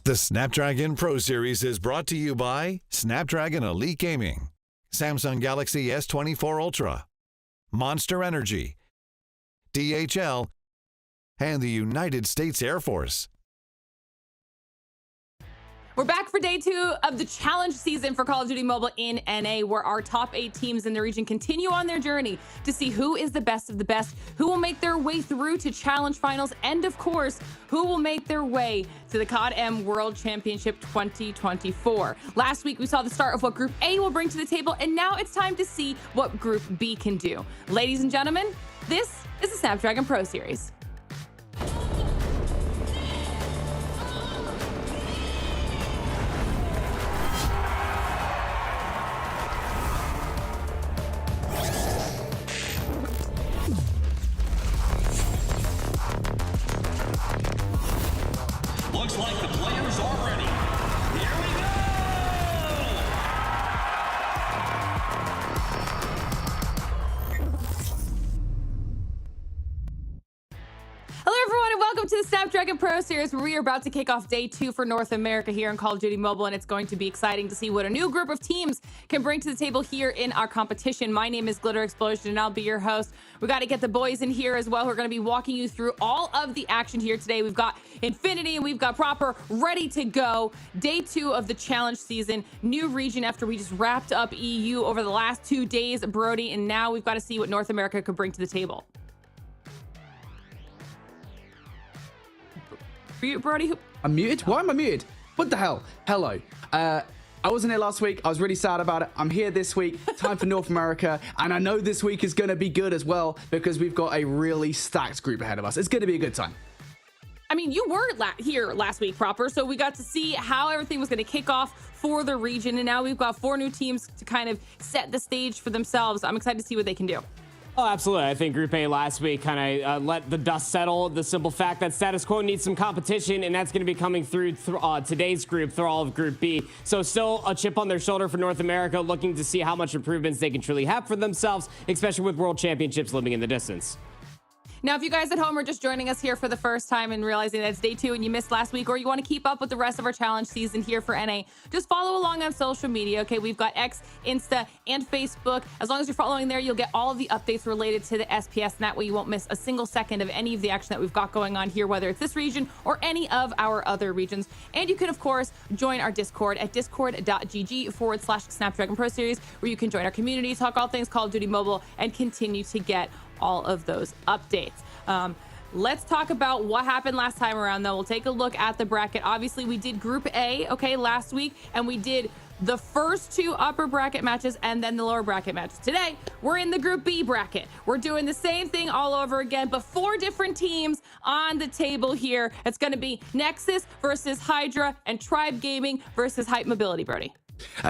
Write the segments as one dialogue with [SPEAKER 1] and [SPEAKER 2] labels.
[SPEAKER 1] The Snapdragon Pro Series is brought to you by Snapdragon Elite Gaming, Samsung Galaxy S24 Ultra, Monster Energy, DHL, and the United States Air Force.
[SPEAKER 2] We're back for day 2 of the challenge season for Call of Duty Mobile in NA, where our top 8 teams in the region continue on their journey to see who is the best of the best, who will make their way through to challenge finals, and of course, who will make their way to the COD M World Championship 2024. Last week, we saw the start of what Group A will bring to the table, and now it's time to see what Group B can do. Ladies and gentlemen, this is the Snapdragon Pro Series.
[SPEAKER 3] Looks like the players are ready. Here we go!
[SPEAKER 2] Hello everyone and welcome to the Snapdragon Pro Series, where we are about to kick off day 2 for North America here in Call of Duty Mobile, and it's going to be exciting to see what a new group of teams can bring to the table here in our competition. My name is Glitter Explosion and I'll be your host. We got to get the boys in here as well. We're going to be walking you through all of the action here today. We've got Infinity and we've got Proper ready to go. Day 2 of the challenge season, new region after we just wrapped up EU over the last 2 days, Brody, and now we've got to see what North America could bring to the table. Brody,
[SPEAKER 4] I'm muted? Why am I muted? What the hell? Hello. I wasn't here last week. I was really sad about it. I'm here this week. Time for North America. And I know this week is going to be good as well, because we've got a really stacked group ahead of us. It's going to be a good time.
[SPEAKER 2] I mean, you were here last week, Proper, so we got to see how everything was going to kick off for the region. And now we've got 4 new teams to kind of set the stage for themselves. I'm excited to see what they can do.
[SPEAKER 5] Oh, absolutely. I think Group A last week kind of let the dust settle. The simple fact that status quo needs some competition, and that's going to be coming through today's group, through all of Group B. So still a chip on their shoulder for North America, looking to see how much improvements they can truly have for themselves, especially with World Championships looming in the distance.
[SPEAKER 2] Now, if you guys at home are just joining us here for the first time and realizing that it's day 2 and you missed last week, or you want to keep up with the rest of our challenge season here for NA, just follow along on social media, okay? We've got X, Insta, and Facebook. As long as you're following there, you'll get all of the updates related to the SPS, and that way you won't miss a single second of any of the action that we've got going on here, whether it's this region or any of our other regions. And you can, of course, join our Discord at discord.gg/Snapdragon Pro Series, where you can join our community, talk all things Call of Duty Mobile, and continue to get all of those updates. Let's talk about what happened last time around, though. We'll take a look at the bracket. Obviously, we did Group A, okay, last week, and we did the first 2 upper bracket matches and then the lower bracket matches. Today, we're in the Group B bracket. We're doing the same thing all over again, but 4 different teams on the table here. It's going to be Nexus versus Hydra and Tribe Gaming versus Hype Mobility, Brody.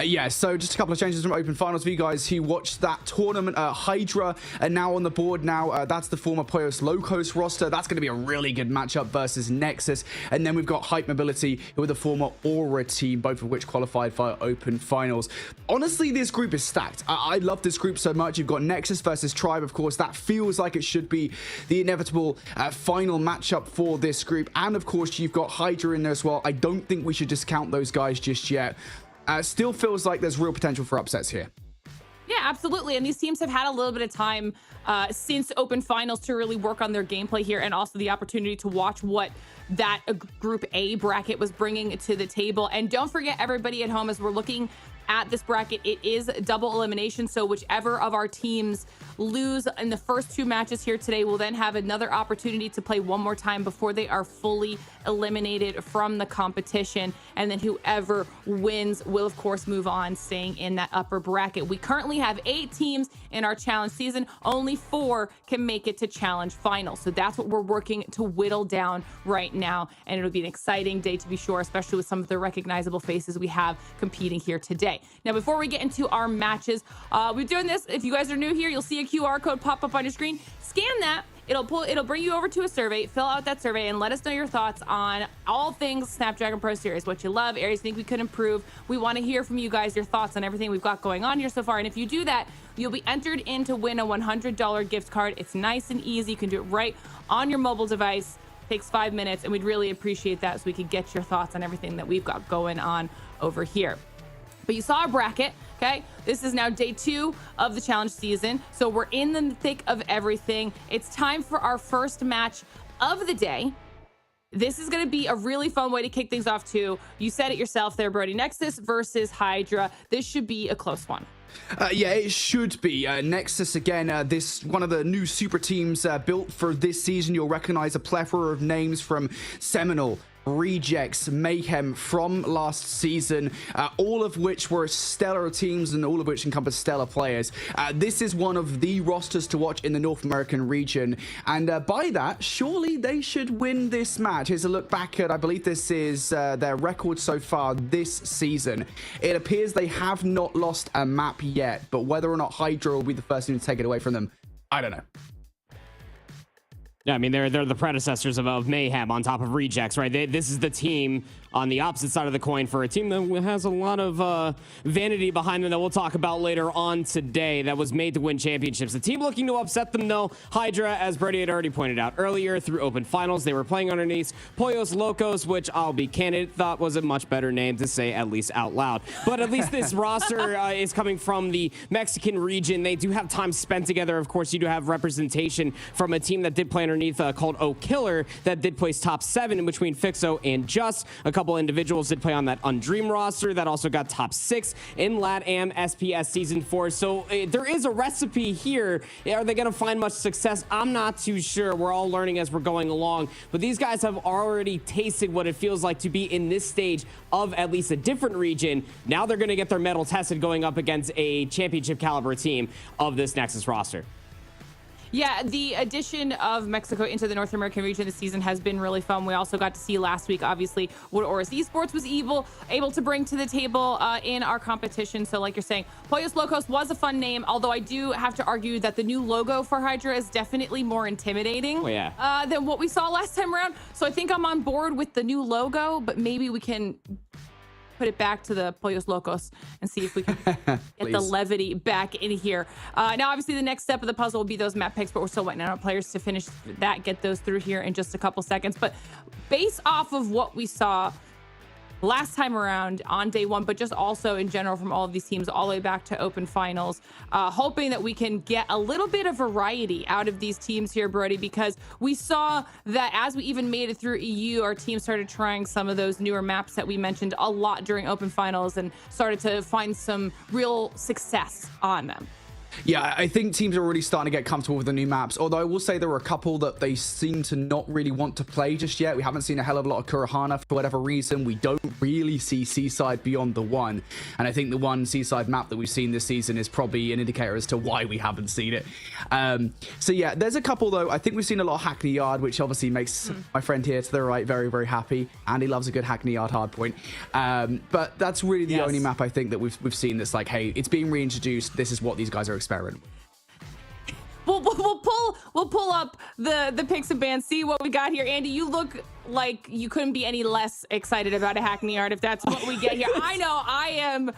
[SPEAKER 4] Yeah, so just a couple of changes from Open Finals for you guys who watched that tournament. Hydra are now on the board now. That's the former Poyos Locos roster. That's going to be a really good matchup versus Nexus. And then we've got Hype Mobility, who are the former Aura team, both of which qualified for Open Finals. Honestly, this group is stacked. I love this group so much. You've got Nexus versus Tribe, of course. That feels like it should be the inevitable final matchup for this group. And of course, you've got Hydra in there as well. I don't think we should discount those guys just yet. Still feels like there's real potential for upsets here.
[SPEAKER 2] Yeah, absolutely. And these teams have had a little bit of time since Open Finals to really work on their gameplay here, and also the opportunity to watch what that Group A bracket was bringing to the table. And don't forget, everybody at home, as we're looking at this bracket, it is double elimination. So whichever of our teams lose in the first 2 matches here today will then have another opportunity to play one more time before they are fully eliminated from the competition. And then whoever wins will, of course, move on, staying in that upper bracket. We currently have 8 teams in our challenge season. Only 4 can make it to challenge finals. So that's what we're working to whittle down right now. And it'll be an exciting day, to be sure, especially with some of the recognizable faces we have competing here today. Now, before we get into our matches, we're doing this. If you guys are new here, you'll see a QR code pop up on your screen. Scan that. It'll bring you over to a survey. Fill out that survey and let us know your thoughts on all things Snapdragon Pro Series, what you love, areas you think we could improve. We want to hear from you guys, your thoughts on everything we've got going on here so far. And if you do that, you'll be entered in to win a $100 gift card. It's nice and easy. You can do it right on your mobile device. Takes 5 minutes, and we'd really appreciate that so we could get your thoughts on everything that we've got going on over here. But you saw a bracket, okay? This is now day 2 of the challenge season. So we're in the thick of everything. It's time for our first match of the day. This is going to be a really fun way to kick things off too. You said it yourself there, Brody. Nexus versus Hydra. This should be a close one.
[SPEAKER 4] Yeah, it should be. Nexus, again, this one of the new super teams built for this season. You'll recognize a plethora of names from Seminole, Rejects, Mayhem from last season, all of which were stellar teams and all of which encompass stellar players. This is one of the rosters to watch in the North American region, and by that, surely they should win this match. Here's a look back at, I believe this is their record so far this season. It appears they have not lost a map yet, but whether or not Hydra will be the first team to take it away from them, I don't know.
[SPEAKER 5] Yeah, I mean, they're the predecessors of Mayhem on top of Rejects, right? This is the team on the opposite side of the coin for a team that has a lot of vanity behind them that we'll talk about later on today that was made to win championships. The team looking to upset them, though, Hydra, as Brady had already pointed out earlier, through open finals, they were playing underneath Pollos Locos, which I'll be candid, thought was a much better name to say, at least out loud. But at least this roster is coming from the Mexican region. They do have time spent together. Of course, you do have representation from a team that did play underneath called O Killer that did place top 7 in between Fixo and Just. A couple individuals did play on that Undream roster that also got top 6 in LATAM SPS Season 4. So there is a recipe here. Are they going to find much success? I'm not too sure. We're all learning as we're going along. But these guys have already tasted what it feels like to be in this stage of at least a different region. Now they're going to get their mettle tested going up against a championship caliber team of this Nexus roster.
[SPEAKER 2] Yeah, the addition of Mexico into the North American region this season has been really fun. We also got to see last week, obviously, what Oris Esports was able to bring to the table in our competition. So like you're saying, Pollos Locos was a fun name, although I do have to argue that the new logo for Hydra is definitely more intimidating than what we saw last time around. So I think I'm on board with the new logo, but maybe we can put it back to the Pollos Locos and see if we can get the levity back in here. Now, obviously, the next step of the puzzle will be those map picks, but we're still waiting on our players to finish that, get those through here in just a couple seconds. But based off of what we saw last time around on day 1, but just also in general from all of these teams all the way back to open finals, hoping that we can get a little bit of variety out of these teams here, Brody, because we saw that as we even made it through EU, our team started trying some of those newer maps that we mentioned a lot during open finals and started to find some real success on them.
[SPEAKER 4] Yeah, I think teams are already starting to get comfortable with the new maps, although I will say there were a couple that they seem to not really want to play just yet. We haven't seen a hell of a lot of Kurahana for whatever reason. We don't really see Seaside beyond the one, and I think the one Seaside map that we've seen this season is probably an indicator as to why we haven't seen it. So yeah, there's a couple though. I think we've seen a lot of Hackney Yard, which obviously makes my friend here to the right very, very happy. Andy loves a good Hackney Yard hardpoint. But that's really the only map I think that we've seen that's like, hey, it's being reintroduced. This is what these guys are experimenting.
[SPEAKER 2] We'll pull up the picks and bans, see what we got here. Andy, you look like you couldn't be any less excited about a Hackney Yard if that's what we get here. I know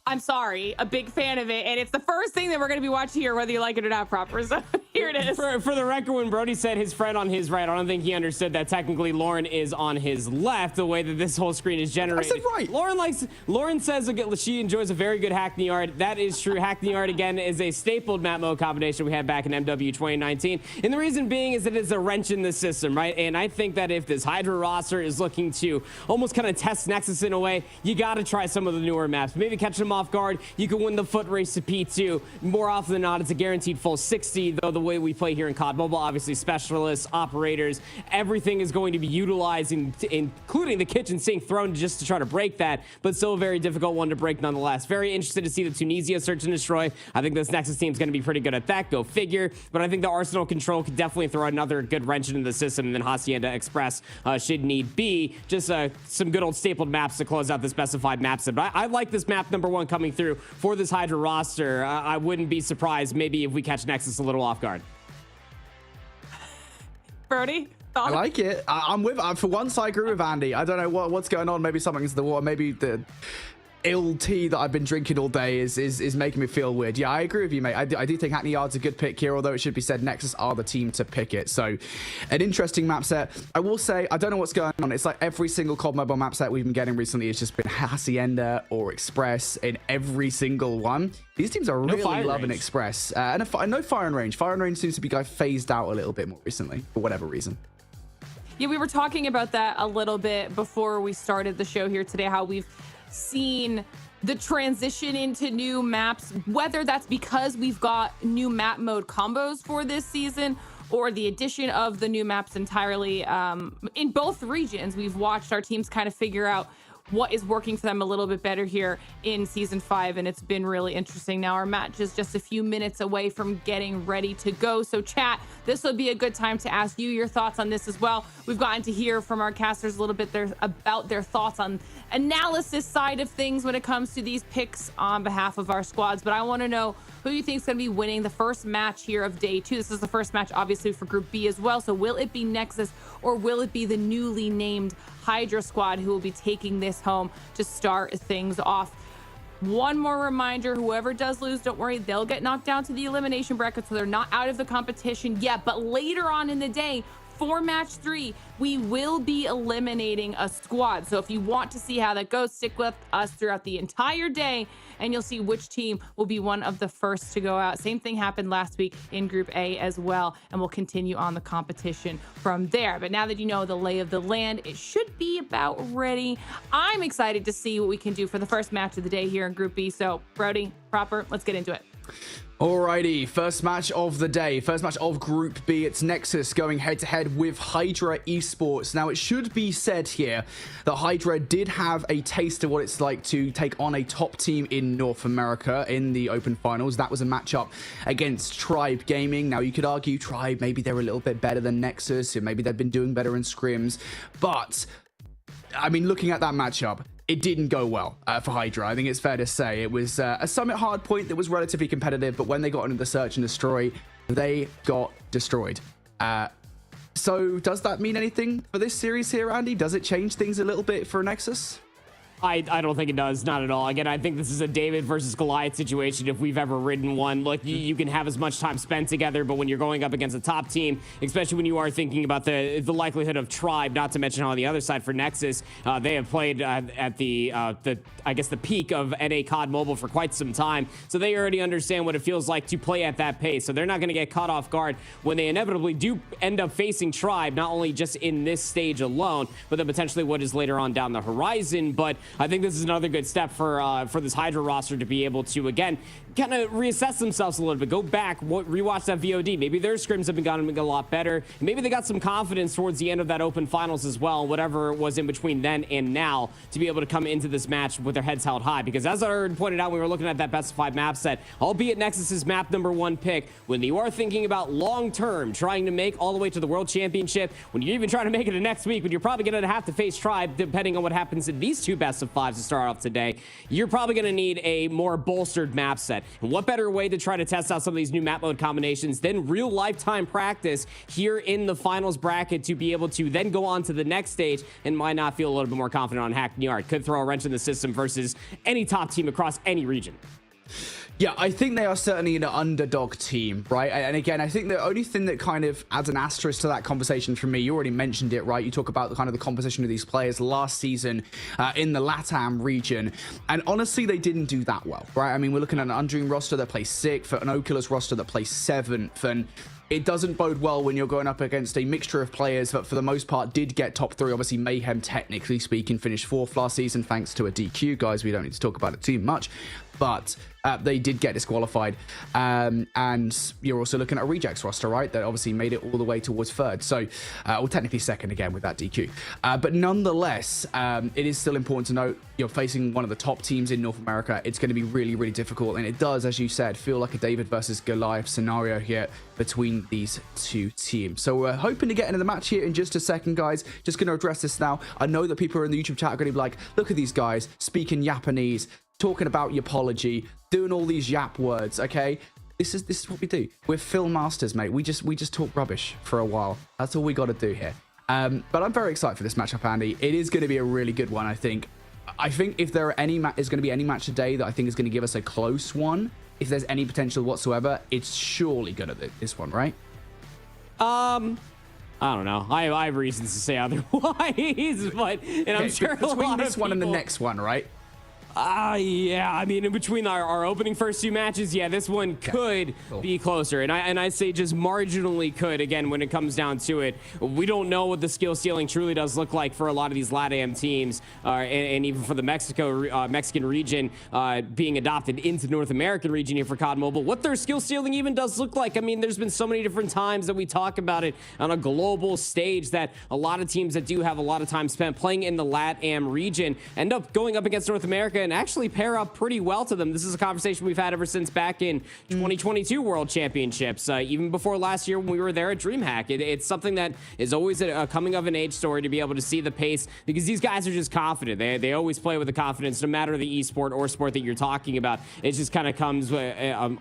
[SPEAKER 2] I'm sorry, a big fan of it, and it's the first thing that we're going to be watching here, whether you like it or not, proper. So here it is.
[SPEAKER 5] For the record, when Brody said his friend on his right, I don't think he understood that technically Lauren is on his left, the way that this whole screen is generated.
[SPEAKER 4] I said right.
[SPEAKER 5] Lauren says she enjoys a very good Hackney Yard. That is true. Hackney Yard, again, is a stapled map mode combination we had back in MW 2019. And the reason being is that it's a wrench in the system, right? And I think that if this Hydra roster is looking to almost kind of test Nexus in a way, you got to try some of the newer maps. Maybe catch them off guard. You can win the foot race to P2. More often than not, it's a guaranteed full 60, though the way we play here in COD Mobile, obviously specialists, operators, everything is going to be utilized, including the kitchen sink thrown just to try to break that, but still a very difficult one to break nonetheless. Very interested to see the Tunisia search and destroy. I think this Nexus team is going to be pretty good at that, go figure, but I think the Arsenal control could definitely throw another good wrench into the system, and then Hacienda Express should need be. Just some good old stapled maps to close out the specified map set. But I like this map number 1 coming through for this Hydra roster. I wouldn't be surprised maybe if we catch Nexus a little off guard.
[SPEAKER 2] Brody?
[SPEAKER 4] I like it. I'm for once I agree with Andy. I don't know what's going on. Maybe something's the water. Maybe ill tea that I've been drinking all day is making me feel weird. Yeah, I agree with you, mate. I do think Hackney Yard's a good pick here, although it should be said Nexus are the team to pick it. So an interesting map set. I will say, I don't know what's going on. It's like every single COD Mobile map set we've been getting recently has just been Hacienda or Express in every single one. These teams are really loving Express. And no fire and range. Fire and range seems to be phased out a little bit more recently, for whatever reason.
[SPEAKER 2] Yeah, we were talking about that a little bit before we started the show here today, how we've seen the transition into new maps, whether that's because we've got new map mode combos for this season or the addition of the new maps entirely. In both regions, we've watched our teams kind of figure out what is working for them a little bit better here in season 5, and it's been really interesting. Now our match is just a few minutes away from getting ready to go, so chat, this will be a good time to ask you your thoughts on this as well. We've gotten to hear from our casters a little bit about their thoughts on analysis side of things when it comes to these picks on behalf of our squads, but I want to know who you think is going to be winning the first match here of day 2. This is the first match obviously for Group B as well, so will it be Nexus or will it be the newly named Hydra squad who will be taking this home to start things off? One more reminder, whoever does lose, don't worry, they'll get knocked down to the elimination bracket, so they're not out of the competition yet, but later on in the day, for match 3, we will be eliminating a squad. So if you want to see how that goes, stick with us throughout the entire day and you'll see which team will be one of the first to go out. Same thing happened last week in Group A as well, and we'll continue on the competition from there. But now that you know the lay of the land, it should be about ready. I'm excited to see what we can do for the first match of the day here in Group B. So Brody, Proper, let's get into it.
[SPEAKER 4] Alrighty, first match of the day, first match of Group B. It's Nexus going head-to-head with Hydra Esports. Now, it should be said here that Hydra did have a taste of what it's like to take on a top team in North America in the Open Finals. That was a matchup against Tribe Gaming. Now, you could argue Tribe, maybe they're a little bit better than Nexus, or maybe they've been doing better in scrims. But, I mean, looking at that matchup, it didn't go well for Hydra. I think it's fair to say. It was a Summit Hardpoint that was relatively competitive, but when they got into the Search and Destroy, they got destroyed. So does that mean anything for this series here, Andy? Does it change things a little bit for Nexus?
[SPEAKER 5] I don't think it does, not at all. Again, I think this is a David versus Goliath situation if we've ever ridden one. Look, you can have as much time spent together, but when you're going up against a top team, especially when you are thinking about the likelihood of Tribe, not to mention on the other side for Nexus, they have played at the I guess the peak of NA COD Mobile for quite some time, so they already understand what it feels like to play at that pace. So they're not going to get caught off guard when they inevitably do end up facing Tribe, not only just in this stage alone, but then potentially what is later on down the horizon. But I think this is another good step for this Hydra roster to be able to, again, kind of reassess themselves a little bit, go back, rewatch that VOD. Maybe their scrims have been gotten a lot better. Maybe they got some confidence towards the end of that Open Finals as well, whatever was in between then and now, to be able to come into this match with their heads held high. Because as I already pointed out, we were looking at that best of 5 map set, albeit Nexus's map #1 pick, when you are thinking about long-term, trying to make all the way to the World Championship, when you're even trying to make it to next week, when you're probably going to have to face Tribe, depending on what happens in these 2 best of 5s to start off today, you're probably going to need a more bolstered map set. And what better way to try to test out some of these new map mode combinations than real lifetime practice here in the finals bracket to be able to then go on to the next stage and might not feel a little bit more confident on Hackney Yard. Could throw a wrench in the system versus any top team across any region.
[SPEAKER 4] Yeah, I think they are certainly an underdog team, right? And again, I think the only thing that kind of adds an asterisk to that conversation for me, you already mentioned it, right? You talk about the kind of the composition of these players last season in the LATAM region. And honestly, they didn't do that well, right? I mean, we're looking at an Undream roster that plays 6th, an Oculus roster that plays 7th, and it doesn't bode well when you're going up against a mixture of players that for the most part did get top 3. Obviously, Mayhem, technically speaking, finished 4th last season thanks to a DQ. Guys, we don't need to talk about it too much. But they did get disqualified. And you're also looking at a Rejects roster, right? That obviously made it all the way towards 3rd. So, well, technically 2nd again with that DQ. But nonetheless, it is still important to note you're facing one of the top teams in North America. It's going to be really, really difficult. And it does, as you said, feel like a David versus Goliath scenario here between these 2 teams. So we're hoping to get into the match here in just a second, guys. Just going to address this now. I know that people in the YouTube chat are going to be like, look at these guys speaking Japanese, talking about yapology, doing all these yap words, okay? This is what we do. We're film masters, mate. We just talk rubbish for a while. That's all we got to do here. But I'm very excited for this matchup, Andy. It is going to be a really good one, I think. I think if there are any is going to be any match today that I think is going to give us a close one, if there's any potential whatsoever, it's surely good at this one, right?
[SPEAKER 5] I don't know. I have reasons to say otherwise, but I'm sure
[SPEAKER 4] between this one and the next one, right?
[SPEAKER 5] Yeah, I mean, in between our opening first two matches, yeah, this one could be closer. And I say just marginally could, again, when it comes down to it. We don't know what the skill ceiling truly does look like for a lot of these LATAM teams, and even for the Mexican region being adopted into the North American region here for COD Mobile. What their skill ceiling even does look like. I mean, there's been so many different times that we talk about it on a global stage that a lot of teams that do have a lot of time spent playing in the LATAM region end up going up against North America and actually pair up pretty well to them. This is a conversation we've had ever since back in 2022 World Championships, even before last year when we were there at DreamHack. It's something that is always a coming of an age story to be able to see the pace, because these guys are just confident. They always play with the confidence, no matter the esport or sport that you're talking about. It just kind of comes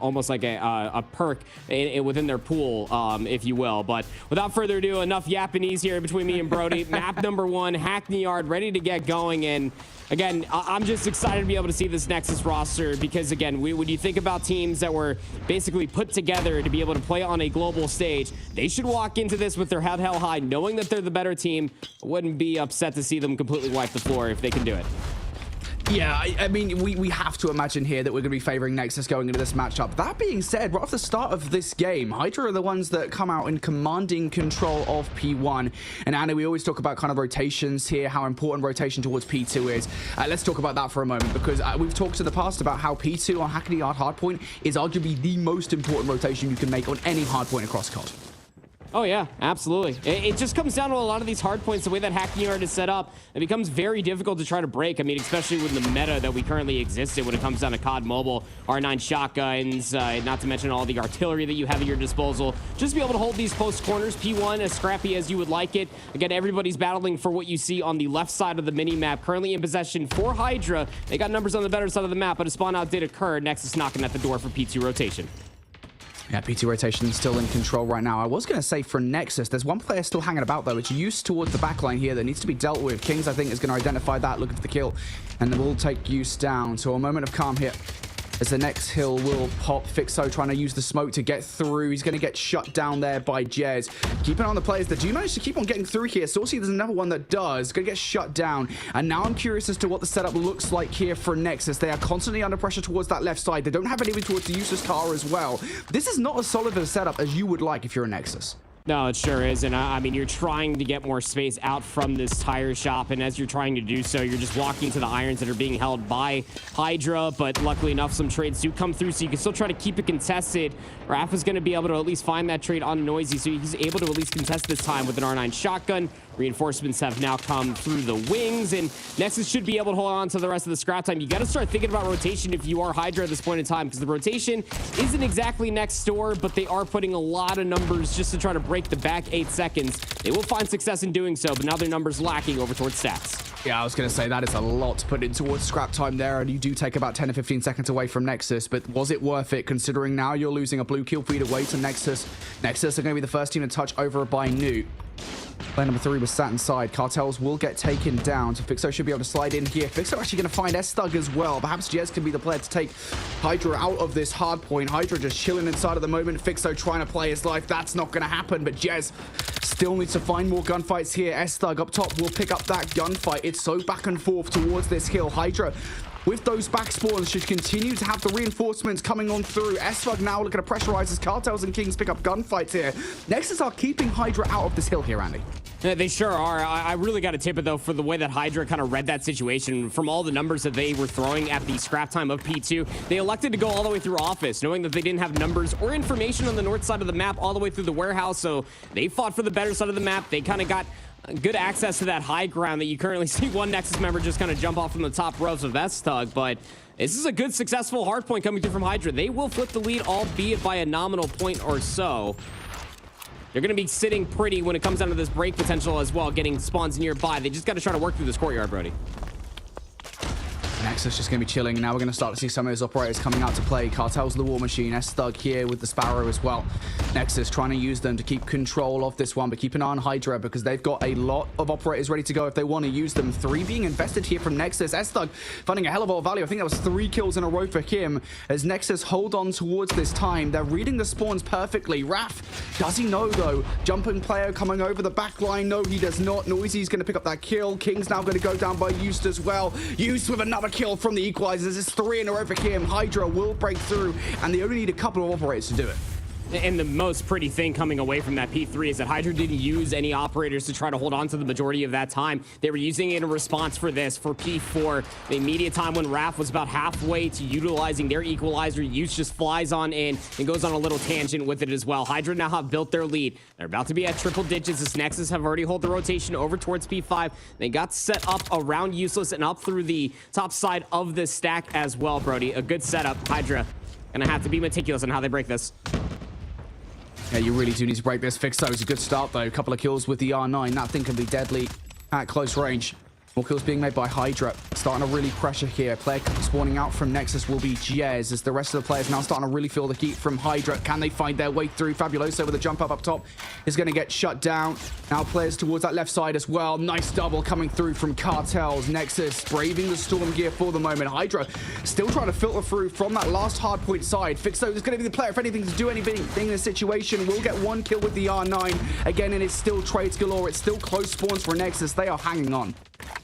[SPEAKER 5] almost like a perk within their pool, if you will. But without further ado, enough Japanese here between me and Brody. Map number 1, Hackney Yard, ready to get going. And again, I'm just excited to be able to see this Nexus roster, because again, when you think about teams that were basically put together to be able to play on a global stage, they should walk into this with their head held high, knowing that they're the better team. Wouldn't be upset to see them completely wipe the floor if they can do it.
[SPEAKER 4] Yeah, I mean, we have to imagine here that we're going to be favoring Nexus going into this matchup. That being said, right off the start of this game, Hydra are the ones that come out in commanding control of P1. And Anna, we always talk about kind of rotations here, how important rotation towards P2 is. Let's talk about that for a moment, because we've talked in the past about how P2 on Hackney Yard Hardpoint is arguably the most important rotation you can make on any hardpoint across COD.
[SPEAKER 5] Oh, yeah, absolutely. It just comes down to a lot of these hard points, the way that Hackney Yard is set up. It becomes very difficult to try to break. I mean, especially with the meta that we currently exist in when it comes down to COD Mobile, R9 shotguns, not to mention all the artillery that you have at your disposal. Just to be able to hold these close corners, P1 as scrappy as you would like it. Again, everybody's battling for what you see on the left side of the mini-map. Currently in possession for Hydra. They got numbers on the better side of the map, but a spawn out did occur. Nexus knocking at the door for P2 rotation.
[SPEAKER 4] Yeah, P2 rotation still in control right now. I was going to say for Nexus, there's one player still hanging about, though. It's Use towards the backline here that needs to be dealt with. Kings, I think, is going to identify that, looking for the kill, and then we'll take Use down. So a moment of calm here as the next hill will pop. Fixo trying to use the smoke to get through. He's going to get shut down there by Jez. Keep an eye on the players that do manage to keep on getting through here. Saucy, there's another one that does. Going to get shut down. And now I'm curious as to what the setup looks like here for Nexus. They are constantly under pressure towards that left side. They don't have anything towards the useless car as well. This is not as solid a setup as you would like if you're a Nexus.
[SPEAKER 5] No, it sure is. And I mean, you're trying to get more space out from this tire shop. And as you're trying to do so, you're just walking to the irons that are being held by Hydra. But luckily enough, some trades do come through, so you can still try to keep it contested. Raph is going to be able to at least find that trade on Noisy, so he's able to at least contest this time with an R9 shotgun. Reinforcements have now come through the wings, and Nexus should be able to hold on to the rest of the scrap time. You got to start thinking about rotation if you are Hydra at this point in time, because the rotation isn't exactly next door, but they are putting a lot of numbers just to try to break the back 8 seconds. They will find success in doing so, but now their numbers lacking over towards stats.
[SPEAKER 4] Yeah, I was going to say that is a lot to put in towards scrap time there, and you do take about 10 to 15 seconds away from Nexus, but was it worth it, considering now you're losing a blue kill feed away to Nexus? Nexus are going to be the first team to touch over by Newt. Player number 3 was sat inside. Cartels will get taken down, so Fixo should be able to slide in here. Fixo actually going to find S-Thug as well. Perhaps Jez can be the player to take Hydra out of this hard point. Hydra just chilling inside at the moment. Fixo trying to play his life. That's not going to happen, but Jez still needs to find more gunfights here. S-Thug up top will pick up that gunfight. It's so back and forth towards this hill. Hydra, with those back spawns, should continue to have the reinforcements coming on through. S-Thug now looking to pressurize as Cartels and Kings pick up gunfights here. Nexus are keeping Hydra out of this hill here, Andy.
[SPEAKER 5] Yeah, they sure are. I really got to tip it, though, for the way that Hydra kind of read that situation. From all the numbers that they were throwing at the scrap time of P2, they elected to go all the way through office, knowing that they didn't have numbers or information on the north side of the map all the way through the warehouse. So they fought for the better side of the map. They kind of got good access to that high ground that you currently see one Nexus member just kind of jump off from the top rows of S-Thug. But this is a good, successful hard point coming through from Hydra. They will flip the lead, albeit by a nominal point or so. They're going to be sitting pretty when it comes down to this break potential as well, getting spawns nearby. They just got to try to work through this courtyard, Brody.
[SPEAKER 4] Nexus just going to be chilling. Now we're going to start to see some of those operators coming out to play. Cartel's the War Machine. S-Thug here with the Sparrow as well. Nexus trying to use them to keep control of this one, but keep an eye on Hydra because they've got a lot of operators ready to go if they want to use them. 3 being invested here from Nexus. S-Thug finding a hell of a lot of value. I think that was 3 kills in a row for him as Nexus hold on towards this time. They're reading the spawns perfectly. Raph, does he know though? Jumping player coming over the back line. No, he does not. Noisy's going to pick up that kill. King's now going to go down by Eustace as well. Eustace with another kill from the equalizers. It's 3 in a row for him. Hydra will break through, and they only need a couple of operators to do it.
[SPEAKER 5] And the most pretty thing coming away from that P3 is that Hydra didn't use any operators to try to hold on to the majority of that time. They were using it in response for this, for P4. The immediate time when Raph was about halfway to utilizing their equalizer, Use just flies on in and goes on a little tangent with it as well. Hydra now have built their lead. They're about to be at triple digits as Nexus have already hold the rotation over towards P5. They got set up around Useless and up through the top side of the stack as well, Brody. A good setup. Hydra gonna have to be meticulous on how they break this.
[SPEAKER 4] Yeah, you really do need to break this. Fixo is a good start, though. A couple of kills with the R9. That thing can be deadly at close range. More kills being made by Hydra. Starting to really pressure here. Player spawning out from Nexus will be Jez, as the rest of the players now starting to really feel the heat from Hydra. Can they find their way through? Fabuloso with a jump up top is going to get shut down. Now players towards that left side as well. Nice double coming through from Cartels. Nexus braving the storm gear for the moment. Hydra still trying to filter through from that last hardpoint side. Fixo is going to be the player, if anything, to do anything in this situation. Will get 1 kill with the R9. Again, and it's still trades galore. It's still close spawns for Nexus. They are hanging on.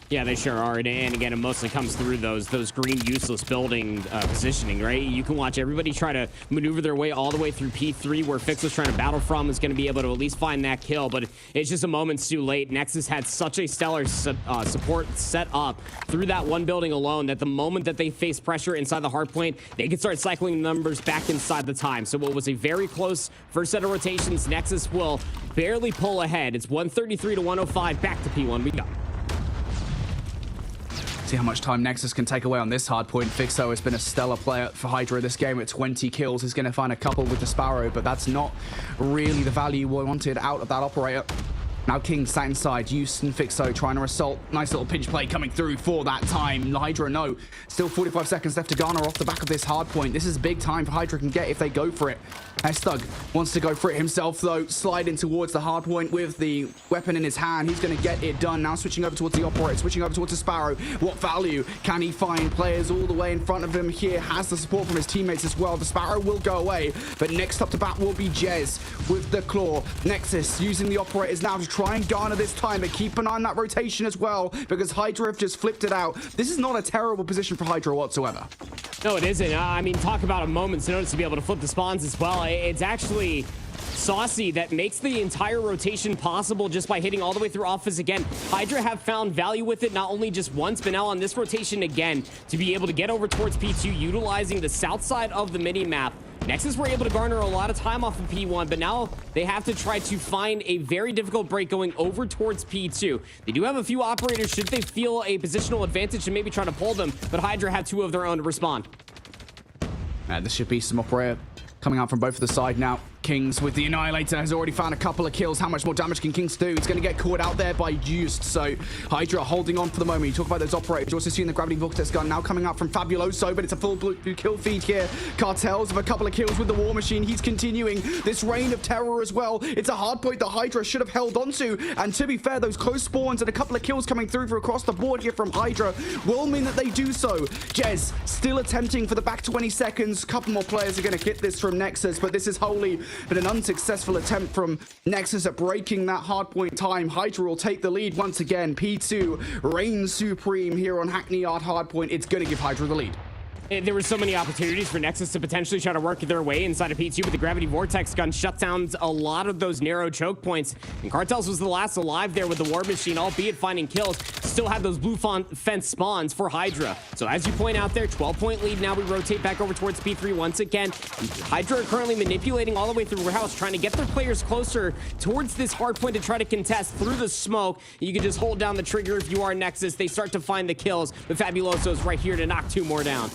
[SPEAKER 5] Yeah, they sure are. And again, it mostly comes through those green useless building positioning, right? You can watch everybody try to maneuver their way all the way through P3, where Fix was trying to battle from, is going to be able to at least find that kill, but it's just a moment's too late. Nexus had such a stellar support set up through that one building alone that the moment that they face pressure inside the hardpoint, they can start cycling numbers back inside the time. So what was a very close first set of rotations, Nexus will barely pull ahead. It's 133 to 105. Back to P1 we go.
[SPEAKER 4] See how much time Nexus can take away on this hard point. Fixo has been a stellar player for Hydra this game at 20 kills. He's going to find a couple with the Sparrow, but that's not really the value we wanted out of that operator. Now King sat inside, Houston Fixo trying to assault. Nice little pinch play coming through for that time. Hydra, no. Still 45 seconds left to garner off the back of this hard point. This is big time for Hydra can get if they go for it. S-Thug wants to go for it himself, though. Sliding towards the hard point with the weapon in his hand. He's going to get it done. Now switching over towards the operator, switching over towards the Sparrow. What value can he find? Players all the way in front of him here. Has the support from his teammates as well. The Sparrow will go away, but next up to bat will be Jez with the Claw. Nexus using the operators now to try and garner this time, but keep an eye on that rotation as well, because Hydra have just flipped it out. This is not a terrible position for Hydra whatsoever.
[SPEAKER 5] No, it isn't. I mean, talk about a moment's notice to be able to flip the spawns as well. It's actually Saucy that makes the entire rotation possible just by hitting all the way through office again. Hydra have found value with it, not only just once, but now on this rotation again, to be able to get over towards P2, utilizing the south side of the mini-map. Nexus were able to garner a lot of time off of P1, but now they have to try to find a very difficult break going over towards P2. They do have a few operators should they feel a positional advantage to maybe try to pull them, but Hydra have 2 of their own to respond.
[SPEAKER 4] This should be some operator coming out from both of the side now. Kings with the Annihilator has already found a couple of kills. How much more damage can Kings do? He's going to get caught out there by Juiced. So Hydra holding on for the moment. You talk about those operators. You're also seeing the Gravity Vortex gun now coming out from Fabuloso, but it's a full blue kill feed here. Cartels have a couple of kills with the War Machine. He's continuing this reign of terror as well. It's a hard point that Hydra should have held onto. And to be fair, those close spawns and a couple of kills coming through from across the board here from Hydra will mean that they do so. Jez still attempting for the back 20 seconds. A couple more players are going to hit this from Nexus, but this is wholly been an unsuccessful attempt from Nexus at breaking that hardpoint time. Hydra will take the lead once again. P2 reigns supreme here on Hackney Yard hardpoint. It's going to give Hydra the lead.
[SPEAKER 5] There were so many opportunities for Nexus to potentially try to work their way inside of P2, but the Gravity Vortex gun shut down a lot of those narrow choke points. And Cartels was the last alive there with the War Machine, albeit finding kills. Still had those blue fence spawns for Hydra. So as you point out there, 12-point lead. Now we rotate back over towards P3 once again. Hydra are currently manipulating all the way through Warehouse, trying to get their players closer towards this hard point to try to contest through the smoke. You can just hold down the trigger if you are Nexus. They start to find the kills, but Fabuloso is right here to knock 2 more down.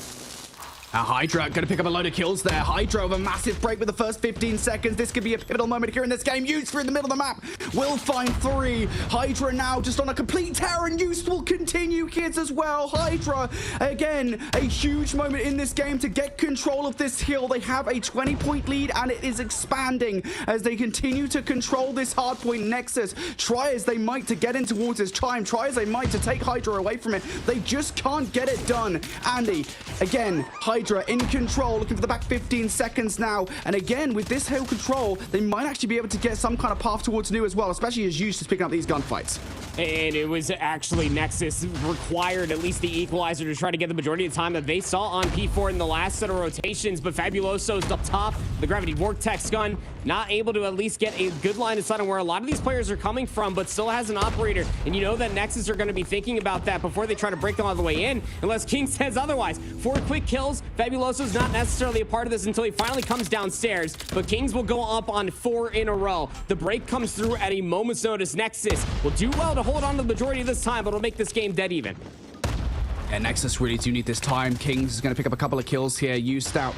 [SPEAKER 4] Hydra going to pick up a load of kills there. Hydra with a massive break with the first 15 seconds. This could be a pivotal moment here in this game. Youth in the middle of the map will find 3. Hydra now just on a complete tear, and Youth will continue kids as well. Hydra, again, a huge moment in this game to get control of this hill. They have a 20-point lead, and it is expanding as they continue to control this hardpoint Nexus. Try as they might to get in towards this time. Try as they might to take Hydra away from it. They just can't get it done. Andy, again, Hydra in control, looking for the back 15 seconds now. And again, with this hill control, they might actually be able to get some kind of path towards new as well, especially as Used is picking up these gunfights.
[SPEAKER 5] And it was actually Nexus required at least the equalizer to try to get the majority of the time that they saw on P4 in the last set of rotations. But Fabuloso's up top, the Gravity Vortex gun, not able to at least get a good line of sight on where a lot of these players are coming from, but still has an operator. And you know that Nexus are going to be thinking about that before they try to break them all the way in, unless King says otherwise. 4 quick kills. Fabuloso's not necessarily a part of this until he finally comes downstairs, but Kings will go up on 4 in a row. The break comes through at a moment's notice. Nexus will do well to hold on to the majority of this time, but it'll make this game dead even.
[SPEAKER 4] And Nexus really do need this time. Kings is going to pick up a couple of kills here. Used out,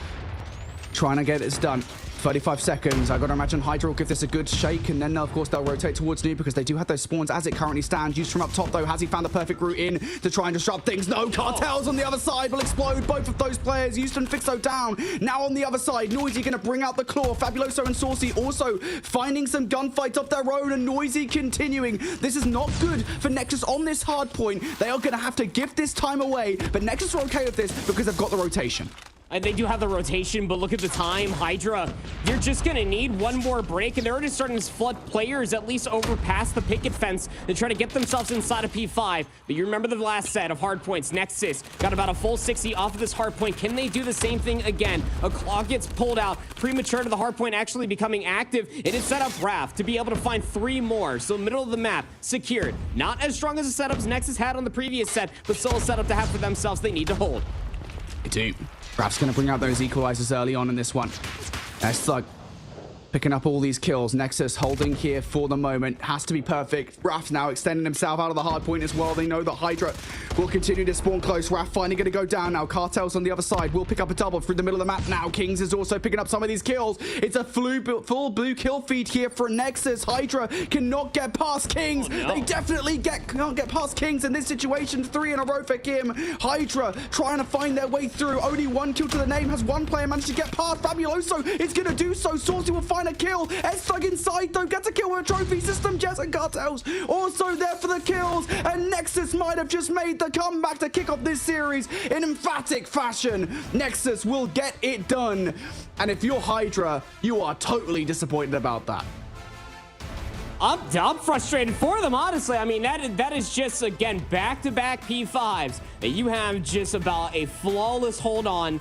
[SPEAKER 4] trying to get this done. 35 seconds. I got to imagine Hydra will give this a good shake, and then of course they'll rotate towards new because they do have those spawns as it currently stands. Used from up top though. Has he found the perfect route in to try and disrupt things? No. Cartels on the other side will explode both of those players. Houston Fixo down. Now on the other side, Noisy going to bring out the claw. Fabuloso and Saucy also finding some gunfights of their own, and Noisy continuing. This is not good for Nexus on this hard point. They are going to have to give this time away, but Nexus are okay with this because they've got the rotation.
[SPEAKER 5] They do have the rotation, but look at the time. Hydra, you're just going to need one more break, and they're already starting to flood players at least over past the picket fence to try to get themselves inside of P5. But you remember the last set of hard points. Nexus got about a full 60 off of this hard point. Can they do the same thing again? A claw gets pulled out premature to the hard point actually becoming active. It is set up Raph to be able to find 3 more. So middle of the map, secured. Not as strong as the setups Nexus had on the previous set, but still a setup to have for themselves they need to hold.
[SPEAKER 4] They do. Raph's going to bring out those equalizers early on in this one. Slug picking up all these kills. Nexus holding here for the moment. Has to be perfect. Raph now extending himself out of the hard point as well. They know that Hydra will continue to spawn close. Raph finally going to go down now. Cartels on the other side will pick up a double through the middle of the map now. Kings is also picking up some of these kills. It's a full blue kill feed here for Nexus. Hydra cannot get past Kings.
[SPEAKER 5] Oh, no.
[SPEAKER 4] They definitely can't get past Kings in this situation. 3 in a row for Kim. Hydra trying to find their way through. Only 1 kill to the name. Has 1 player managed to get past? Fabuloso is going to do so. Saucy will find a kill. S-Thug inside though, gets a kill with a trophy. System Jets and Cartels also there for the kills, and Nexus might have just made the comeback to kick off this series in emphatic fashion. Nexus will get it done, and if you're Hydra, you are totally disappointed about that.
[SPEAKER 5] I'm frustrated for them, honestly. I mean, that is just, again, back-to-back P5s that you have just about a flawless hold on.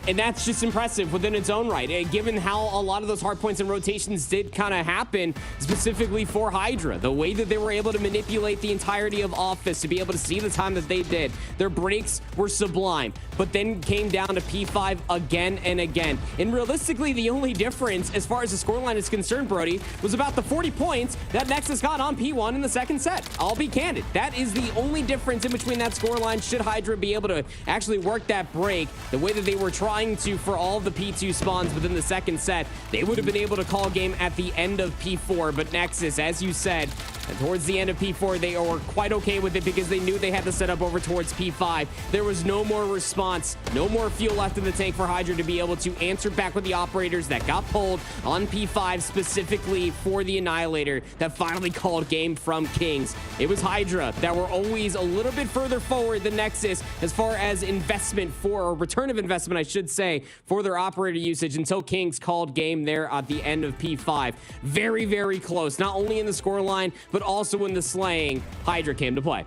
[SPEAKER 5] And that's just impressive within its own right. And given how a lot of those hard points and rotations did kind of happen, specifically for Hydra, the way that they were able to manipulate the entirety of Office to be able to see the time that they did, their breaks were sublime, but then came down to P5 again and again. And realistically, the only difference as far as the scoreline is concerned, Brody, was about the 40 points that Nexus got on P1 in the second set. I'll be candid. That is the only difference in between that scoreline should Hydra be able to actually work that break the way that they were trying to for all the P2 spawns within the second set. They would have been able to call game at the end of P4, but Nexus, as you said, towards the end of P4, they were quite okay with it because they knew they had to set up over towards P5. There was no more response, no more fuel left in the tank for Hydra to be able to answer back with the operators that got pulled on P5 specifically for the Annihilator that finally called game from Kings. It was Hydra that were always a little bit further forward than Nexus as far as investment for, or return of investment, I should say, for their operator usage until Kings called game there at the end of P5. Very, very close, not only in the scoreline, but also in the slaying. Hydra came to play.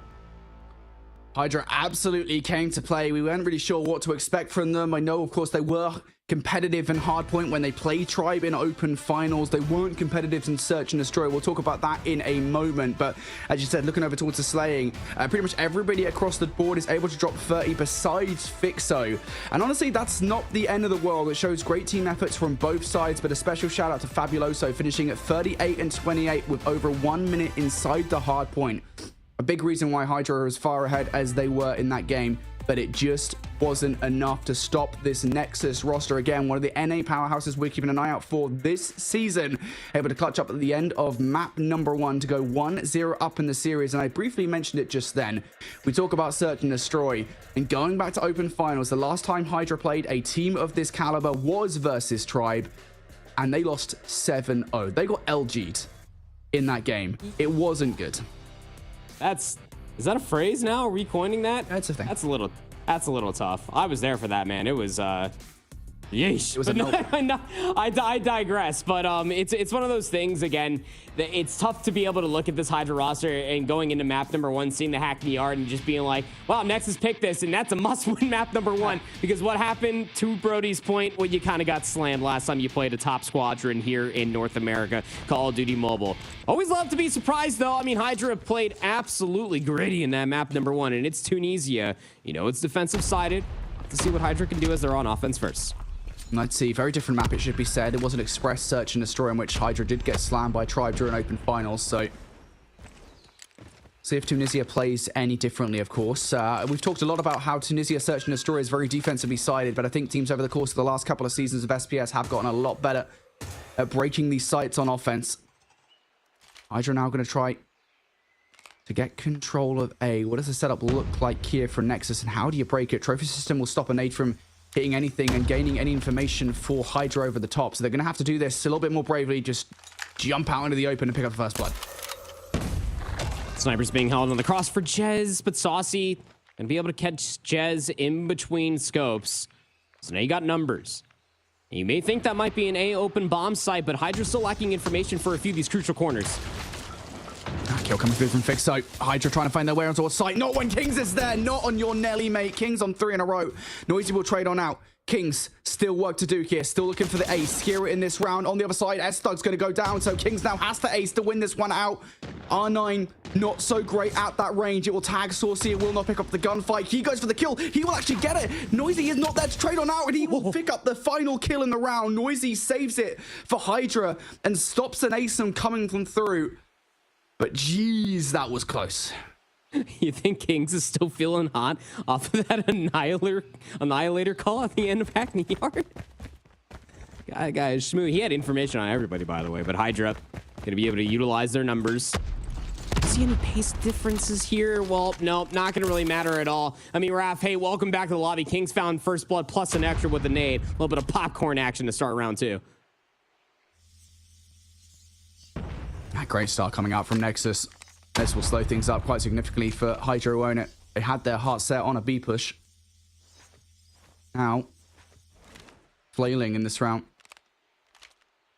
[SPEAKER 4] Hydra absolutely came to play. We weren't really sure what to expect from them. I know, of course, they were competitive in Hardpoint when they played Tribe in open finals. They weren't competitive in Search and Destroy. We'll talk about that in a moment. But as you said, looking over towards the slaying, pretty much everybody across the board is able to drop 30 besides Fixo. And honestly, that's not the end of the world. It shows great team efforts from both sides, but a special shout out to Fabuloso finishing at 38 and 28 with over 1 minute inside the Hardpoint. A big reason why Hydra are as far ahead as they were in that game, but it just wasn't enough to stop this Nexus roster. Again, one of the NA powerhouses we're keeping an eye out for this season. Able to clutch up at the end of map number 1 to go 1-0 up in the series. And I briefly mentioned it just then. We talk about Search and Destroy. And going back to Open Finals, the last time Hydra played a team of this caliber was versus Tribe. And they lost 7-0. They got LG'd in that game. It wasn't good.
[SPEAKER 5] Is that a phrase now? Are we coining that?
[SPEAKER 4] That's a thing.
[SPEAKER 5] That's a little tough. I was there for that, man. It was yeesh.
[SPEAKER 4] It was
[SPEAKER 5] I digress, but it's one of those things again that it's tough to be able to look at this Hydra roster and going into map number 1, seeing the Hackney Yard and just being like, wow, Nexus picked this, and that's a must-win map number 1, because what happened, to Brody's point, well, you kind of got slammed last time you played a top squadron here in North America, Call of Duty Mobile. Always love to be surprised, though. I mean, Hydra played absolutely gritty in that map number 1, and it's Tunisia. You know, it's defensive-sided. To see what Hydra can do as they're on offense first.
[SPEAKER 4] Let's see, very different map, it should be said. It was an express search and destroy in which Hydra did get slammed by Tribe during Open Finals, so see if Tunisia plays any differently, of course. We've talked a lot about how Tunisia Search and Destroy is very defensively sided, but I think teams over the course of the last couple of seasons of SPS have gotten a lot better at breaking these sites on offense. Hydra now going to try to get control of A. What does the setup look like here for Nexus, and how do you break it? Trophy system will stop a nade from hitting anything and gaining any information for Hydra over the top. So they're going to have to do this a little bit more bravely. Just jump out into the open and pick up the first blood.
[SPEAKER 5] Snipers being held on the cross for Jez, but Saucy going to be able to catch Jez in between scopes. So now you got numbers. And you may think that might be an A open bomb site, but Hydra's still lacking information for a few of these crucial corners.
[SPEAKER 4] Kill coming through from Fixo. Hydra trying to find their way onto a site. Not when Kings is there. Not on your Nelly, mate. Kings on 3 in a row. Noisy will trade on out. Kings, still work to do here. Still looking for the ace. Here in this round. On the other side, S-Thug's going to go down. So Kings now has the ace to win this one out. R9, not so great at that range. It will tag Saucy. It will not pick up the gunfight. He goes for the kill. He will actually get it. Noisy is not there to trade on out, and he will pick up the final kill in the round. Noisy saves it for Hydra and stops an ace from coming from through. But geez, that was close.
[SPEAKER 5] You think Kings is still feeling hot off of that Annihilator call at the end of Hackney Yard? Guys, Shmoo, he had information on everybody, by the way, but Hydra going to be able to utilize their numbers. See any pace differences here? Well, no, not going to really matter at all. I mean, Raph, hey, welcome back to the lobby. Kings found first blood plus an extra with a nade. A little bit of popcorn action to start round 2.
[SPEAKER 4] Great start coming out from Nexus. This will slow things up quite significantly for Hydra who own it. They had their heart set on a B push. Now, flailing in this round. I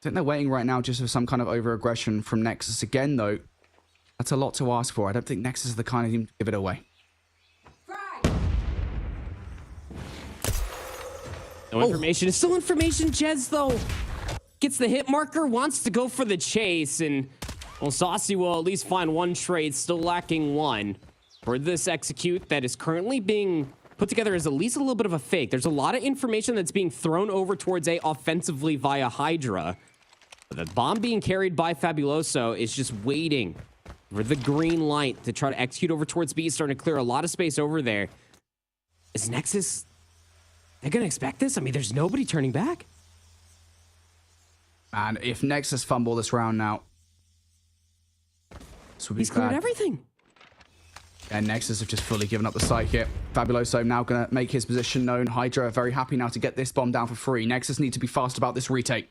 [SPEAKER 4] think they're waiting right now just for some kind of over-aggression from Nexus. Again, though, that's a lot to ask for. I don't think Nexus is the kind of team to give it away.
[SPEAKER 5] No information. It's still information. Jez, though, gets the hit marker, wants to go for the chase, and well, Saucy will at least find one trade, still lacking one. For this execute that is currently being put together as at least a little bit of a fake. There's a lot of information that's being thrown over towards A offensively via Hydra. But the bomb being carried by Fabuloso is just waiting for the green light to try to execute over towards B, starting to clear a lot of space over there. Is Nexus, they're going to expect this? I mean, there's nobody turning back.
[SPEAKER 4] And if Nexus fumble this round now, this would be
[SPEAKER 5] He's cleared everything.
[SPEAKER 4] And Nexus have just fully given up the site here. Fabuloso now going to make his position known. Hydra very happy now to get this bomb down for free. Nexus need to be fast about this retake.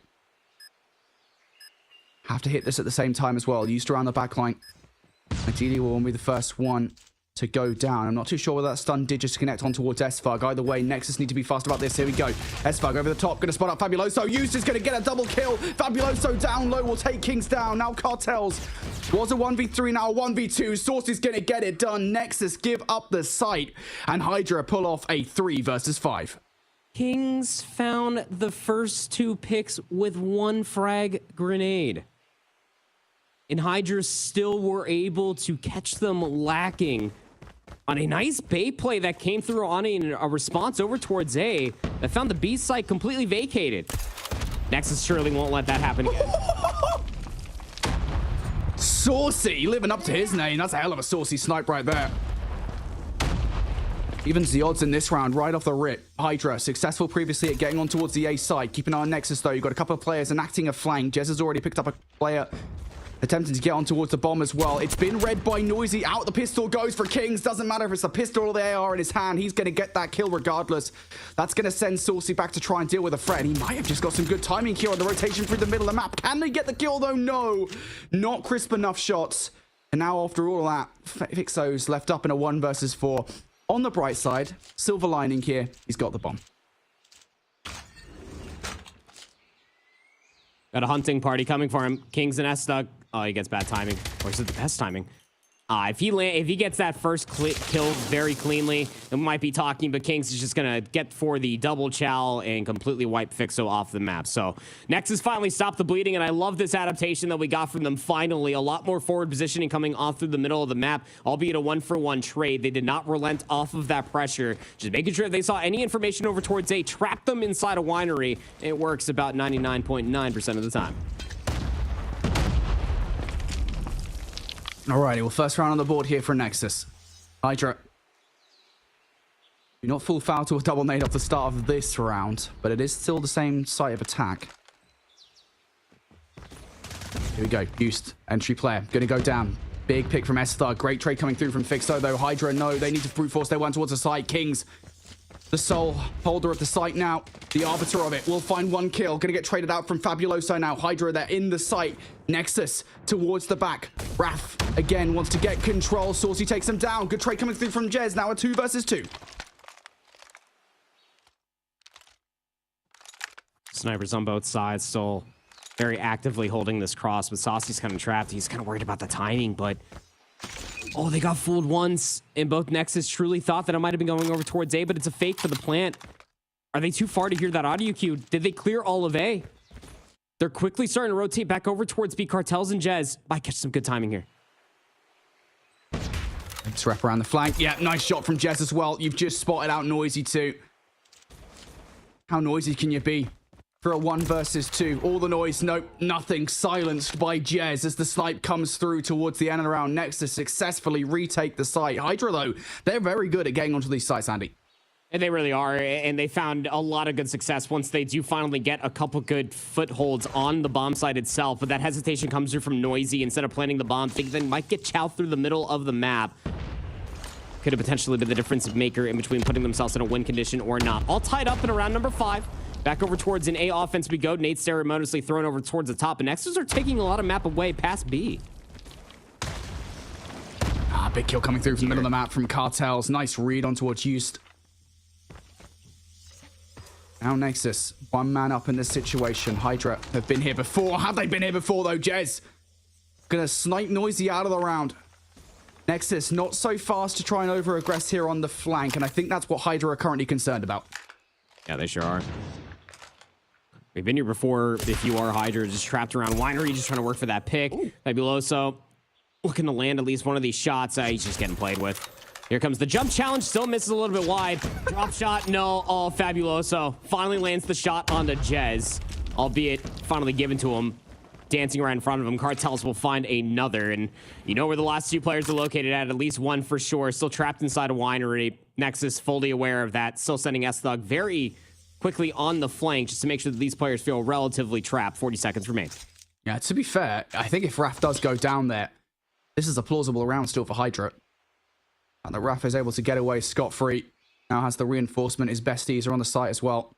[SPEAKER 4] Have to hit this at the same time as well. Used around the backline. Ideally will be the first one to go down. I'm not too sure whether that stun did just connect on towards S-Fug. Either way, Nexus need to be fast about this. Here we go. S-Fug over the top, going to spot up Fabuloso. Used is going to get a double kill. Fabuloso down low will take Kings down. Now Cartels was a 1v3, now a 1v2. Source is going to get it done. Nexus give up the site, and Hydra pull off a 3 versus 5.
[SPEAKER 5] Kings found the first 2 picks with 1 frag grenade. And Hydra still were able to catch them lacking on a nice bait play that came through on a response over towards A that found the B site completely vacated. Nexus surely won't let that happen again.
[SPEAKER 4] Saucy living up to his name. That's a hell of a saucy snipe right there. Evens the odds in this round right off the rip. Hydra, successful previously at getting on towards the A side. Keep an eye on Nexus, though. You've got a couple of players enacting a flank. Jez has already picked up a player attempting to get on towards the bomb as well. It's been read by Noisy. Out the pistol goes for Kings. Doesn't matter if it's a pistol or the AR in his hand. He's going to get that kill regardless. That's going to send Saucy back to try and deal with a threat. And he might have just got some good timing here on the rotation through the middle of the map. Can they get the kill, though? No. Not crisp enough shots. And now, after all that, Fixo's left up in a 1 versus 4. On the bright side, silver lining here, he's got the bomb.
[SPEAKER 5] Got a hunting party coming for him. Kings and S-Dug. Oh, he gets bad timing. Or is it the best timing? If he gets that first kill very cleanly, then we might be talking, but Kings is just going to get for the double chow and completely wipe Fixo off the map. So Nexus finally stopped the bleeding, and I love this adaptation that we got from them finally. A lot more forward positioning coming off through the middle of the map, albeit a 1-for-1 trade. They did not relent off of that pressure, just making sure if they saw any information over towards A, trap them inside a winery. It works about 99.9% of the time.
[SPEAKER 4] Alrighty, well, first round on the board here for Nexus. Hydra. Do not fall foul to a double nade off the start of this round, but it is still the same site of attack. Here we go. Used. Entry player. Going to go down. Big pick from S-Thug. Great trade coming through from Fixo, though. Hydra, no. They need to brute force their one towards the side. Kings, the sole holder of the site now. The arbiter of it will find 1 kill. Going to get traded out from Fabuloso now. Hydra, they're in the site. Nexus towards the back. Raph again wants to get control. Saucy takes him down. Good trade coming through from Jez. Now a 2 versus 2.
[SPEAKER 5] Snipers on both sides, still very actively holding this cross, but Saucy's kind of trapped. He's kind of worried about the timing, but oh, they got fooled once, and both Nexus truly thought that it might have been going over towards A, but it's a fake for the plant. Are they too far to hear that audio cue? Did they clear all of A? They're quickly starting to rotate back over towards B. Cartels and Jez might catch some good timing here.
[SPEAKER 4] Let's wrap around the flank. Yeah, nice shot from Jez as well. You've just spotted out Noisy too. How noisy can you be for a 1 versus 2? All the noise, nope, nothing. Silenced by Jez as the snipe comes through towards the end and around. Nexus successfully retake the site. Hydra, though, they're very good at getting onto these sites, Andy.
[SPEAKER 5] And they really are, and they found a lot of good success once they do finally get a couple good footholds on the bomb site itself. But that hesitation comes through from Noisy. Instead of planting the bomb, think they might get chow through the middle of the map. Could have potentially been the difference maker in between putting themselves in a win condition or not. All tied up in around number 5. Back over towards an A offense we go. Nate ceremoniously thrown over towards the top, and Nexus are taking a lot of map away past B.
[SPEAKER 4] Big kill coming through from the middle of the map from Cartels. Nice read on towards Used. Now Nexus, 1 man up in this situation. Hydra have been here before. Have they been here before, though? Jez gonna snipe Noisy out of the round. Nexus not so fast to try and over-aggress here on the flank, and I think that's what Hydra are currently concerned about.
[SPEAKER 5] Yeah, they sure are. We've been here before. If you are Hydra, just trapped around Winery, just trying to work for that pick. Fabuloso looking to land at least one of these shots. He's just getting played with. Here comes the jump challenge. Still misses a little bit wide. Drop shot. No. Oh, Fabuloso finally lands the shot onto Jez, albeit finally given to him. Dancing right in front of him. Cartels will find another. And you know where the last 2 players are located at least one for sure. Still trapped inside a winery. Nexus fully aware of that. Still sending S-Thug very quickly on the flank just to make sure that these players feel relatively trapped. 40 seconds remain.
[SPEAKER 4] Yeah, to be fair, I think if Raph does go down there, this is a plausible round still for Hydra. And the Raph is able to get away scot-free. Now has the reinforcement. His besties are on the site as well.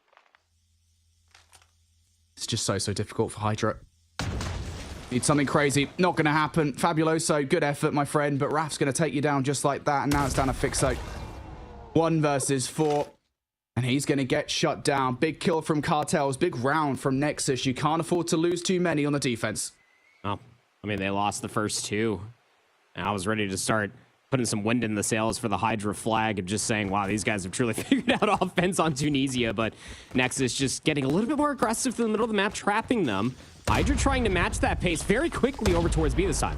[SPEAKER 4] It's just so difficult for Hydra. Need something crazy. Not going to happen. Fabuloso, good effort, my friend. But Raph's going to take you down just like that. And now it's down to Fixo. 1 versus 4. And he's going to get shut down. Big kill from Cartels. Big round from Nexus. You can't afford to lose too many on the defense.
[SPEAKER 5] Oh, I mean, they lost the first 2. And I was ready to start putting some wind in the sails for the Hydra flag and just saying, wow, these guys have truly figured out offense on Tunisia. But Nexus just getting a little bit more aggressive to the middle of the map, trapping them. Hydra trying to match that pace very quickly over towards B this time.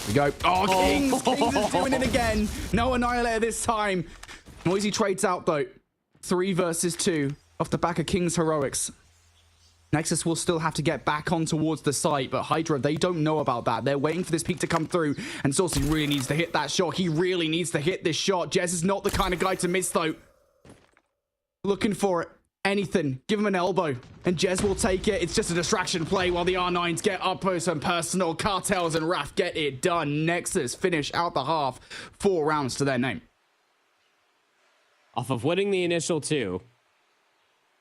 [SPEAKER 4] We go. Oh, Kings! Kings is doing it again. No Annihilator this time. Noisy trades out, though. 3 versus 2 off the back of Kings' heroics. Nexus will still have to get back on towards the site, but Hydra, they don't know about that. They're waiting for this peek to come through, and Saucy really needs to hit that shot. He really needs to hit this shot. Jez is not the kind of guy to miss, though. Looking for it. Anything. Give him an elbow, and Jez will take it. It's just a distraction play while the R9s get up close and personal. Cartels and Raf get it done. Nexus finish out the half. 4 rounds to their name.
[SPEAKER 5] Off of winning the initial 2,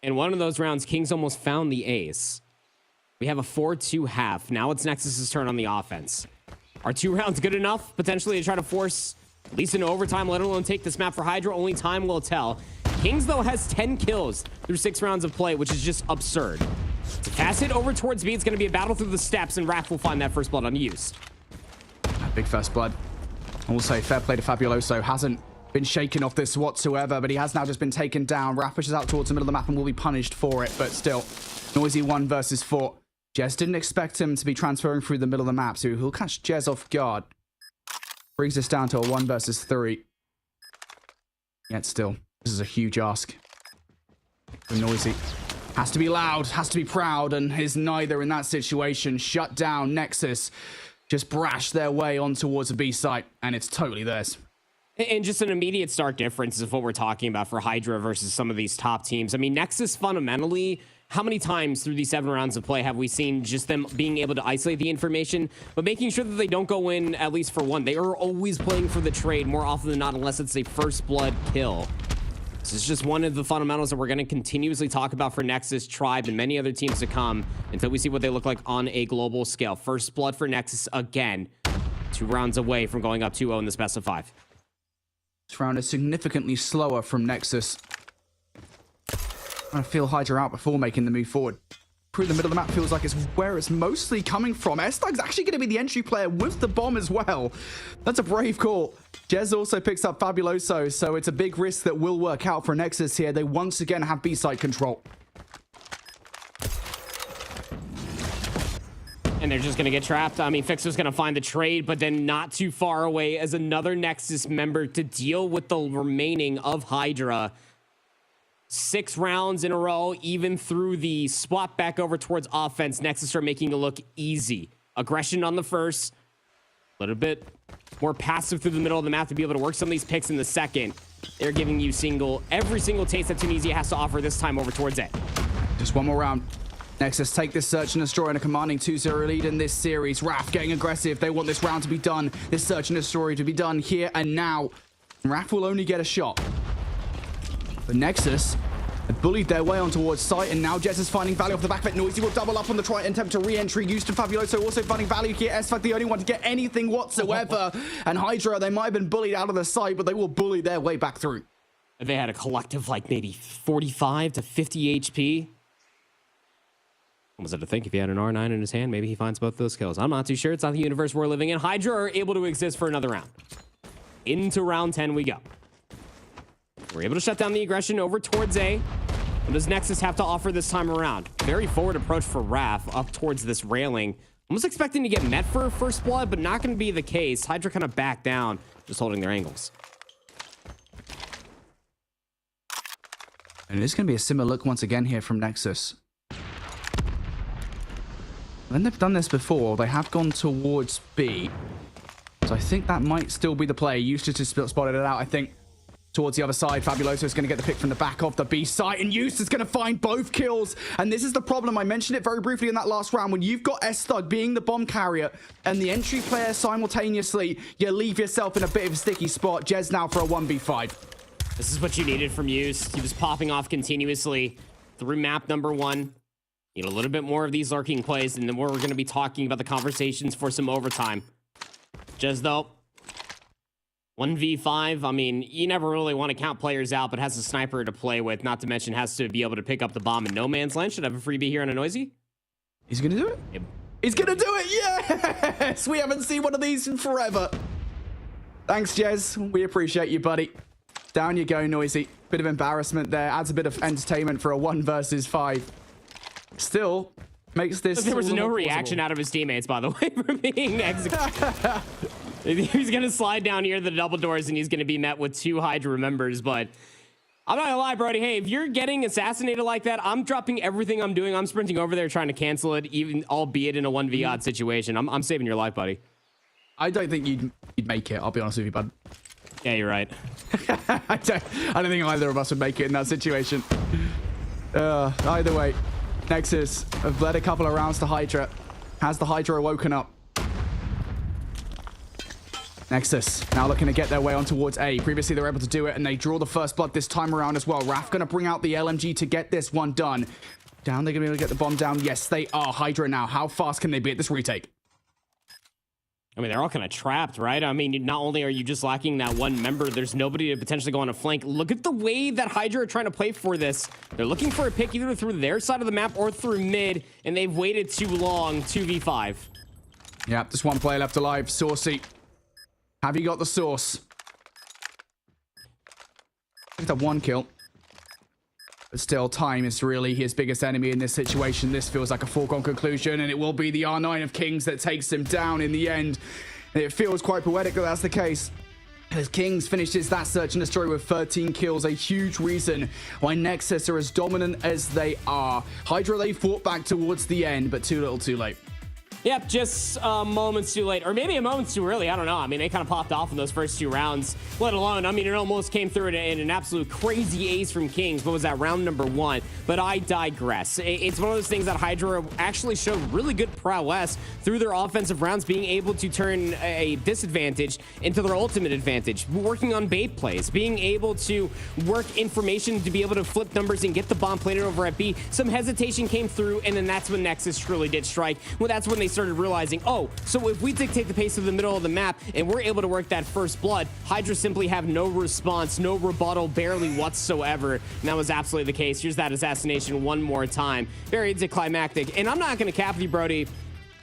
[SPEAKER 5] in one of those rounds, Kings almost found the ace. We have a 4-2 half. Now it's Nexus's turn on the offense. Are 2 rounds good enough, potentially, to try to force at least into overtime, let alone take this map for Hydra? Only time will tell. Kings, though, has 10 kills through 6 rounds of play, which is just absurd. To pass it over towards B, it's going to be a battle through the steps, and Raph will find that first blood unused.
[SPEAKER 4] Big first blood. I will say fair play to Fabuloso. Hasn't been shaken off this whatsoever, but he has now just been taken down. Raph pushes out towards the middle of the map and will be punished for it, but still. Noisy 1 versus 4. Jez didn't expect him to be transferring through the middle of the map, so he'll catch Jez off guard. Brings us down to a 1 versus 3. Yet still, this is a huge ask. Noisy has to be loud, has to be proud, and is neither in that situation. Shut down. Nexus just brash their way on towards the B site, and it's totally theirs.
[SPEAKER 5] And just an immediate stark difference is what we're talking about for Hydra versus some of these top teams. I mean, Nexus fundamentally, how many times through these 7 rounds of play have we seen just them being able to isolate the information, but making sure that they don't go in at least for 1? They are always playing for the trade more often than not, unless it's a first blood kill. This is just one of the fundamentals that we're going to continuously talk about for Nexus, Tribe, and many other teams to come until we see what they look like on a global scale. First blood for Nexus again, 2 rounds away from going up 2-0 in this best of 5.
[SPEAKER 4] This round is significantly slower from Nexus. I feel Hydra out before making the move forward. Through the middle of the map feels like it's where it's mostly coming from. S-Thug's actually going to be the entry player with the bomb as well. That's a brave call. Jez also picks up Fabuloso, so it's a big risk that will work out for Nexus here. They once again have B-side control.
[SPEAKER 5] And they're just going to get trapped. I mean, Fixer's going to find the trade, but then not too far away as another Nexus member to deal with the remaining of Hydra. 6 rounds in a row, even through the swap back over towards offense, Nexus are making it look easy. Aggression on the first, a little bit more passive through the middle of the map to be able to work some of these picks in the second. They're giving you every single taste that Tunisia has to offer this time over towards A.
[SPEAKER 4] Just one more round. Nexus take this search and destroy and a commanding 2-0 lead in this series. Raph getting aggressive. They want this round to be done. This search and destroy to be done here and now. Raph will only get a shot. But Nexus have bullied their way on towards site, and now Jez is finding value off the back of it. Noisy will double up on the try and attempt to re-entry. Used to Fabuloso also finding value here. S-Thug the only one to get anything whatsoever. And Hydra, they might have been bullied out of the site, but they will bully their way back through.
[SPEAKER 5] They had a collective like maybe 45 to 50 HP. What was it to think if he had an R9 in his hand, maybe he finds both those kills? I'm not too sure. It's not the universe we're living in. Hydra are able to exist for another round. Into round 10 we go. We're able to shut down the aggression over towards A. What does Nexus have to offer this time around? Very forward approach for Raph up towards this railing. Almost expecting to get met for first blood, but not going to be the case. Hydra kind of back down, just holding their angles.
[SPEAKER 4] And it is going to be a similar look once again here from Nexus. When they've done this before, they have gone towards B. So I think that might still be the play. Eustace just spotted it out, I think. Towards the other side, Fabuloso is going to get the pick from the back of the B site, and Eustace is going to find both kills. And this is the problem. I mentioned it very briefly in that last round. When you've got S-Thug being the bomb carrier and the entry player simultaneously, you leave yourself in a bit of a sticky spot. Jez now for a 1v5.
[SPEAKER 5] This is what you needed from Eustace. He was popping off continuously through map number 1. Need a little bit more of these lurking plays, and then we're going to be talking about the conversations for some overtime. Jez, though, 1v5, I mean, you never really want to count players out, but has a sniper to play with, not to mention has to be able to pick up the bomb in no man's land. Should have a freebie here on a Noisy.
[SPEAKER 4] He's going to do it?
[SPEAKER 5] Yep.
[SPEAKER 4] He's going to do it! Yes! We haven't seen one of these in forever. Thanks, Jez. We appreciate you, buddy. Down you go, Noisy. Bit of embarrassment there. Adds a bit of entertainment for a 1 versus 5. Still makes this...
[SPEAKER 5] There was no reaction out of his teammates, by the way, for being executed. He's going to slide down here the double doors, and he's going to be met with 2 Hydra members, but I'm not gonna lie, Brody. Hey, if you're getting assassinated like that, I'm dropping everything I'm doing. I'm sprinting over there trying to cancel it, even albeit in a 1v odd situation. I'm saving your life, buddy.
[SPEAKER 4] I don't think you'd make it. I'll be honest with you, bud.
[SPEAKER 5] Yeah, you're right.
[SPEAKER 4] I don't think either of us would make it in that situation. Either way, Nexus have led a couple of rounds to Hydra. Has the Hydra woken up? Nexus now looking to get their way on towards A. Previously, they were able to do it, and they draw the first blood this time around as well. Raph going to bring out the LMG to get this one done. Down, they're going to be able to get the bomb down. Yes, they are. Hydra now. How fast can they be at this retake?
[SPEAKER 5] I mean, they're all kind of trapped, right? I mean, not only are you just lacking that one member, there's nobody to potentially go on a flank. Look at the way that Hydra are trying to play for this. They're looking for a pick either through their side of the map or through mid, and they've waited too long. 2v5.
[SPEAKER 4] Yeah, just one player left alive. Saucy. Have you got the sauce? It's a one kill. But still, time is really his biggest enemy in this situation. This feels like a foregone conclusion, and it will be the R9 of Kings that takes him down in the end. And it feels quite poetic that that's the case, as Kings finishes that search and destroy with 13 kills, a huge reason why Nexus are as dominant as they are. Hydra, they fought back towards the end, but too little too late.
[SPEAKER 5] Yep, just moments too late, or maybe a moment too early. I don't know. I mean, they kind of popped off in those first two rounds, let alone, I mean, it almost came through in an absolute crazy ace from Kings. What was that, round number 1? But I digress. It's one of those things that Hydra actually showed really good prowess through their offensive rounds, being able to turn a disadvantage into their ultimate advantage, working on bait plays, being able to work information to be able to flip numbers and get the bomb planted over at B. Some hesitation came through, and then that's when Nexus truly did strike. Well, that's when they started realizing, oh, so if we dictate the pace of the middle of the map and we're able to work that first blood, Hydra simply have no response, no rebuttal, barely whatsoever. And that was absolutely the case. Here's that assassination one more time. Very anticlimactic. And I'm not going to cap you, Brody.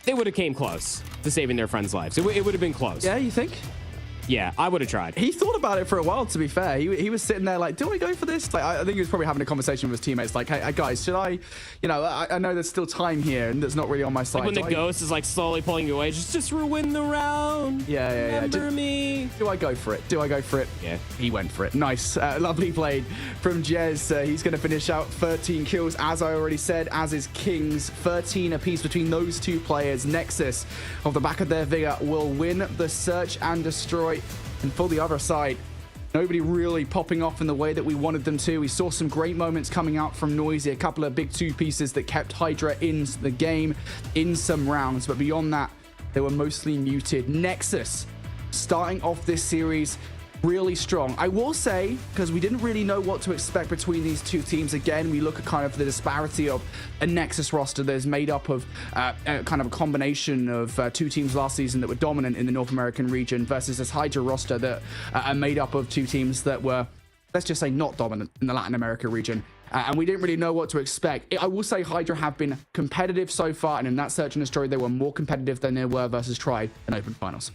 [SPEAKER 5] They would have came close to saving their friends' lives. It would have been close.
[SPEAKER 4] Yeah, you think?
[SPEAKER 5] Yeah, I would have tried.
[SPEAKER 4] He thought about it for a while, to be fair. He was sitting there like, do I go for this? Like, I think he was probably having a conversation with his teammates like, hey guys, should I, you know, I know there's still time here and that's not really on my side.
[SPEAKER 5] Like when the ghost is like slowly pulling you away, just ruin the round.
[SPEAKER 4] Yeah.
[SPEAKER 5] Remember me.
[SPEAKER 4] Do I go for it? Do I go for it?
[SPEAKER 5] Yeah.
[SPEAKER 4] He went for it. Nice. Lovely played from Jez. He's going to finish out 13 kills, as I already said, as is Kings. 13 apiece between those two players. Nexus, off the back of their vigor, will win the search and destroy. And for the other side, nobody really popping off in the way that we wanted them to. We saw some great moments coming out from Noisy, a couple of big two pieces that kept Hydra in the game in some rounds. But beyond that, they were mostly muted. Nexus, starting off this series really strong. I will say, because we didn't really know what to expect between these two teams. Again, we look at kind of the disparity of a Nexus roster that is made up of kind of a combination of two teams last season that were dominant in the North American region versus this Hydra roster that are made up of two teams that were, let's just say, not dominant in the Latin America region. And we didn't really know what to expect. I will say Hydra have been competitive so far, and in that search and destroy, they were more competitive than they were versus Tried in open finals.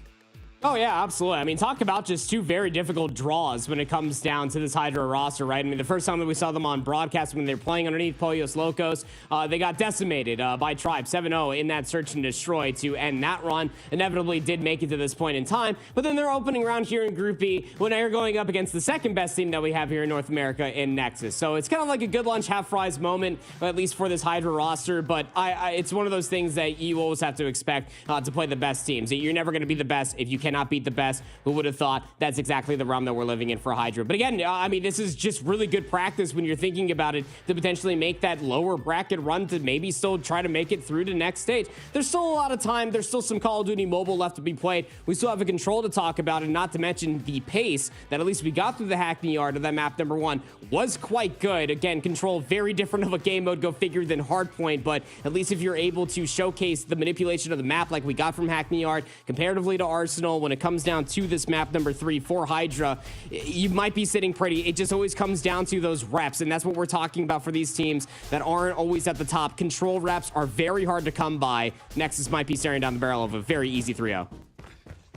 [SPEAKER 5] Oh, yeah, absolutely. I mean, talk about just two very difficult draws when it comes down to this Hydra roster, right? I mean, the first time that we saw them on broadcast when they were playing underneath Pollos Locos, they got decimated by Tribe 7-0 in that search and destroy to end that run. Inevitably did make it to this point in time, but then their opening round here in Group B when they're going up against the second best team that we have here in North America in Nexus. So it's kind of like a good lunch, half fries moment, at least for this Hydra roster, but it's one of those things that you always have to expect to play the best teams. You're never going to be the best if you cannot beat the best. Who would have thought? That's exactly the realm that we're living in for Hydra. But again, I mean, this is just really good practice when you're thinking about it to potentially make that lower bracket run to maybe still try to make it through to next stage. There's still a lot of time. There's still some Call of Duty Mobile left to be played. We still have a control to talk about, and not to mention the pace that at least we got through the Hackney Yard of that map number 1 was quite good. Again, control very different of a game mode, go figure, than Hardpoint, but at least if you're able to showcase the manipulation of the map like we got from Hackney Yard comparatively to Arsenal when it comes down to this map number 3 for Hydra, you might be sitting pretty. It just always comes down to those reps, and that's what we're talking about for these teams that aren't always at the top. Control reps are very hard to come by. Nexus might be staring down the barrel of a very easy 3-0.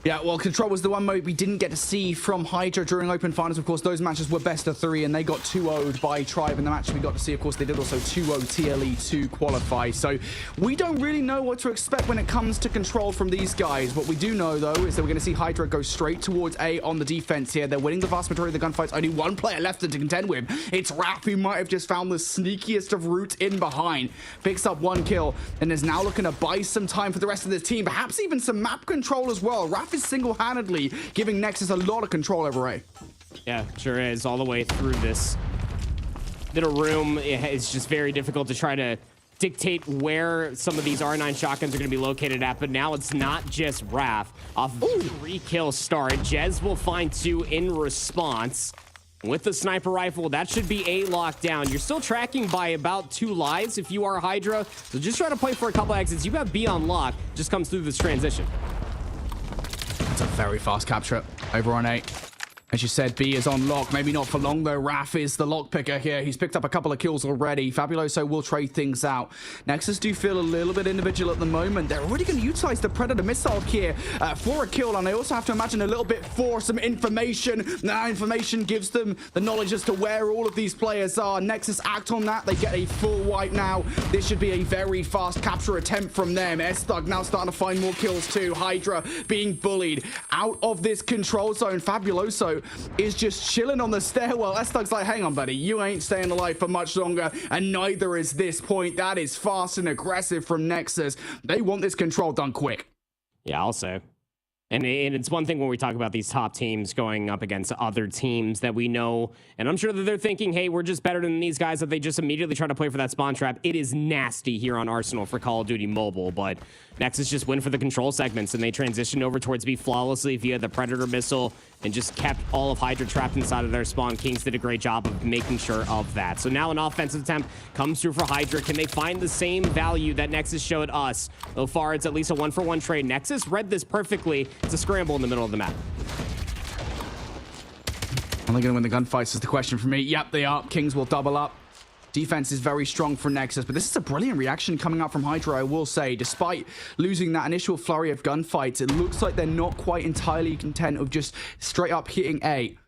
[SPEAKER 4] Yeah, well, Control was the one mode we didn't get to see from Hydra during Open Finals. Of course, those matches were best of 3, and they got 2-0'd by Tribe in the match we got to see. Of course, they did also 2-0 TLE to qualify. So we don't really know what to expect when it comes to Control from these guys. What we do know, though, is that we're going to see Hydra go straight towards A on the defense here. They're winning the vast majority of the gunfights. Only one player left to contend with. It's Raph, who might have just found the sneakiest of routes in behind. Picks up 1 kill, and is now looking to buy some time for the rest of the team. Perhaps even some map control as well. Raph is single-handedly giving Nexus a lot of control over A.
[SPEAKER 5] Yeah, sure is. All the way through this little room, it's just very difficult to try to dictate where some of these R9 shotguns are going to be located at, but now it's not just Raph. Off of a 3-kill start, Jez will find 2 in response. With the sniper rifle, that should be a lockdown. You're still tracking by about 2 lives if you are Hydra, so just try to play for a couple exits. You have B on lock, just comes through this transition.
[SPEAKER 4] It's a very fast capture over on A. As you said, B is on lock. Maybe not for long, though. Raph is the lock picker here. He's picked up a couple of kills already. Fabuloso will trade things out. Nexus do feel a little bit individual at the moment. They're already going to utilize the Predator missile here for a kill, and they also have to imagine a little bit for some information. That information gives them the knowledge as to where all of these players are. Nexus act on that. They get a full wipe now. This should be a very fast capture attempt from them. S-Thug now starting to find more kills too. Hydra being bullied out of this control zone. Fabuloso is just chilling on the stairwell. S-Thug's like, hang on, buddy, you ain't staying alive for much longer, and neither is this point. That is fast and aggressive from Nexus. They want this control done quick.
[SPEAKER 5] Yeah, I'll say. And it's one thing when we talk about these top teams going up against other teams that we know, and I'm sure that they're thinking, hey, we're just better than these guys, that they just immediately try to play for that spawn trap. It is nasty here on Arsenal for Call of Duty Mobile, but Nexus just win for the control segments, and they transitioned over towards B flawlessly via the Predator missile and just kept all of Hydra trapped inside of their spawn. Kings did a great job of making sure of that. So now an offensive attempt comes through for Hydra. Can they find the same value that Nexus showed us? So far, it's at least a 1-for-1 trade. Nexus read this perfectly. It's a scramble in the middle of the map.
[SPEAKER 4] Are they going to win the gunfights is the question for me. Yep, they are. Kings will double up. Defense is very strong for Nexus, but this is a brilliant reaction coming out from Hydra, I will say. Despite losing that initial flurry of gunfights, it looks like they're not quite entirely content of just straight up hitting A.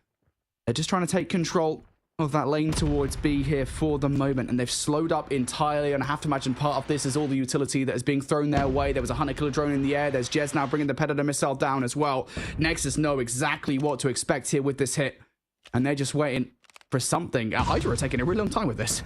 [SPEAKER 4] They're just trying to take control of that lane towards B here for the moment, and they've slowed up entirely, and I have to imagine part of this is all the utility that is being thrown their way. There was a 100-killer drone in the air. There's Jez now bringing the Predator missile down as well. Nexus know exactly what to expect here with this hit, and they're just waiting for something. Hydra are taking a really long time with this.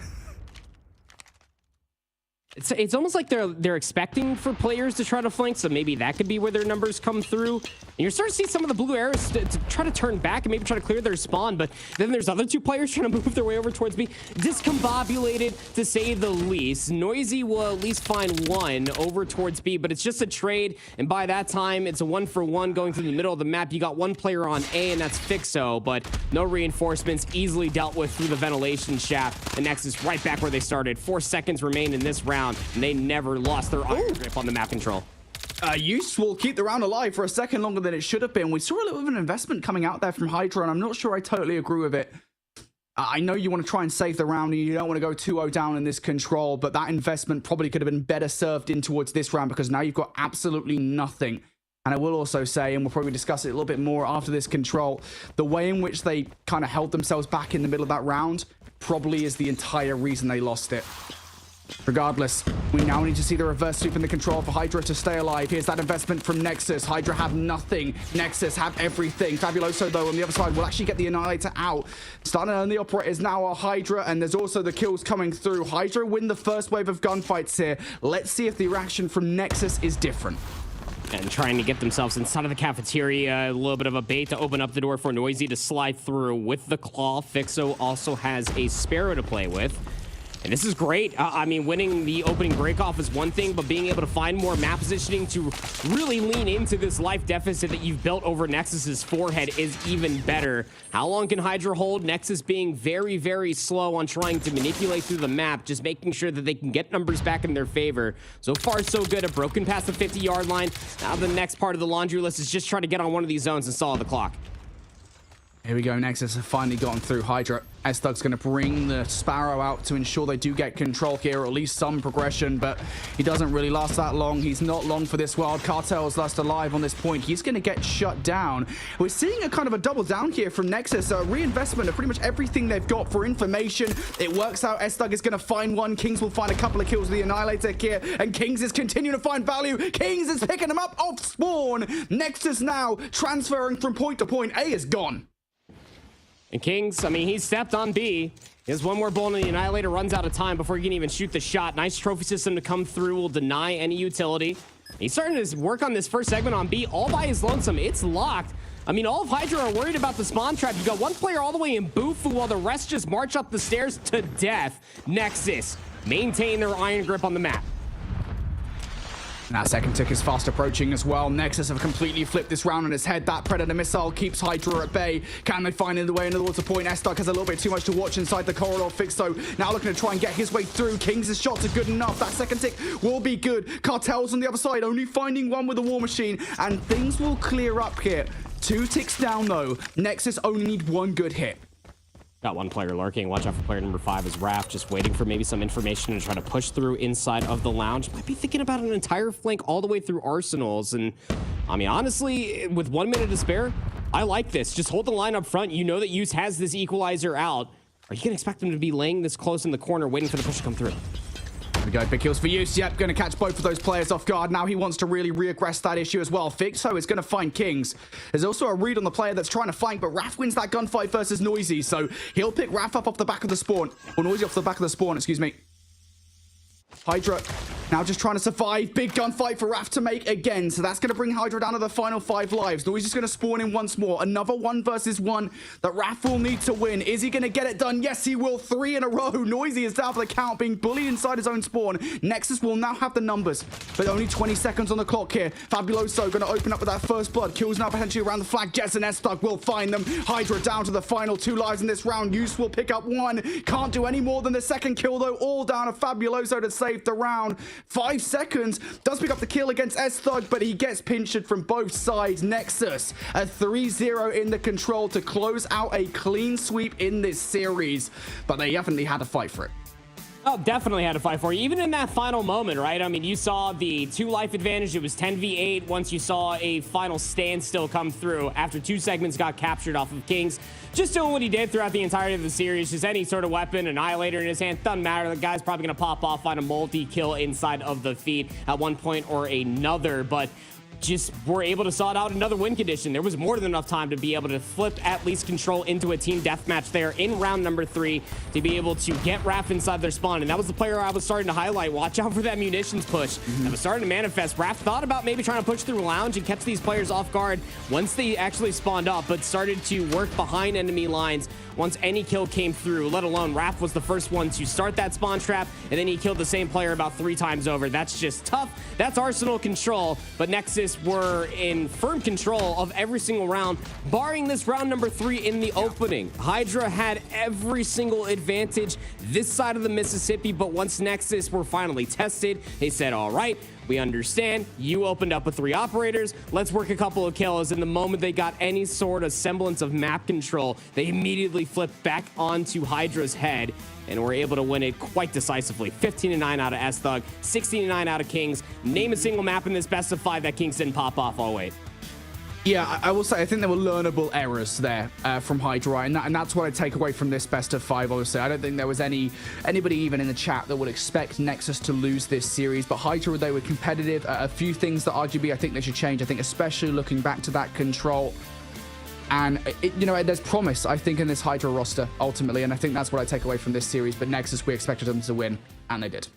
[SPEAKER 5] It's almost like they're expecting for players to try to flank, so maybe that could be where their numbers come through. And you're starting to see some of the blue arrows to try to turn back and maybe try to clear their spawn, but then there's other 2 players trying to move their way over towards B. Discombobulated, to say the least. Noisy will at least find 1 over towards B, but it's just a trade, and by that time, it's a 1-for-1 going through the middle of the map. You got 1 player on A, and that's Fixo, but no reinforcements, easily dealt with through the ventilation shaft. And Nexus right back where they started. 4 seconds remain in this round, and they never lost their iron grip on the map control.
[SPEAKER 4] Use will keep the round alive for a second longer than it should have been. We saw a little bit of an investment coming out there from Hydra, and I'm not sure I totally agree with it. I know you want to try and save the round, and you don't want to go 2-0 down in this control, but that investment probably could have been better served in towards this round, because now you've got absolutely nothing. And I will also say, and we'll probably discuss it a little bit more after this control, the way in which they kind of held themselves back in the middle of that round probably is the entire reason they lost it. Regardless, we now need to see the reverse sweep in the control for Hydra to stay alive. Here's that investment from Nexus. Hydra have nothing. Nexus have everything. Fabuloso, though, on the other side will actually get the Annihilator out. Starting on the operators now are Hydra, and there's also the kills coming through. Hydra win the first wave of gunfights here. Let's see if the reaction from Nexus is different.
[SPEAKER 5] And trying to get themselves inside of the cafeteria. A little bit of a bait to open up the door for Noisy to slide through with the claw. Fixo also has a Sparrow to play with. And this is great. I mean, winning the opening breakoff is one thing, but being able to find more map positioning to really lean into this life deficit that you've built over Nexus's forehead is even better. How long can Hydra hold? Nexus being very, very slow on trying to manipulate through the map, just making sure that they can get numbers back in their favor. So far, so good. A broken past the 50-yard line. Now the next part of the laundry list is just trying to get on one of these zones and stall the clock.
[SPEAKER 4] Here we go. Nexus have finally gotten through Hydra. S-Thug's going to bring the Sparrow out to ensure they do get control here, or at least some progression, but he doesn't really last that long. He's not long for this world. Cartel's last alive on this point. He's going to get shut down. We're seeing a kind of a double down here from Nexus, a reinvestment of pretty much everything they've got for information. It works out. S-Thug is going to find one. Kings will find a couple of kills with the Annihilator here, and Kings is continuing to find value. Kings is picking him up off spawn. Nexus now transferring from point to point. A is gone.
[SPEAKER 5] And Kings, I mean, he's stepped on B. He has one more bullet, and the Annihilator runs out of time before he can even shoot the shot. Nice trophy system to come through, will deny any utility. He's starting to work on this first segment on B all by his lonesome. It's locked. I mean, all of Hydra are worried about the spawn trap. You've got one player all the way in Bufu while the rest just march up the stairs to death. Nexus maintain their iron grip on the map.
[SPEAKER 4] Now second tick is fast approaching as well. Nexus have completely flipped this round on its head. That Predator missile keeps Hydra at bay. Can they find the way into the water point? S-Thug has a little bit too much to watch inside the corridor. Fixo now looking to try and get his way through. Kings' shots are good enough. That second tick will be good. Cartel's on the other side, only finding one with a war machine, and things will clear up here. 2 ticks down though. Nexus only need one good hit.
[SPEAKER 5] Got one player lurking. Watch out for player number 5 is Raph, just waiting for maybe some information to try to push through inside of the lounge. Might be thinking about an entire flank all the way through arsenals. And I mean, honestly, with 1 minute to spare, I like this. Just hold the line up front. You know that Use has this equalizer out. Are you going to expect them to be laying this close in the corner, waiting for the push to come through?
[SPEAKER 4] Here we go, big kills for Use. Yep, going to catch both of those players off guard. Now he wants to really reaggress that issue as well. Fixo is going to find Kings. There's also a read on the player that's trying to flank, but Raph wins that gunfight versus Noisy, so he'll pick Raph up off the back of the spawn. Or Noisy off the back of the spawn, excuse me. Hydra now just trying to survive. Big gunfight for Raph to make again. So that's going to bring Hydra down to the final 5 lives. Noise is going to spawn in once more. Another 1 versus 1 that Raph will need to win. Is he going to get it done? Yes, he will. 3 in a row. Noisy is down for the count, being bullied inside his own spawn. Nexus will now have the numbers, but only 20 seconds on the clock here. Fabuloso going to open up with that first blood. Kills now potentially around the flag. Jets and S-Thug will find them. Hydra down to the final 2 lives in this round. Use will pick up 1. Can't do any more than the second kill, though. All down to Fabuloso to save the round. 5 seconds. Does pick up the kill against S-Thug, but he gets pinched from both sides. Nexus, a 3-0 in the control to close out a clean sweep in this series. But they definitely had to fight for it.
[SPEAKER 5] Oh, definitely had to fight for you. Even in that final moment, right? I mean, you saw the 2 life advantage. It was 10v8 once you saw a final standstill come through after 2 segments got captured off of Kings. Just doing what he did throughout the entirety of the series. Just any sort of weapon, Annihilator in his hand, doesn't matter. The guy's probably going to pop off, find a multi-kill inside of the feed at one point or another. But just were able to sort out another win condition. There was more than enough time to be able to flip at least control into a team deathmatch there in round number 3 to be able to get Raph inside their spawn. And that was the player I was starting to highlight. Watch out for that munitions push. That was starting to manifest. Raph thought about maybe trying to push through lounge and catch these players off guard once they actually spawned up, but started to work behind enemy lines once any kill came through, let alone Raph was the first one to start that spawn trap, and then he killed the same player about 3 times over. That's just tough. That's Arsenal control, but Nexus were in firm control of every single round, barring this round number 3 in the opening. Hydra had every single advantage this side of the Mississippi, but once Nexus were finally tested, they said, all right, we understand. You opened up with 3 operators. Let's work a couple of kills. And the moment they got any sort of semblance of map control, they immediately flipped back onto Hydra's head and were able to win it quite decisively. 15-9 out of S-Thug, 16-9 out of Kings. Name a single map in this best of 5 that Kings didn't pop off. Oh, wait.
[SPEAKER 4] Yeah, I will say, I think there were learnable errors there from Hydra, and that's what I take away from this best of 5, obviously. I don't think there was anybody even in the chat that would expect Nexus to lose this series, but Hydra, they were competitive. A few things that arguably I think they should change. I think especially looking back to that control. And, you know, there's promise, I think, in this Hydra roster, ultimately, and I think that's what I take away from this series. But Nexus, we expected them to win, and they did.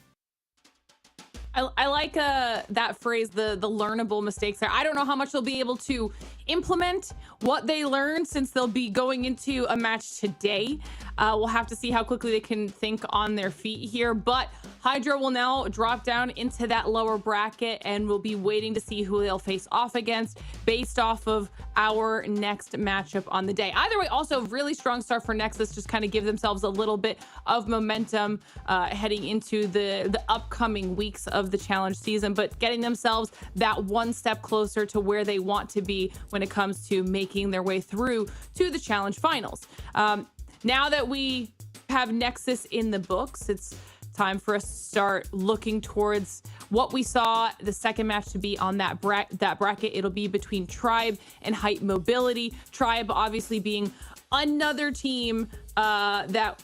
[SPEAKER 2] I like that phrase, the learnable mistakes there. I don't know how much they'll be able to implement what they learned since they'll be going into a match today. We'll have to see how quickly they can think on their feet here. But Hydra will now drop down into that lower bracket, and we'll be waiting to see who they'll face off against based off of our next matchup on the day. Either way, also really strong start for Nexus, just kind of give themselves a little bit of momentum heading into the upcoming weeks of the challenge season, but getting themselves that one step closer to where they want to be when it comes to making their way through to the challenge finals. Now that we have Nexus in the books, it's time for us to start looking towards what we saw the second match to be on that bracket. It'll be between Tribe and Hype Mobility. Tribe obviously being another team that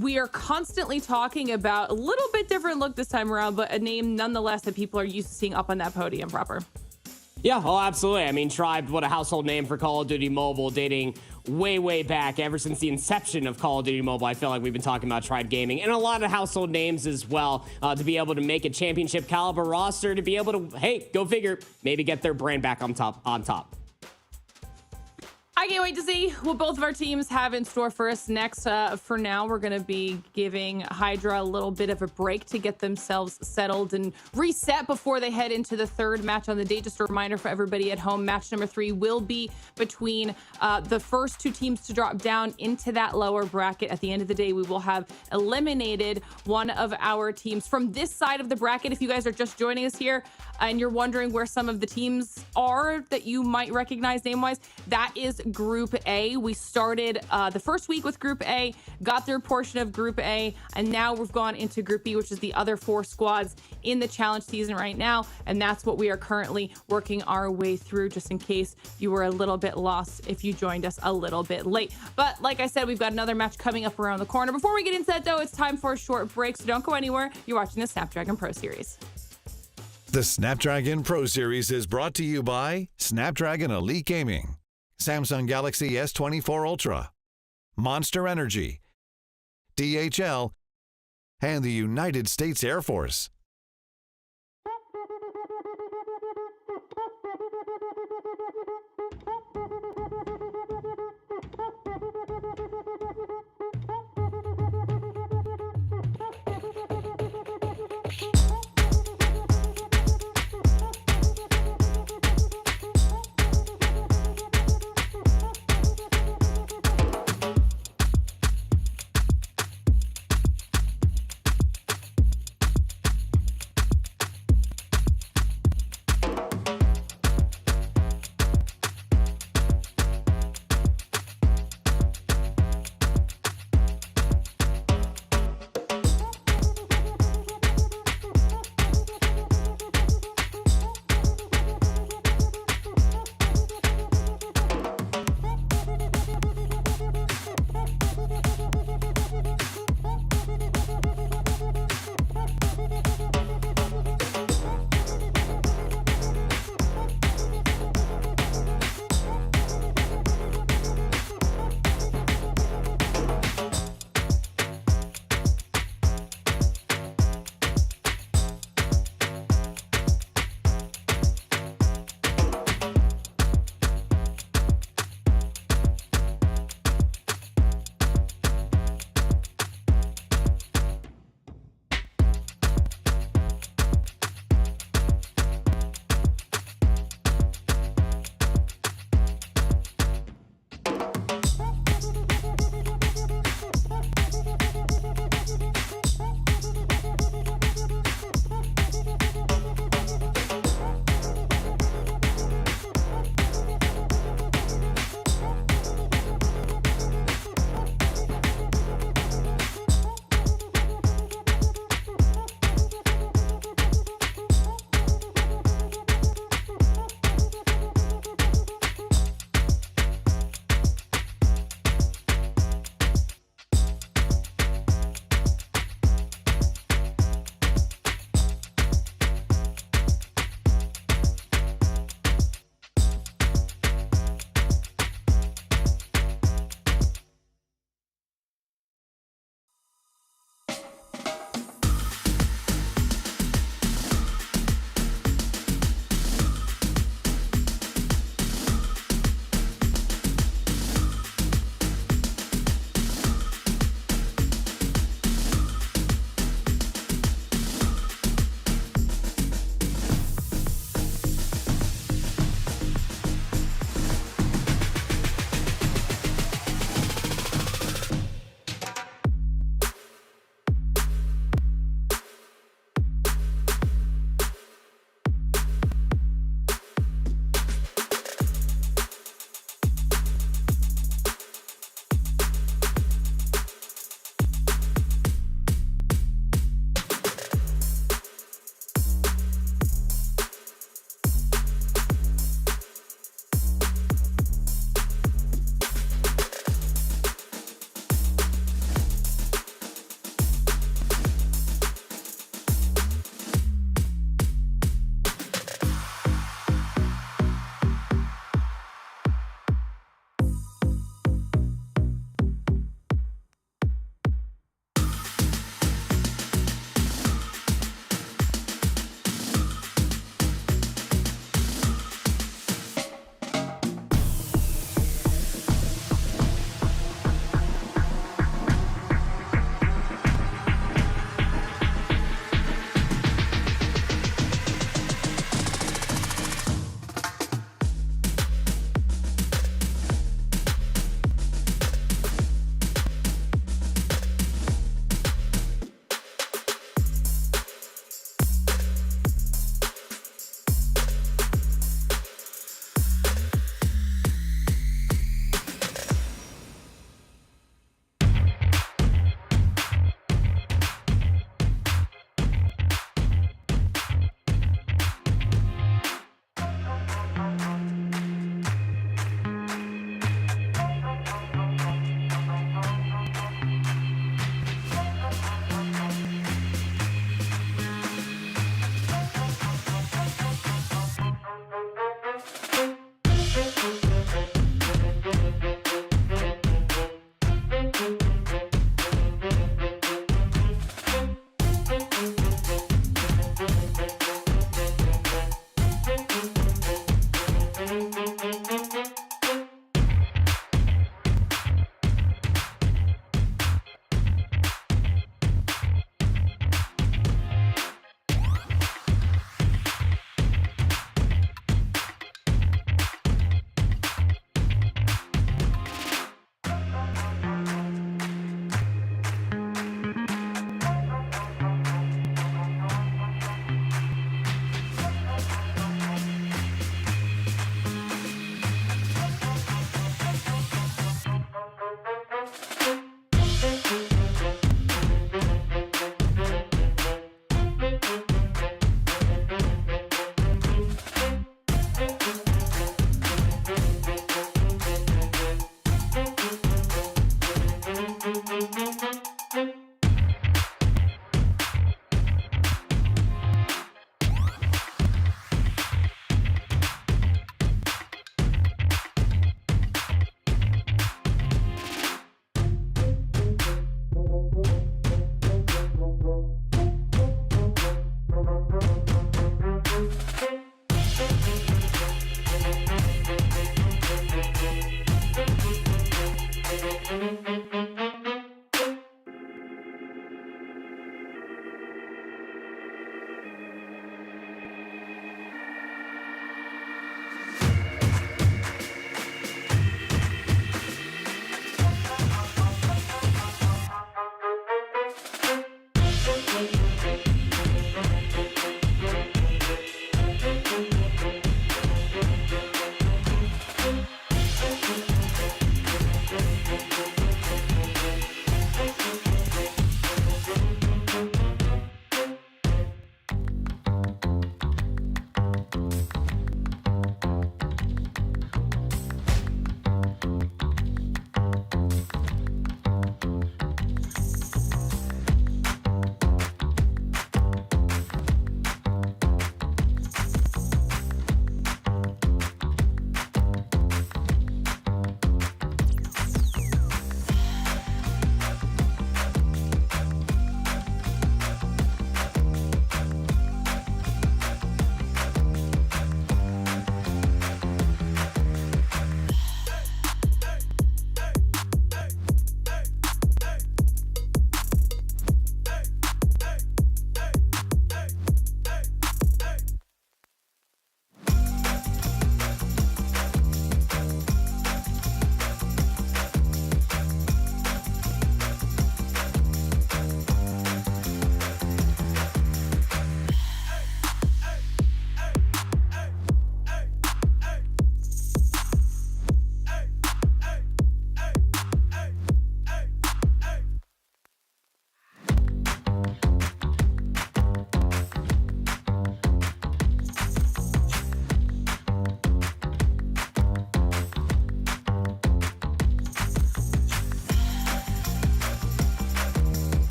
[SPEAKER 2] we are constantly talking about. A little bit different look this time around, but a name nonetheless that people are used to seeing up on that podium proper.
[SPEAKER 5] Yeah, oh, absolutely. I mean, Tribe, what a household name for Call of Duty Mobile, dating way back, ever since the inception of Call of Duty Mobile. I feel like we've been talking about Tribe Gaming, and a lot of household names as well, to be able to make a championship caliber roster, to be able to, hey, go figure, maybe get their brand back on top.
[SPEAKER 2] I can't wait to see what both of our teams have in store for us next. For now, we're going to be giving Hydra a little bit of a break to get themselves settled and reset before they head into the third match on the day. Just a reminder for everybody at home, match number 3 will be between the first 2 teams to drop down into that lower bracket. At the end of the day, we will have eliminated one of our teams from this side of the bracket. If you guys are just joining us here and you're wondering where some of the teams are that you might recognize name-wise, that is Group A. We started the first week with Group A, got their portion of Group A, and now we've gone into Group B, which is the other 4 squads in the challenge season right now, and that's what we are currently working our way through, just in case you were a little bit lost if you joined us a little bit late. But like I said, we've got another match coming up around the corner. Before we get into that, though, it's time for a short break, so don't go anywhere. You're watching the Snapdragon Pro Series.
[SPEAKER 1] The Snapdragon Pro Series is brought to you by Snapdragon Elite Gaming, Samsung Galaxy S24 Ultra, Monster Energy, DHL, and the United States Air Force.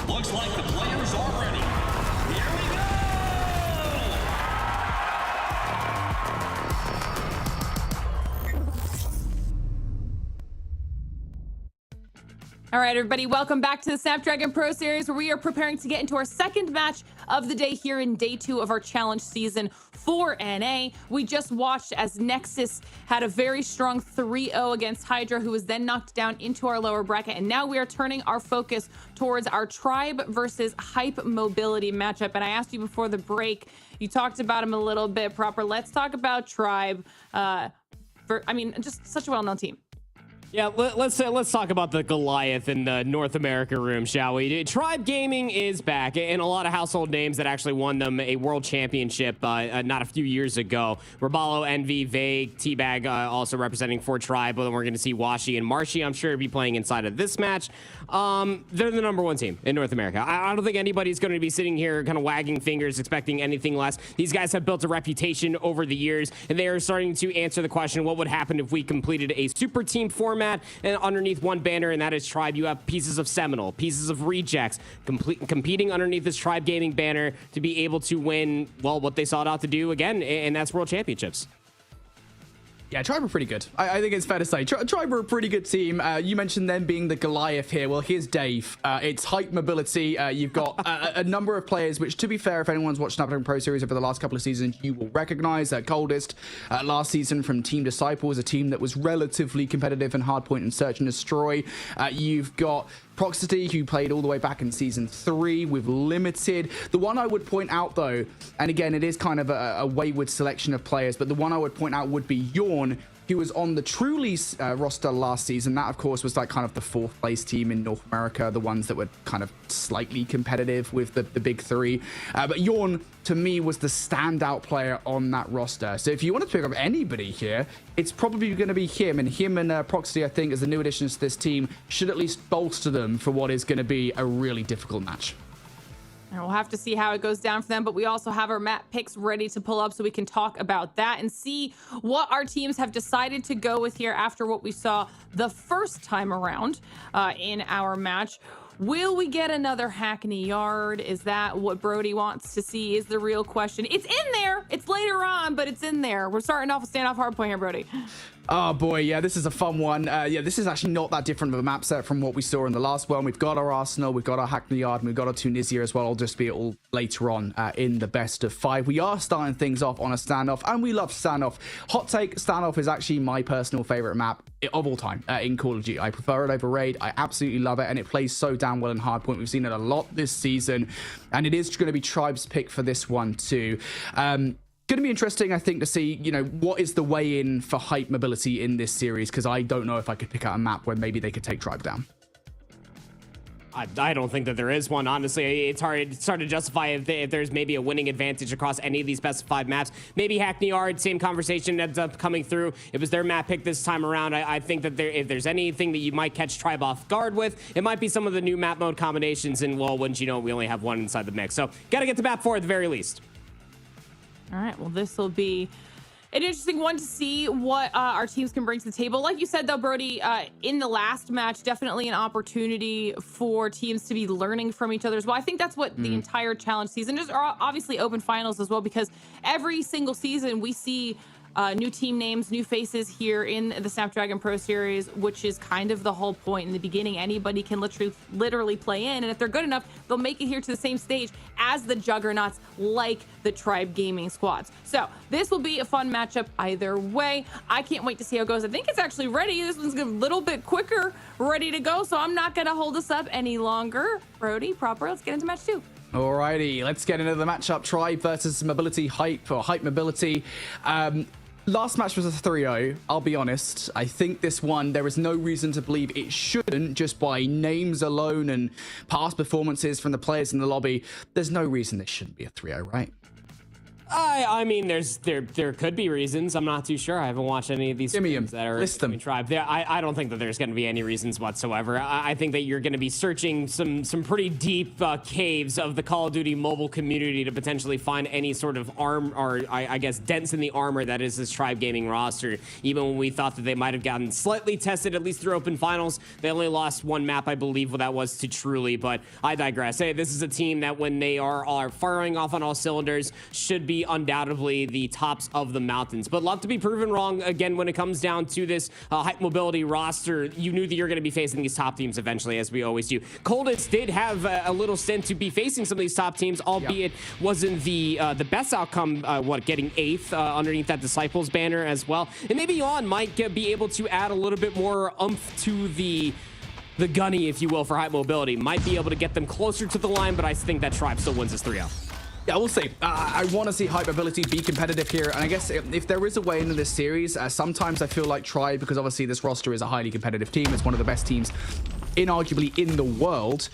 [SPEAKER 3] Looks like the players are ready. Here we go!
[SPEAKER 2] All right, everybody, welcome back to the Snapdragon Pro Series, where we are preparing to get into our second match of the day here in day 2 of our challenge season for NA. We just watched as Nexus had a very strong 3-0 against Hydra, who was then knocked down into our lower bracket. And now we are turning our focus towards our Tribe versus Hype Mobility matchup. And I asked you before the break, you talked about him a little bit, Proper. Let's talk about Tribe. Just such a well-known team.
[SPEAKER 5] Yeah, let's talk about the Goliath in the North America room, shall we? Tribe Gaming is back, and a lot of household names that actually won them a world championship not a few years ago. Rabalo, Envy, Vague, Teabag also representing for Tribe, but then we're going to see Washi and Marshy, I'm sure, be playing inside of this match. They're the number 1 team in North America. I don't think anybody's going to be sitting here kind of wagging fingers, expecting anything less. These guys have built a reputation over the years, and they are starting to answer the question, what would happen if we completed a super team format and underneath one banner, and that is Tribe, you have pieces of Seminole, pieces of Rejects, competing underneath this Tribe Gaming banner to be able to win, well, what they sought out to do again, and that's World Championships.
[SPEAKER 4] Yeah, Tribe are pretty good. I think it's fair to say. Tribe are a pretty good team. You mentioned them being the Goliath here. Well, here's Dave. It's Hype Mobility. You've got a number of players, which, to be fair, if anyone's watched Snapdragon Pro Series over the last couple of seasons, you will recognize. Coldest last season from Team Disciples, a team that was relatively competitive in Hardpoint and Search and Destroy. You've got Proxity, who played all the way back in Season 3 with Limited. The one I would point out, though, and again, it is kind of a wayward selection of players, but the one I would point out would be Yawn, who was on the Truly roster last season. That, of course, was like kind of the 4th place team in North America, the ones that were kind of slightly competitive with the big 3. But Yawn, to me, was the standout player on that roster. So if you want to pick up anybody here, it's probably going to be him. And him and Proxy, I think, as the new additions to this team, should at least bolster them for what is going to be a really difficult match.
[SPEAKER 2] And we'll have to see how it goes down for them, but we also have our map picks ready to pull up so we can talk about that and see what our teams have decided to go with here after what we saw the first time around in our match. Will we get another Hackney Yard? Is that what Brody wants to see is the real question. It's in there. It's later on, but it's in there. We're starting off with standoff hardpoint here, Brody.
[SPEAKER 4] Oh boy, yeah, this is a fun one. Yeah, this is actually not that different of a map set from what we saw in the last one. We've got our Arsenal, we've got our Hackney Yard, and we've got our Tunisia as well. I'll just be it all later on in the best of 5. We are starting things off on a standoff, and we love standoff. Hot take, standoff is actually my personal favorite map of all time in Call of Duty. I prefer it over Raid. I absolutely love it, and it plays so damn well in Hardpoint. We've seen it a lot this season, and it is going to be Tribe's pick for this one too. Going to be interesting, I think, to see, what is the way in for Hype Mobility in this series, because I don't know if I could pick out a map where maybe they could take Tribe down.
[SPEAKER 5] I don't think that there is one, honestly. It's hard to justify if there's maybe a winning advantage across any of these specified maps. Maybe Hackney Yard, same conversation ends up coming through. It was their map pick this time around. I think that if there's anything that you might catch Tribe off guard with, it might be some of the new map mode combinations, and well, wouldn't you know, we only have one inside the mix. So gotta get to map 4 at the very least.
[SPEAKER 2] All right, well, this will be an interesting one to see what our teams can bring to the table. Like you said, though, Brody, in the last match, definitely an opportunity for teams to be learning from each other as well. I think that's what the entire challenge season is, or obviously open finals as well, because every single season we see new team names, new faces here in the Snapdragon Pro Series, which is kind of the whole point. In the beginning, anybody can literally play in, and if they're good enough, they'll make it here to the same stage as the juggernauts, like the Tribe Gaming squads. So this will be a fun matchup either way. I can't wait to see how it goes. I think it's actually ready. This one's a little bit quicker, ready to go, so I'm not going to hold us up any longer. Brody, proper, let's get into match 2.
[SPEAKER 4] Alrighty, let's get into the matchup. Tribe versus Mobility Hype, or Hype Mobility. Last match was a 3-0. I'll be honest. I think this one, there is no reason to believe it shouldn't, just by names alone and past performances from the players in the lobby. There's no reason this shouldn't be a 3-0, right?
[SPEAKER 5] I mean, there could be reasons. I'm not too sure. I haven't watched any of these games that are
[SPEAKER 4] List them.
[SPEAKER 5] Tribe. I don't think that there's going to be any reasons whatsoever. I think that you're going to be searching some pretty deep caves of the Call of Duty mobile community to potentially find any sort of I guess dents in the armor that is this Tribe Gaming roster. Even when we thought that they might have gotten slightly tested, at least through open finals, they only lost one map, I believe, that was to Truly. But I digress. Hey, this is a team that when they are firing off on all cylinders should be undoubtedly the tops of the mountains, but love to be proven wrong. Again, when it comes down to this Hype Mobility roster, you knew that you're going to be facing these top teams eventually, as we always do. Coldest did have a little stint to be facing some of these top teams, albeit wasn't the best outcome, getting 8th underneath that Disciples banner as well. And maybe Yon might be able to add a little bit more oomph to the gunny, if you will, for Hype Mobility. Might be able to get them closer to the line, but I think that Tribe still wins this 3-0.
[SPEAKER 4] Yeah, we'll see. I want to see Hype Mobility be competitive here, and I guess if there is a way into this series, sometimes I feel like Tribe, because obviously this roster is a highly competitive team, it's one of the best teams inarguably in the world.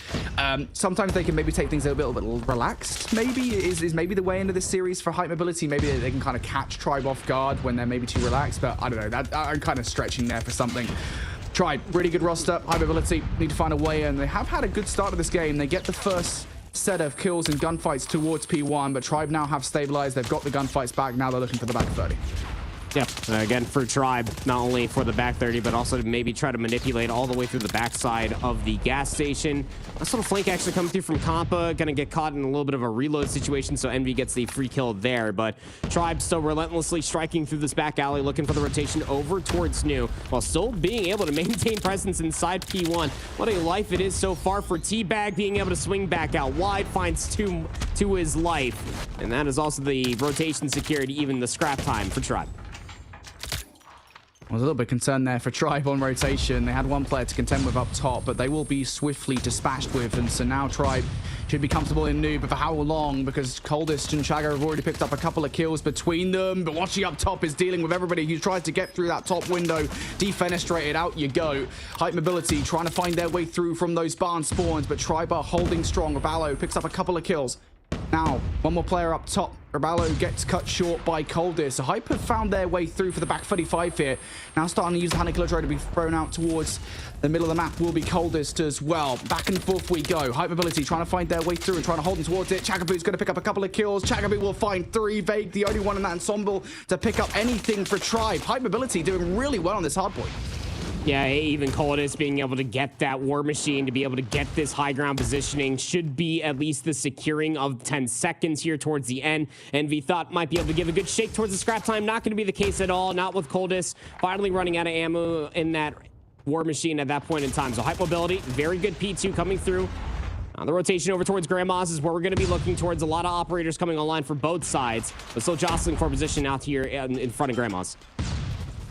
[SPEAKER 4] Sometimes they can maybe take things a little bit relaxed, maybe is maybe the way into this series for Hype Mobility. Maybe they can kind of catch Tribe off guard when they're maybe too relaxed, but I don't know, I'm kind of stretching there for something. Tribe, really good roster. Hype Mobility need to find a way, and they have had a good start to this game. They get the first set of kills and gunfights towards P1, but Tribe now have stabilized. They've got the gunfights back. Now they're looking for the back 30.
[SPEAKER 5] Yep. Again, for Tribe, not only for the back 30, but also to maybe try to manipulate all the way through the backside of the gas station. Nice little flank actually coming through from Compa. Gonna get caught in a little bit of a reload situation, so Envy gets the free kill there. But Tribe still relentlessly striking through this back alley, looking for the rotation over towards New, while still being able to maintain presence inside P1. What a life it is so far for T-Bag, being able to swing back out wide, finds two to his life. And that is also the rotation secured, even the scrap time for Tribe.
[SPEAKER 4] I was a little bit concerned there for Tribe on rotation. They had one player to contend with up top, but they will be swiftly dispatched with, and so now Tribe should be comfortable in Noob, but for how long? Because Coldest and Chagger have already picked up a couple of kills between them, but watching up top is dealing with everybody who tries to get through that top window. Defenestrated, out you go. Hype Mobility trying to find their way through from those barn spawns, but Tribe are holding strong. Raballo picks up a couple of kills. Now, one more player up top. Raballo gets cut short by Coldest. So Hype have found their way through for the back 35 here. Now starting to use the Honey Killer Drone to be thrown out towards the middle of the map will be Coldest as well. Back and forth we go. Hype Mobility trying to find their way through and trying to hold them towards it. Chagaboo's going to pick up a couple of kills. Chagaboo will find 3. Vague, the only one in that ensemble to pick up anything for Tribe. Hype Mobility doing really well on this hardpoint.
[SPEAKER 5] Yeah, even Coldest being able to get that War Machine, to be able to get this high ground positioning, should be at least the securing of 10 seconds here towards the end. Envy thought might be able to give a good shake towards the scrap time. Not going to be the case at all. Not with Coldest finally running out of ammo in that War Machine at that point in time. So Hype Mobility, very good P2 coming through. The rotation over towards Grandma's is where we're going to be looking towards a lot of operators coming online for both sides, but still jostling for position out here in front of Grandma's.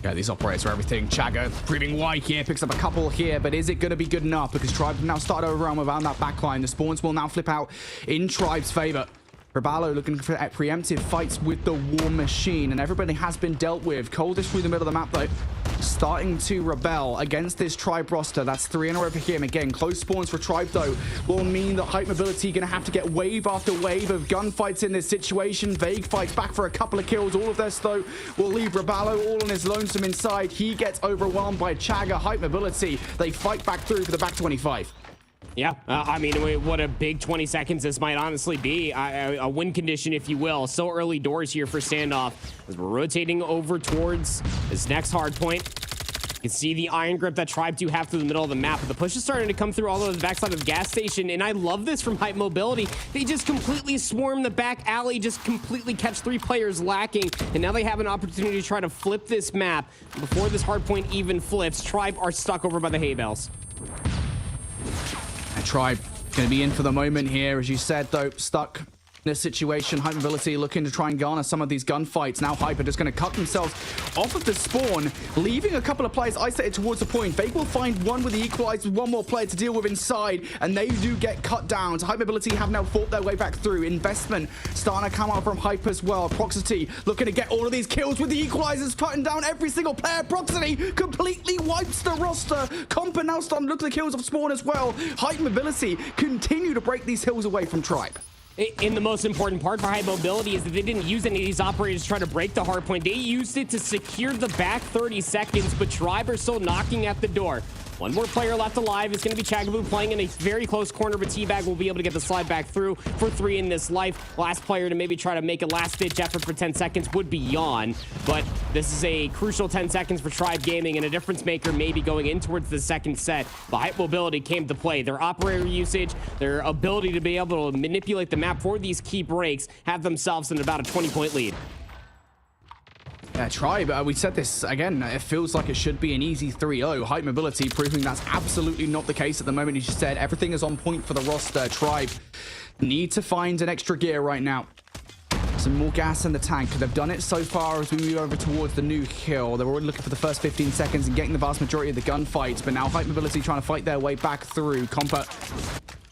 [SPEAKER 4] Yeah, these operators are everything. Chagger proving wide here, picks up a couple here, but is it going to be good enough? Because Tribe have now started overrun around that backline. The spawns will now flip out in Tribe's favor. Raballo looking for preemptive fights with the War Machine, and everybody has been dealt with. Coldest through the middle of the map, though. starting to rebel against this Tribe roster. That's 3 in a row for him. Again, close spawns for Tribe, though, will mean that Hype Mobility going to have to get wave after wave of gunfights in this situation. Vague fights back for a couple of kills. All of this, though, will leave Raballo all on his lonesome inside. He gets overwhelmed by Chagga. Hype Mobility, they fight back through for the back 25.
[SPEAKER 5] Yeah, I mean, what a big 20 seconds this might honestly be. A win condition, if you will. So early doors here for Standoff as we're rotating over towards this next hard point. You can see the iron grip that Tribe 2 have through the middle of the map, but the push is starting to come through all over the backside of the gas station, and I love this from Hype Mobility. They just completely swarm the back alley, just completely catch 3 players lacking, and now they have an opportunity to try to flip this map. Before this hard point even flips, Tribe are stuck over by the hay bales.
[SPEAKER 4] Tribe going to be in for the moment here, as you said, though, stuck in this situation. Hype Mobility looking to try and garner some of these gunfights. Now Hype are just going to cut themselves off of the spawn, leaving a couple of players isolated towards the point. Vague will find one with the equalizer, with one more player to deal with inside, and they do get cut down. So Hype Mobility have now fought their way back through. Investment starting to come out from Hype as well. Proxity looking to get all of these kills with the equalizers, cutting down every single player. Proxity completely wipes the roster. Compa now starting to look at the kills of spawn as well. Hype Mobility continue to break these hills away from Tribe.
[SPEAKER 5] And the most important part for Hype Mobility is that they didn't use any of these operators to try to break the hard point. They used it to secure the back 30 seconds, but Tribe are still knocking at the door. One more player left alive. It's going to be Chagaboo playing in a very close corner, but Teabag will be able to get the slide back through for 3 in this life. Last player to maybe try to make a last-ditch effort for 10 seconds would be Yawn, but this is a crucial 10 seconds for Tribe Gaming and a difference maker maybe going in towards the second set. But Hype Mobility came to play. Their operator usage, their ability to be able to manipulate the map for these key breaks have themselves in about a 20-point lead.
[SPEAKER 4] Tribe, we said this again, it feels like it should be an easy 3-0. Hype Mobility proving that's absolutely not the case at the moment. As you said, everything is on point for the roster. Tribe need to find an extra gear right now. Some more gas in the tank. They've done it so far as we move over towards the new hill. They're already looking for the first 15 seconds and getting the vast majority of the gunfights, but now Hype Mobility trying to fight their way back through. Compa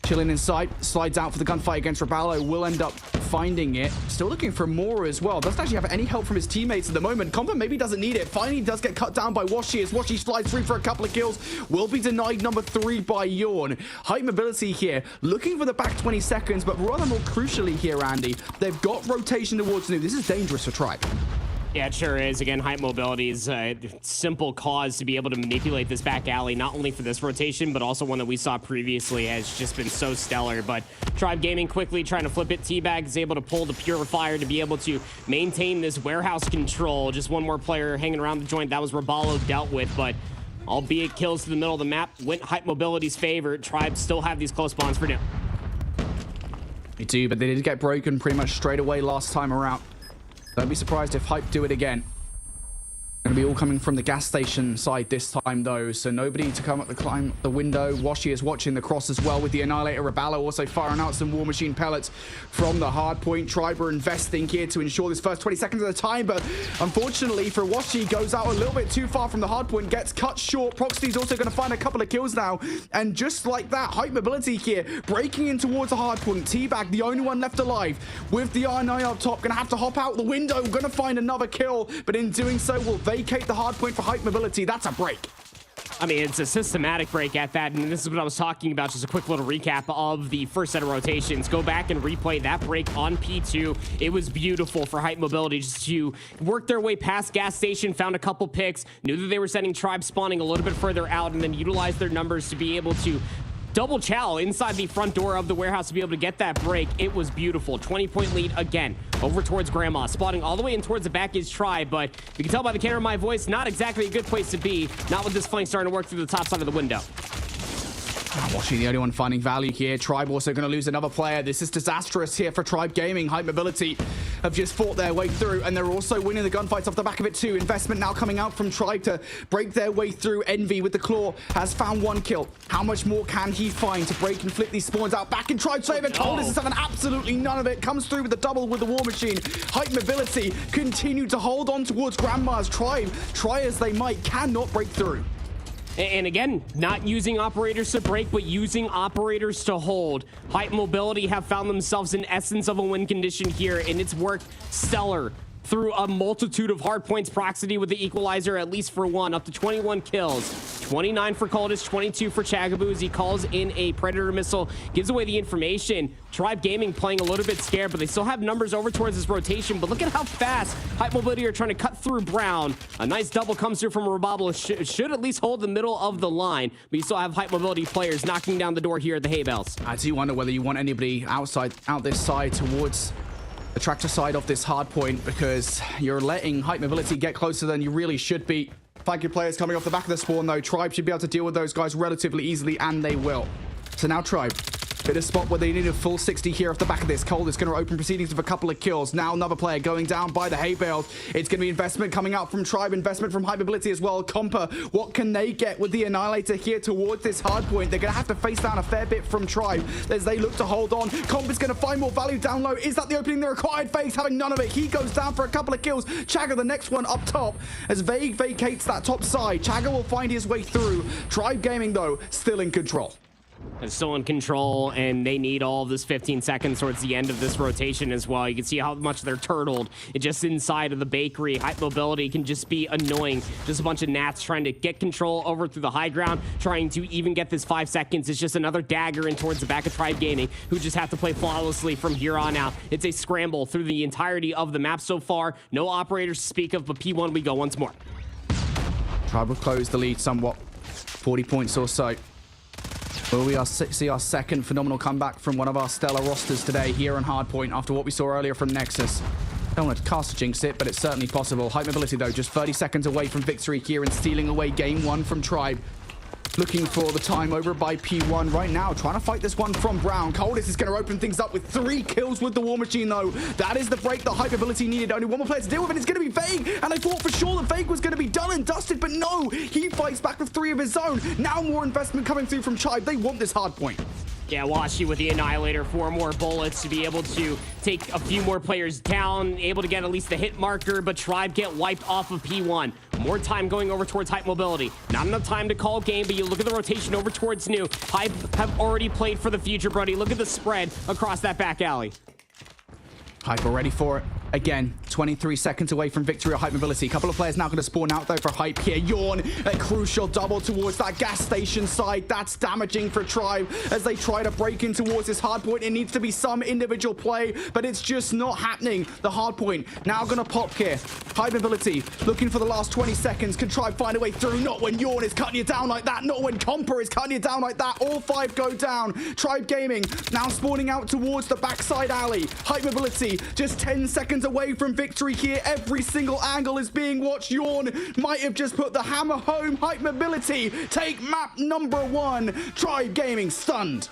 [SPEAKER 4] chilling inside, slides out for the gunfight against Raballo, will end up finding it. Still looking for more as well. Doesn't actually have any help from his teammates at the moment. Compa maybe doesn't need it. Finally does get cut down by Washi as Washi slides through for a couple of kills. Will be denied number 3 by Yawn. Hype Mobility here, looking for the back 20 seconds, but rather more crucially here, Andy, they've got rotation towards new. This is dangerous for Tribe.
[SPEAKER 5] Yeah, it sure is. Again, Hype Mobility is a simple cause to be able to manipulate this back alley, not only for this rotation, but also one that we saw previously has just been so stellar. But Tribe Gaming quickly trying to flip it. Teabag is able to pull the Purifier to be able to maintain this warehouse control. Just one more player hanging around the joint. That was Raballo dealt with, but albeit kills to the middle of the map went Hype Mobility's favor. Tribe still have these close spawns for now.
[SPEAKER 4] They do, but they did get broken pretty much straight away last time around. Don't be surprised if Hype do it again. Going to be all coming from the gas station side this time, though, so nobody to come up to climb the window. Washi is watching the cross as well with the Annihilator. Raballo also firing out some War Machine pellets from the Hardpoint. Tribe are investing here to ensure this first 20 seconds at a time, but unfortunately for Washi, goes out a little bit too far from the Hardpoint, gets cut short. Proxy's also going to find a couple of kills now, and just like that, Hype Mobility here, breaking in towards the Hardpoint. Teabag, the only one left alive, with the R9 up top, going to have to hop out the window, going to find another kill, but in doing so, will vacate the hard point for Hype Mobility. That's a break.
[SPEAKER 5] I mean, it's a systematic break at that, and this is what I was talking about. Just a quick little recap of the first set of rotations. Go back and replay that break on P2. It was beautiful for Hype Mobility just to work their way past gas station, found a couple picks, knew that they were setting Tribe spawning a little bit further out, and then utilized their numbers to be able to double chow inside the front door of the warehouse to be able to get that break. It was beautiful. 20-point lead again over towards Grandma. Spotting all the way in towards the back is Tribe, but you can tell by the camera my voice, not exactly a good place to be. Not with this flank starting to work through the top side of the window.
[SPEAKER 4] Washi, the only one finding value here. Tribe also going to lose another player. This is disastrous here for Tribe Gaming. Hype Mobility have just fought their way through, and they're also winning the gunfights off the back of it too. Investment now coming out from Tribe to break their way through. Envy with the claw has found 1 kill. How much more can he find to break and flip these spawns out? Back in Tribe's favor. Coldest is having absolutely none of it. Comes through with the double with the War Machine. Hype Mobility continue to hold on towards Grandma's. Tribe, try as they might, cannot break through.
[SPEAKER 5] And again, not using operators to break, but using operators to hold. Hype Mobility have found themselves in essence of a win condition here, and it's worked stellar. through a multitude of hard points. Proximity with the equalizer, at least for one, up to 21 kills. 29 for Coldest, 22 for Chagaboo as he calls in a Predator missile, gives away the information. Tribe Gaming playing a little bit scared, but they still have numbers over towards this rotation. But look at how fast Hype Mobility are trying to cut through Brown. A nice double comes through from Rababble. Should at least hold the middle of the line, but you still have Hype Mobility players knocking down the door here at the hay bales.
[SPEAKER 4] I do wonder whether you want anybody out this side towards the tractor side of this hard point, because you're letting Hype Mobility get closer than you really should be. Thank you, players coming off the back of the spawn, though. Tribe should be able to deal with those guys relatively easily, and they will. So now Tribe in a spot where they need a full 60 here off the back of this. Cold is going to open proceedings with a couple of kills. Now another player going down by the hay bales. It's going to be investment coming out from Tribe, investment from Hype Mobility as well. Compa, what can they get with the Annihilator here towards this hard point? They're going to have to face down a fair bit from Tribe as they look to hold on. Comp is going to find more value down low. Is that the opening they required? Fake's having none of it. He goes down for a couple of kills. Chagga, the next one up top, as Vague vacates that top side. Chagga will find his way through. Tribe Gaming, though, still in control.
[SPEAKER 5] They're still in control, and they need all of this 15 seconds towards the end of this rotation as well. You can see how much they're turtled. It's just inside of the bakery. Hype Mobility can just be annoying. Just a bunch of gnats trying to get control over through the high ground, trying to even get this 5 seconds. It's just another dagger in towards the back of Tribe Gaming, who just have to play flawlessly from here on out. It's a scramble through the entirety of the map so far. No operators to speak of, but P1 we go once more.
[SPEAKER 4] Tribe will close the lead somewhat. 40 points or so. Will we see our second phenomenal comeback from one of our stellar rosters today here on Hardpoint after what we saw earlier from Nexus? Don't want to cast jinx it, but it's certainly possible. Hype Mobility, though, just 30 seconds away from victory here and stealing away game one from Tribe. Looking for the time over by P1 right now, trying to fight this one from Brown. Coldest is going to open things up with 3 kills with the War Machine, though. That is the break that Hype Mobility needed. Only one more player to deal with, and it's going to be Vague. And I thought for sure that Vague was going to be done and dusted, but no, he fights back with 3 of his own. Now more investment coming through from Tribe. They want this hard point.
[SPEAKER 5] Yeah, Washi with the Annihilator, 4 more bullets to be able to take a few more players down, able to get at least the hit marker, but Tribe get wiped off of P1. More time going over towards Hype Mobility. Not enough time to call game, but you look at the rotation over towards New. Hype have already played for the future, Brody. Look at the spread across that back alley.
[SPEAKER 4] Hype are ready for it. Again, 23 seconds away from victory or Hype Mobility. A couple of players now going to spawn out, though, for Hype here. Yawn, a crucial double towards that gas station side. That's damaging for Tribe as they try to break in towards this hard point. It needs to be some individual play, but it's just not happening. The hard point now going to pop here. Hype Mobility looking for the last 20 seconds. Can Tribe find a way through? Not when Yawn is cutting you down like that. Not when Comper is cutting you down like that. All 5 go down. Tribe Gaming now spawning out towards the backside alley. Hype Mobility just 10 seconds away from victory here. Every single angle is being watched. Yawn might have just put the hammer home. Hype Mobility take map number 1. Tribe Gaming stunned.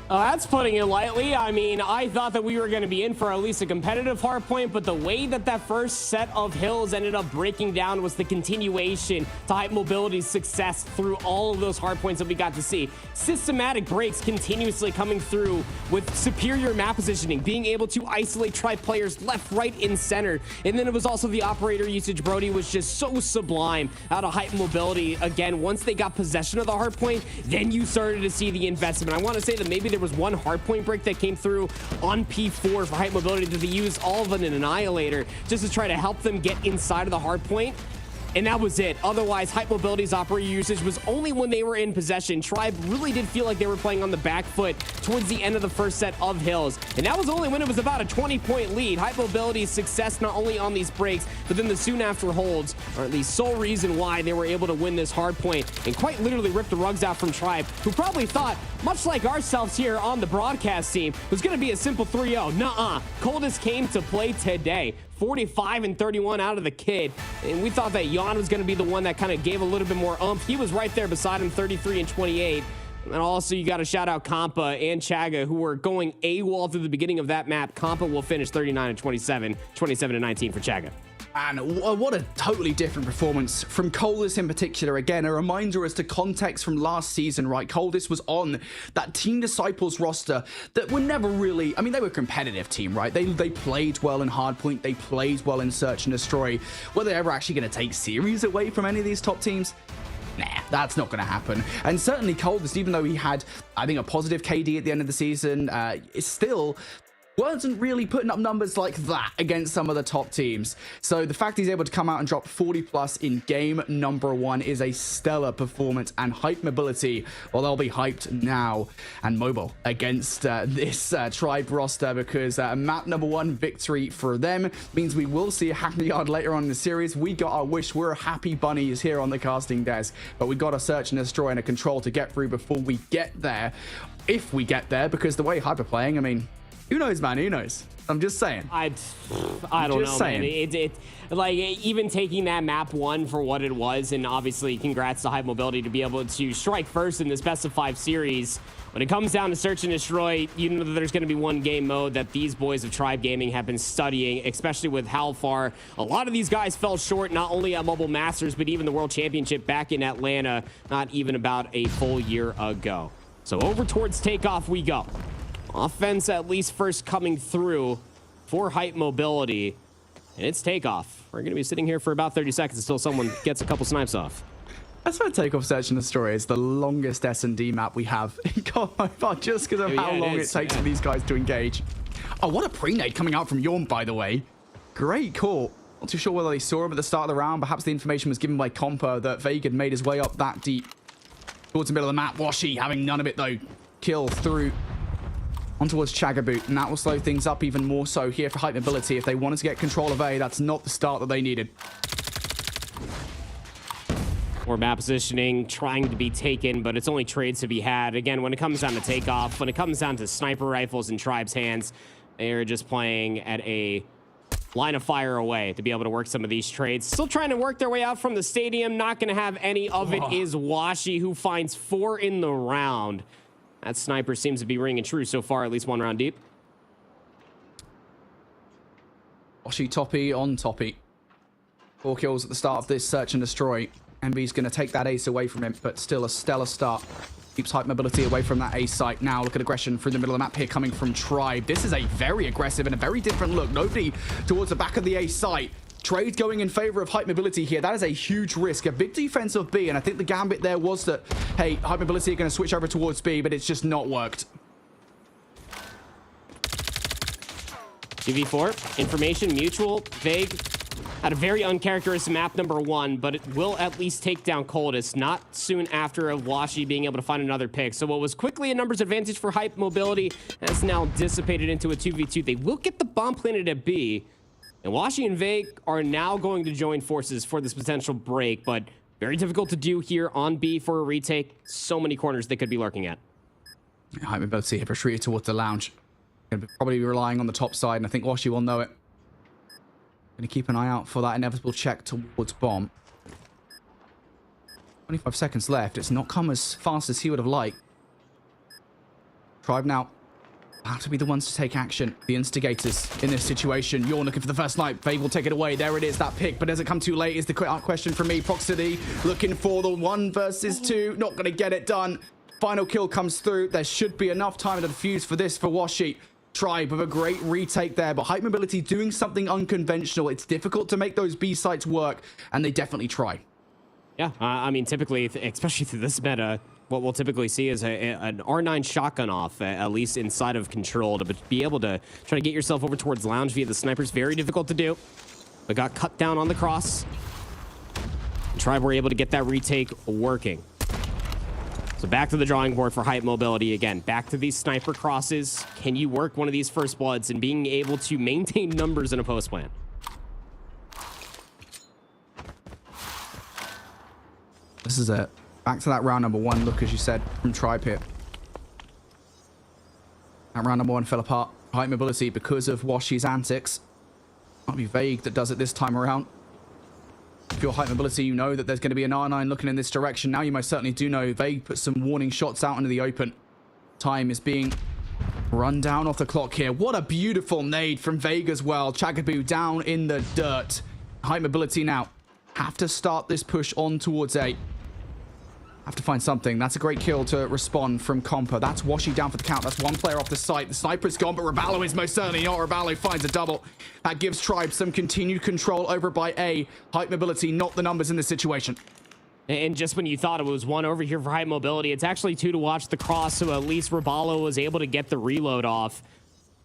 [SPEAKER 5] That's putting it lightly. I mean, I thought that we were going to be in for at least a competitive hard point, but the way that that first set of hills ended up breaking down was the continuation to Hype Mobility's success through all of those hard points that we got to see. Systematic breaks continuously coming through with superior map positioning, being able to isolate Tribe players left, right, and center. And then it was also the operator usage. Brody was just so sublime out of Hype Mobility. Again, once they got possession of the hard point, then you started to see the investment. I want to say that maybe there was one hardpoint break that came through on P4 for Hype Mobility that they used all of an Annihilator just to try to help them get inside of the hardpoint. And that was it. Otherwise, Hype Mobility's operator usage was only when they were in possession. Tribe really did feel like they were playing on the back foot towards the end of the first set of hills. And that was only when it was about a 20-point lead. Hype Mobility's success not only on these breaks, but then the soon after holds are the sole reason why they were able to win this hard point and quite literally rip the rugs out from Tribe, who probably thought, much like ourselves here on the broadcast team, was going to be a simple 3-0. Nuh-uh. Coldest came to play today. 45 and 31 out of the kid, and we thought that Jan was going to be the one that kind of gave a little bit more oomph. He was right there beside him, 33 and 28. And also, you got to shout out Compa and Chagga, who were going AWOL through the beginning of that map. Compa will finish 39 and 27, 27 and 19 for Chagga.
[SPEAKER 4] And what a totally different performance from Coldest in particular. Again, a reminder as to context from last season, right? Coldest was on that Team Disciples roster that were never really, I mean, they were a competitive team, right? They played well in Hardpoint. They played well in Search and Destroy. Were they ever actually going to take series away from any of these top teams? Nah, that's not going to happen. And certainly Coldest, even though he had, I think, a positive KD at the end of the season, is still wasn't really putting up numbers like that against some of the top teams. So the fact he's able to come out and drop 40 plus in game number 1 is a stellar performance, and Hype Mobility, well, they'll be hyped now and mobile against this Tribe roster, because map number 1 victory for them means we will see a happy yard later on in the series. We got our wish. We're happy bunnies here on the casting desk, but we got a search and destroy and a control to get through before we get there. If we get there, because the way Hype are playing, I mean, who knows, man? Who knows? I'm just saying.
[SPEAKER 5] I don't know, man. It like, even taking that map 1 for what it was, and obviously congrats to Hype Mobility to be able to strike first in this best of 5 series. When it comes down to search and destroy, you know that there's going to be one game mode that these boys of Tribe Gaming have been studying, especially with how far a lot of these guys fell short, not only at Mobile Masters, but even the World Championship back in Atlanta, not even about a full year ago. So over towards takeoff we go. Offense at least first coming through for Hype Mobility, and it's takeoff. We're going to be sitting here for about 30 seconds until someone gets a couple snipes off.
[SPEAKER 4] That's why Takeoff Search and Destroy is the longest S&D map we have in COD Mobile, just because of how long it takes for these guys to engage. Oh, what a pre-nade coming out from Yorm, by the way. Great call. Not too sure whether they saw him at the start of the round. Perhaps the information was given by Compo that Vega had made his way up that deep towards the middle of the map. Washi having none of it, though. Kill through on towards Chagaboot, and that will slow things up even more so here for Hype Mobility. If they wanted to get control of A, that's not the start that they needed.
[SPEAKER 5] More map positioning trying to be taken, but it's only trades to be had. Again, when it comes down to takeoff, when it comes down to sniper rifles in Tribe's hands, they're just playing at a line of fire away to be able to work some of these trades. Still trying to work their way out from the stadium. Not going to have any of it is Washi, who finds 4 in the round. That sniper seems to be ringing true so far, at least 1 round deep.
[SPEAKER 4] Washi Toppy on Toppy. 4 kills at the start of this search and destroy. MB's going to take that ace away from him, but still a stellar start. Keeps Hype Mobility away from that ace site. Now look at aggression through the middle of the map here coming from Tribe. This is a very aggressive and a very different look. Nobody towards the back of the ace site. Trade going in favor of Hype Mobility here. That is a huge risk. A big defensive B, and I think the gambit there was that, hey, Hype Mobility are going to switch over towards B, but it's just not worked.
[SPEAKER 5] GV4, information, mutual, vague. Had a very uncharacteristic map number 1, but it will at least take down Coldest, not soon after of Washi being able to find another pick. So what was quickly a numbers advantage for Hype Mobility has now dissipated into a 2v2. They will get the bomb planted at B, and Washi and Vague are now going to join forces for this potential break, but very difficult to do here on B for a retake. So many corners they could be lurking at.
[SPEAKER 4] Hype Mobility have retreated towards the lounge. Going to probably be relying on the top side, and I think Washi will know it. Going to keep an eye out for that inevitable check towards bomb. 25 seconds left. It's not come as fast as he would have liked. Tribe now have to be the ones to take action. The instigators in this situation. You're looking for the first snipe. Vague will take it away. There it is, that pick. But does it come too late is the question for me. Proxity looking for the 1 versus 2. Not going to get it done. Final kill comes through. There should be enough time to defuse for this for Washi. Tribe with a great retake there, but Hype Mobility doing something unconventional. It's difficult to make those B sites work, and they definitely try.
[SPEAKER 5] Yeah, I mean, typically, especially through this meta, what we'll typically see is an R9 shotgun off, at least inside of control, to be able to try to get yourself over towards lounge via the snipers. Very difficult to do, but got cut down on the cross. Tribe were able to get that retake working. So back to the drawing board for Hype Mobility again. Back to these sniper crosses. Can you work one of these first bloods and being able to maintain numbers in a post plan?
[SPEAKER 4] This is it. Back to that round number 1 look, as you said, from Tribe here. That round number 1 fell apart. Hype Mobility because of Washi's antics. Might be Vague that does it this time around. If you're Hype Mobility, you know that there's going to be an R9 looking in this direction. Now you most certainly do know. Vague put some warning shots out into the open. Time is being run down off the clock here. What a beautiful nade from Vague as well. Chagaboo down in the dirt. Hype Mobility now have to start this push on towards A. Have to find something. That's a great kill to respond from Compa. That's Washi down for the count. That's 1 player off the site. The sniper's gone, but Raballo is most certainly not. Raballo finds a double. That gives Tribe some continued control over by A. Hype Mobility, not the numbers in this situation.
[SPEAKER 5] And just when you thought it was 1 over here for Hype Mobility, it's actually 2 to watch the cross, so at least Raballo was able to get the reload off.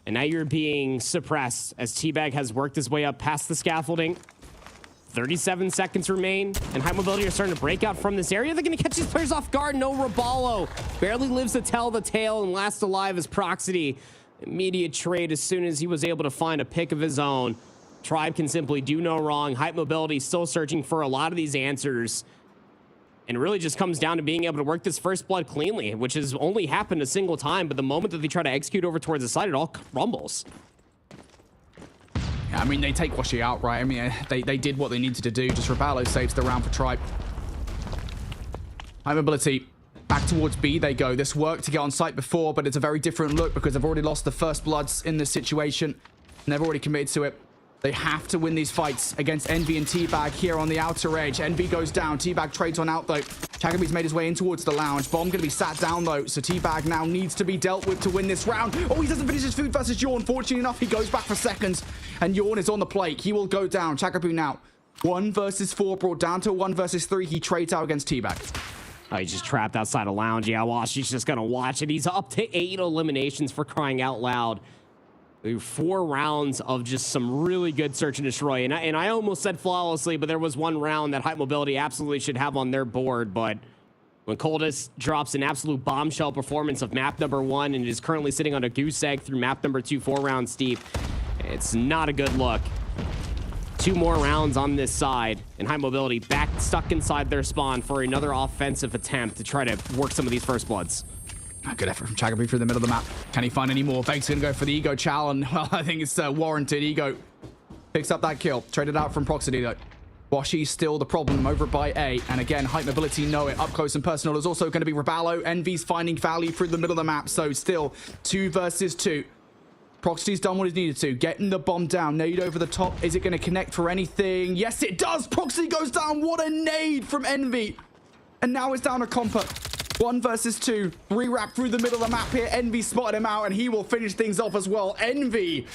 [SPEAKER 5] And now you're being suppressed as Teabag has worked his way up past the scaffolding. 37 seconds remain, and High Mobility are starting to break out from this area. They're going to catch these players off guard. No Raballo. Barely lives to tell the tale, and last alive is Proxity. Immediate trade as soon as he was able to find a pick of his own. Tribe can simply do no wrong. Hype Mobility still searching for a lot of these answers. And it really just comes down to being able to work this first blood cleanly, which has only happened a single time. But the moment that they try to execute over towards the side, it all crumbles.
[SPEAKER 4] Yeah, I mean, they take Washi out, right? I mean, they did what they needed to do. Just Raballo saves the round for Tribe. High Mobility. Back towards B they go. This worked to get on site before, but it's a very different look because they've already lost the first bloods in this situation. And they've already committed to it. They have to win these fights against Envy and Teabag here on the outer edge. Envy goes down. Teabag trades on out, though. Chagaby's made his way in towards the lounge. Bomb going to be sat down, though. So Teabag now needs to be dealt with to win this round. Oh, he doesn't finish his food versus Yawn. Fortunately enough, he goes back for seconds. And Yawn is on the plate. He will go down. Chagaby now 1 versus 4, brought down to 1 versus 3. He trades out against Teabag.
[SPEAKER 5] Oh, he's just trapped outside a lounge. Yeah, Washi's just going to watch it. He's up to 8 eliminations for crying out loud. 4 rounds of just some really good search and destroy. And I almost said flawlessly, but there was one round that Hype Mobility absolutely should have on their board. But when Coldest drops an absolute bombshell performance of map number 1 and is currently sitting on a goose egg through map number 2, 4 rounds deep, it's not a good look. 2 more rounds on this side, and High Mobility back stuck inside their spawn for another offensive attempt to try to work some of these first bloods.
[SPEAKER 4] Good effort from Chagaby through the middle of the map. Can he find any more? Vegas going to go for the Ego Chow, and well, I think it's warranted. Ego picks up that kill. Traded out from Proxity, though. Washi's still the problem over by A. And again, Hype Mobility know it. Up close and personal is also going to be Raballo. Envy's finding value through the middle of the map. So still 2 versus 2. Proxity's done what he's needed to. Getting the bomb down. Nade over the top. Is it going to connect for anything? Yes, it does. Proxity goes down. What a nade from Envy. And now it's down to Compa. 1 versus 2. 3 wrap through the middle of the map here. Envy spotted him out, and he will finish things off as well. Envy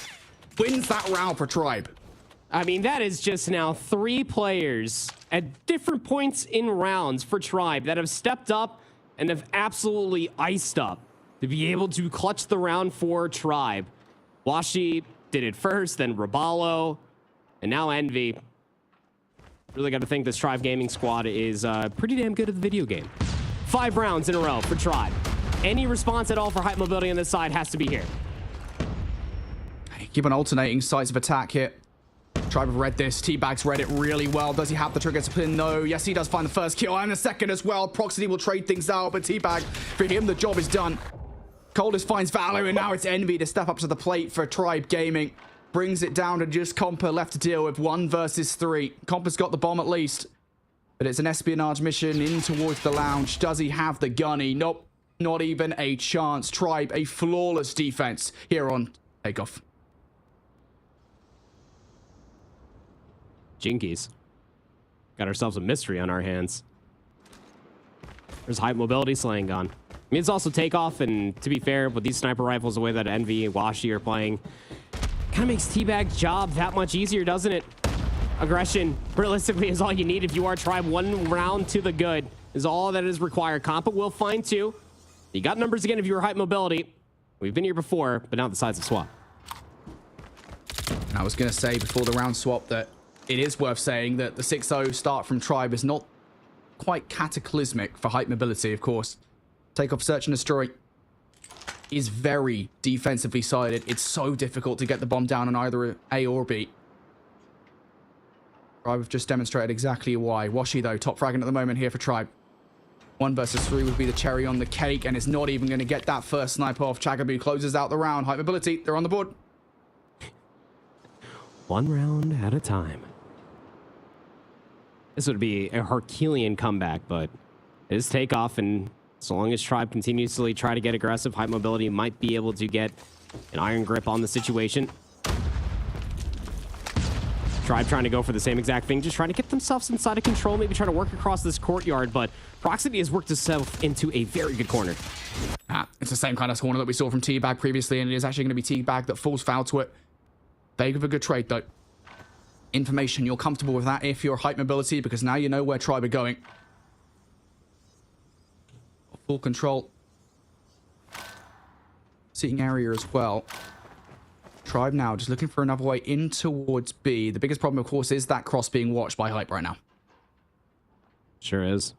[SPEAKER 4] wins that round for Tribe.
[SPEAKER 5] I mean, that is just now 3 players at different points in rounds for Tribe that have stepped up and have absolutely iced up to be able to clutch the round for Tribe. Washi did it first, then Raballo, and now Envy. Really got to think this Tribe Gaming squad is pretty damn good at the video game. 5 rounds in a row for Tribe. Any response at all for Hype Mobility on this side has to be here.
[SPEAKER 4] Keep on alternating sides of attack here. Tribe have read this. Teabag's read it really well. Does he have the trigger to pin? No. Yes, he does find the first kill and the second as well. Proxity will trade things out, but Teabag, for him, the job is done. Coldest finds value, and now it's Envy to step up to the plate for Tribe Gaming. Brings it down to just Compa left to deal with 1 versus 3. Compa's got the bomb at least. But it's an espionage mission in towards the lounge. Does he have the gunny? Nope. Not even a chance. Tribe, a flawless defense here on takeoff.
[SPEAKER 5] Jinkies. Got ourselves a mystery on our hands. There's Hype Mobility slaying gun. I mean, it's also takeoff, and to be fair, with these sniper rifles, the way that Envy and Washi are playing, kind of makes Teabag's job that much easier, doesn't it? Aggression, realistically, is all you need if you are Tribe. 1 round to the good is all that is required. Compa will find 2. You got numbers again if you were Hype Mobility. We've been here before, but now the sides of swap.
[SPEAKER 4] And I was going to say before the round swap that it is worth saying that the 6-0 start from Tribe is not quite cataclysmic for Hype Mobility, of course. Takeoff, search, and destroy is very defensively sided. It's so difficult to get the bomb down on either A or B. Tribe have just demonstrated exactly why. Washi, though, top fragging at the moment here for Tribe. 1 versus 3 would be the cherry on the cake, and it's not even going to get that first sniper off. Chagaby closes out the round. Hype Mobility, they're on the board.
[SPEAKER 5] 1 round at a time. This would be a Herculean comeback, but it is takeoff, and so long as Tribe continuously try to get aggressive, Hype Mobility might be able to get an iron grip on the situation. Tribe trying to go for the same exact thing, just trying to get themselves inside of control, maybe try to work across this courtyard, but Proxity has worked itself into a very good corner.
[SPEAKER 4] It's the same kind of corner that we saw from Teabag previously, and it is actually going to be Teabag that falls foul to it. They give a good trade, though. Information, you're comfortable with that if you're Hype Mobility, because now you know where Tribe are going. Full control. Seating area as well. Tribe now just looking for another way in towards B. The biggest problem, of course, is that cross being watched by Hype right now.
[SPEAKER 5] Sure is.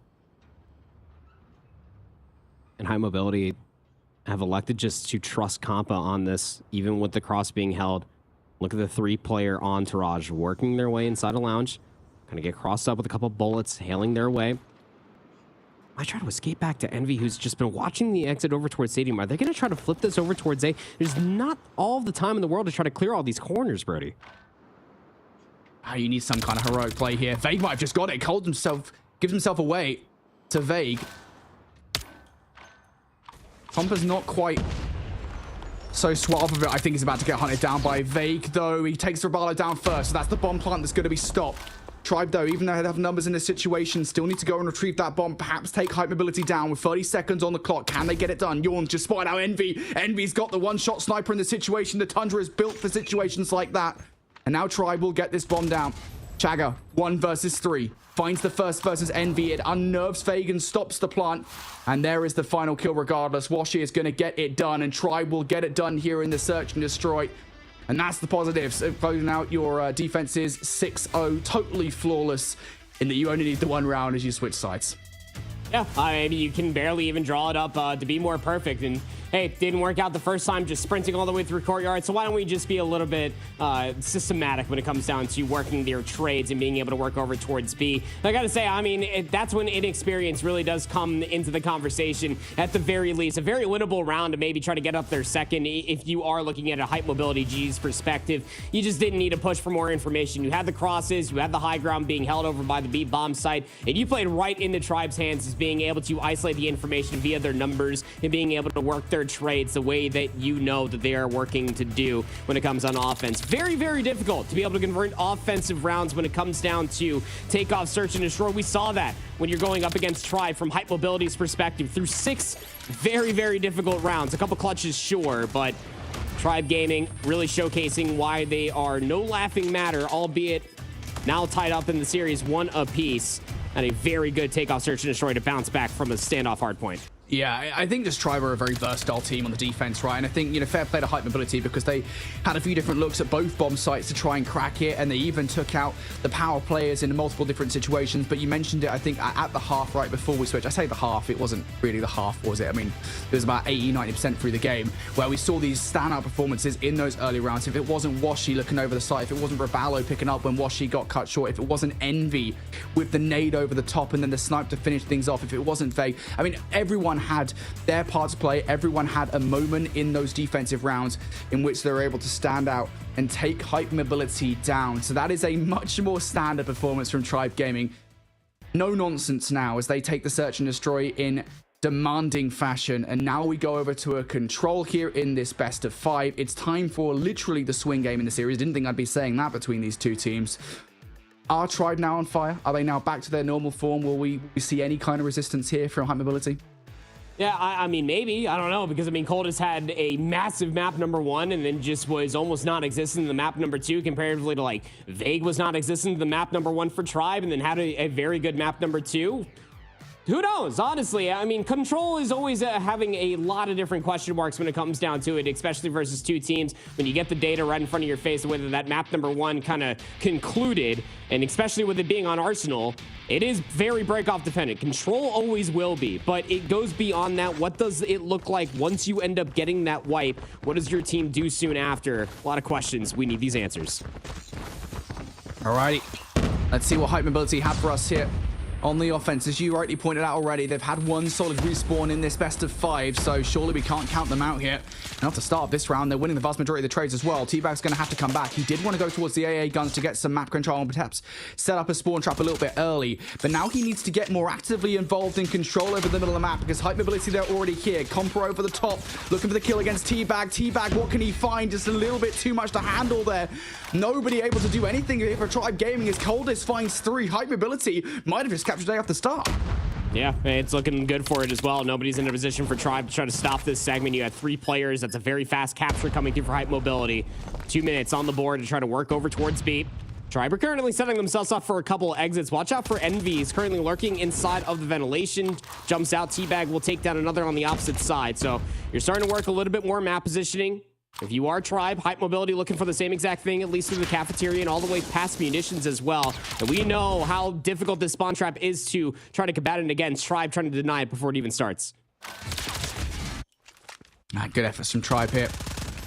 [SPEAKER 5] And High Mobility have elected just to trust Compa on this, even with the cross being held. Look at the 3-player entourage working their way inside a lounge. Gonna get crossed up with a couple bullets hailing their way. I try to escape back to Envy, who's just been watching the exit over towards Stadium. Are they going to try to flip this over towards A? There's not all the time in the world to try to clear all these corners, Brody.
[SPEAKER 4] You need some kind of heroic play here. Vague might have just got it. Gives himself away to Vague. Compa's not quite so suave of it. I think he's about to get hunted down by Vague, though. He takes Rabalo down first, so that's the bomb plant that's going to be stopped. Tribe, though, even though they have numbers in this situation, still need to go and retrieve that bomb, perhaps take Hype Mobility down with 30 seconds on the clock. Can they get it done? Yawn's just spotted out Envy. Envy's got the one-shot sniper in the situation. The Tundra is built for situations like that. And now Tribe will get this bomb down. Chagga, 1 versus 3. Finds the first versus Envy. It unnerves Fagan, stops the plant. And there is the final kill regardless. Washi is going to get it done, and Tribe will get it done here in the search and destroy. And that's the positives. Closing out your defenses 6-0, totally flawless, in that you only need the 1 round as you switch sides.
[SPEAKER 5] Yeah, I mean, you can barely even draw it up to be more perfect. And hey, it didn't work out the first time, just sprinting all the way through courtyard. So why don't we just be a little bit systematic when it comes down to working their trades and being able to work over towards B. I gotta say, I mean, that's when inexperience really does come into the conversation. At the very least, a very winnable round to maybe try to get up there second. If you are looking at a Hype Mobility G's perspective, you just didn't need to push for more information. You had the crosses, you had the high ground being held over by the B bomb site, and you played right into Tribe's hands as being able to isolate the information via their numbers and being able to work their trades the way that you know that they are working to do when it comes on offense. Very, very difficult to be able to convert offensive rounds when it comes down to takeoff, search, and destroy. We saw that when you're going up against Tribe from Hype Mobility's perspective through 6 very, very difficult rounds. A couple clutches, sure, but Tribe Gaming really showcasing why they are no laughing matter, albeit now tied up in the series 1 apiece, and a very good takeoff, search, and destroy to bounce back from a standoff hardpoint.
[SPEAKER 4] Yeah, I think just Tribe are a very versatile team on the defense, right? And I think, fair play to Hype Mobility because they had a few different looks at both bomb sites to try and crack it, and they even took out the power players in multiple different situations. But you mentioned it, I think, at the half right before we switched. I say the half, it wasn't really the half, was it? I mean, it was about 80-90% through the game where we saw these standout performances in those early rounds. If it wasn't Washi looking over the site, if it wasn't Rabalo picking up when Washi got cut short, if it wasn't Envy with the nade over the top and then the snipe to finish things off, if it wasn't Vague, I mean, everyone had their part to play. Everyone had a moment in those defensive rounds in which they were able to stand out and take Hype Mobility down. So that is a much more standard performance from Tribe Gaming. No nonsense now as they take the search and destroy in demanding fashion. And now we go over to a control here in this best of 5. It's time for literally the swing game in the series. Didn't think I'd be saying that between these two teams. Are Tribe now on fire? Are they now back to their normal form? Will we see any kind of resistance here from Hype Mobility?
[SPEAKER 5] Yeah, I mean, maybe. I don't know, because, I mean, Cold has had a massive map number 1 and then just was almost non-existent in the map number 2 comparatively to, like, Vague was non-existent in the map number 1 for Tribe and then had a very good map number 2. Who knows? Honestly, I mean, Control is always having a lot of different question marks when it comes down to it, especially versus 2 teams. When you get the data right in front of your face, whether that map number 1 kind of concluded, and especially with it being on Arsenal, it is very break-off dependent. Control always will be, but it goes beyond that. What does it look like once you end up getting that wipe? What does your team do soon after? A lot of questions. We need these answers.
[SPEAKER 4] Alrighty, let's see what Hype Mobility have for us here. On the offense, as you rightly pointed out already, they've had 1 solid respawn in this best of 5, so surely we can't count them out here. And off the start of this round, they're winning the vast majority of the trades as well. T-Bag's going to have to come back. He did want to go towards the AA guns to get some map control and perhaps set up a spawn trap a little bit early. But now he needs to get more actively involved in control over the middle of the map because Hype Mobility, they're already here. Compa over the top, looking for the kill against T-Bag. T-Bag, what can he find? Just a little bit too much to handle there. Nobody able to do anything here for Tribe Gaming as Coldest finds 3. Hype Mobility might have just captured A off the start.
[SPEAKER 5] Yeah, it's looking good for it as well. Nobody's in a position for Tribe to try to stop this segment. You had 3 players. That's a very fast capture coming through for Hype Mobility. 2 minutes on the board to try to work over towards B. Tribe are currently setting themselves up for a couple exits. Watch out for Envy. He's currently lurking inside of the ventilation. Jumps out. T-Bag will take down another on the opposite side. So you're starting to work a little bit more map positioning. If you are Tribe, Hype Mobility looking for the same exact thing, at least through the cafeteria and all the way past munitions as well. And we know how difficult this spawn trap is to try to combat it against. Tribe trying to deny it before it even starts.
[SPEAKER 4] Good efforts from Tribe here.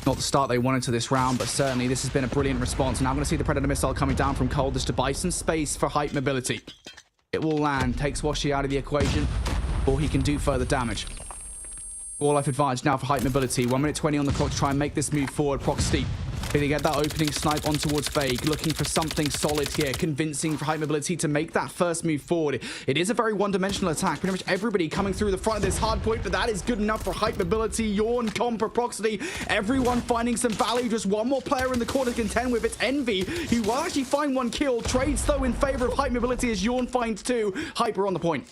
[SPEAKER 4] Not the start they wanted to this round, but certainly this has been a brilliant response. Now I'm going to see the Predator missile coming down from Coldest to buy some space for Hype Mobility. It will land, takes Washi out of the equation, or he can do further damage. All life advantage now for Hype Mobility. 1 minute 20 on the clock to try and make this move forward. Proxy, did he get that opening snipe on towards Vague? Looking for something solid here. Convincing for Hype Mobility to make that first move forward. It is a very one-dimensional attack. Pretty much everybody coming through the front of this hard point, but that is good enough for Hype Mobility. Yawn, Comp, Proxy, everyone finding some value. Just one more player in the corner to contend with. It's Envy. He will actually find one kill. Trades, though, in favor of Hype Mobility as Yawn finds two. Hyper on the point.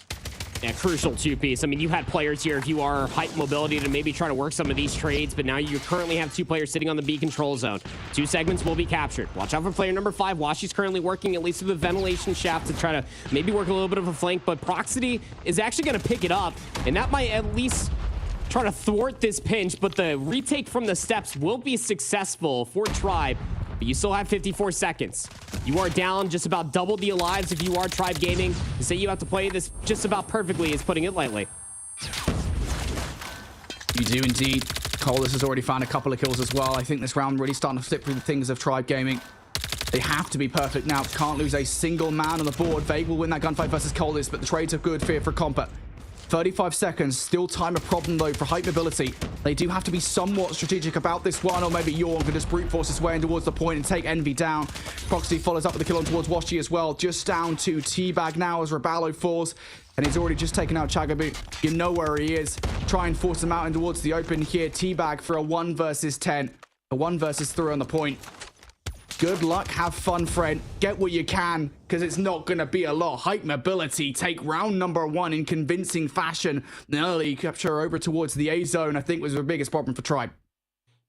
[SPEAKER 5] Yeah, crucial two-piece. I mean, you had players here, if you are Hype Mobility, to maybe try to work some of these trades, but now you currently have 2 players sitting on the B control zone. 2 segments will be captured. Watch out for player number 5. Washi's currently working at least with the ventilation shaft to try to maybe work a little bit of a flank, but Proxity is actually going to pick it up, and that might at least try to thwart this pinch, but the retake from the steps will be successful for Tribe, but you still have 54 seconds. You are down just about double the lives if you are Tribe Gaming. To say you have to play this just about perfectly is putting it lightly.
[SPEAKER 4] You do indeed. Colas has already found a couple of kills as well. I think this round really starting to flip through the things of Tribe Gaming. They have to be perfect now. Can't lose a single man on the board. Vague will win that gunfight versus Colas, but the trades are good for Compa. 35 seconds, still time a problem though for Hype Mobility. They do have to be somewhat strategic about this one, or maybe Yawn could just brute force his way in towards the point and take Envy down. Proxy follows up with the kill on towards Washi as well. Just down to Teabag now as Raballo falls, and he's already just taken out Chagaboot. You know where he is. Try and force him out in towards the open here. Teabag for a 1 versus 10. A 1 versus 3 on the point. Good luck, have fun, friend. Get what you can, because it's not going to be a lot. Hype Mobility take round number 1 in convincing fashion. The early capture over towards the A zone, I think, was the biggest problem for Tribe.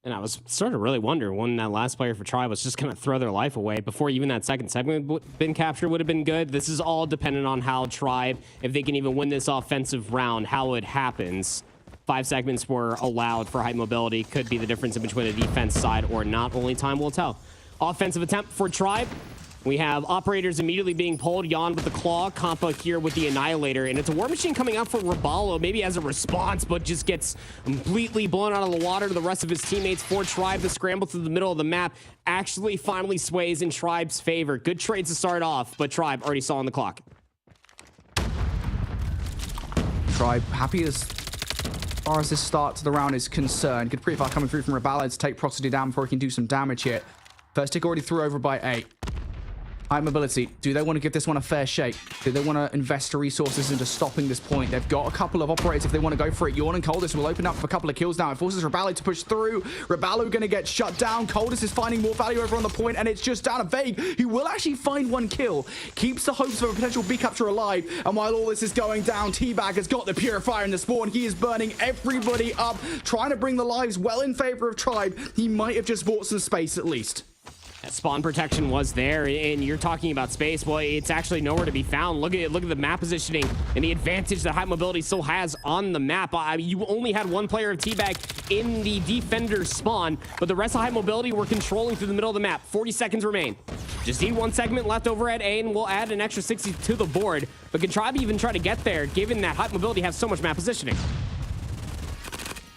[SPEAKER 5] And I was sort of really wondering when that last player for Tribe was just going to throw their life away before even that second segment been captured would have been good. This is all dependent on how Tribe, if they can even win this offensive round, how it happens. 5 segments were allowed for Hype Mobility. Could be the difference in between the defense side or not. Only time will tell. Offensive attempt for Tribe. We have operators immediately being pulled. Yawn with the claw, Compa here with the annihilator, and it's a war machine coming out for Raballo, maybe as a response, but just gets completely blown out of the water to the rest of his teammates. For Tribe, the scramble through the middle of the map actually finally sways in Tribe's favor. Good trades to start off, but Tribe already saw on the clock.
[SPEAKER 4] Tribe happy as far as this start to the round is concerned. Good pre-fire coming through from Raballo to take Proxity down before he can do some damage here. First tick already threw over by A. High Mobility. Do they want to give this one a fair shake? Do they want to invest the resources into stopping this point? They've got a couple of operators if they want to go for it. Yawn and Coldest will open up for a couple of kills now. It forces Raballo to push through. Raballo going to get shut down. Coldest is finding more value over on the point, and it's just down to Vague, who will actually find one kill. Keeps the hopes of a potential B capture alive. And while all this is going down, Teabag has got the Purifier in the spawn. He is burning everybody up, trying to bring the lives well in favor of Tribe. He might have just bought some space at least.
[SPEAKER 5] Spawn protection was there, and you're talking about space. Well, it's actually nowhere to be found. Look at the map positioning and the advantage that Hype Mobility still has on the map. I mean, you only had one player of Teabag in the defender spawn, but the rest of Hype Mobility were controlling through the middle of the map. 40 seconds remain. Just need 1 segment left over at A, and we'll add an extra 60 to the board. But can Tribe even try to get there, given that Hype Mobility has so much map positioning?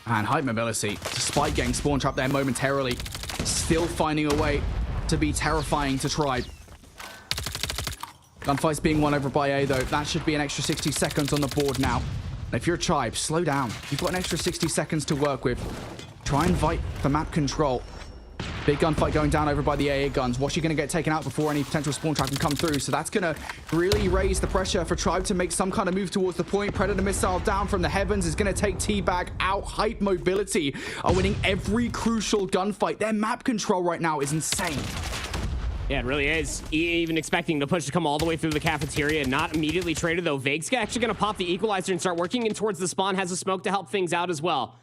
[SPEAKER 4] And Hype Mobility, despite getting spawn trapped there momentarily, still finding a way to be terrifying to Tribe. Gunfight's being won over by A, though. That should be an extra 60 seconds on the board now. And if you're Tribe, slow down. You've got an extra 60 seconds to work with. Try and fight for map control. Big gunfight going down over by the AA guns. Washi going to get taken out before any potential spawn trap can come through. So that's going to really raise the pressure for Tribe to make some kind of move towards the point. Predator missile down from the heavens is going to take Teabag out. Hype Mobility are winning every crucial gunfight. Their map control right now is insane.
[SPEAKER 5] Yeah, it really is. Even expecting the push to come all the way through the cafeteria. Not immediately traded, though. Vague's actually going to pop the equalizer and start working in towards the spawn. Has a smoke to help things out as well.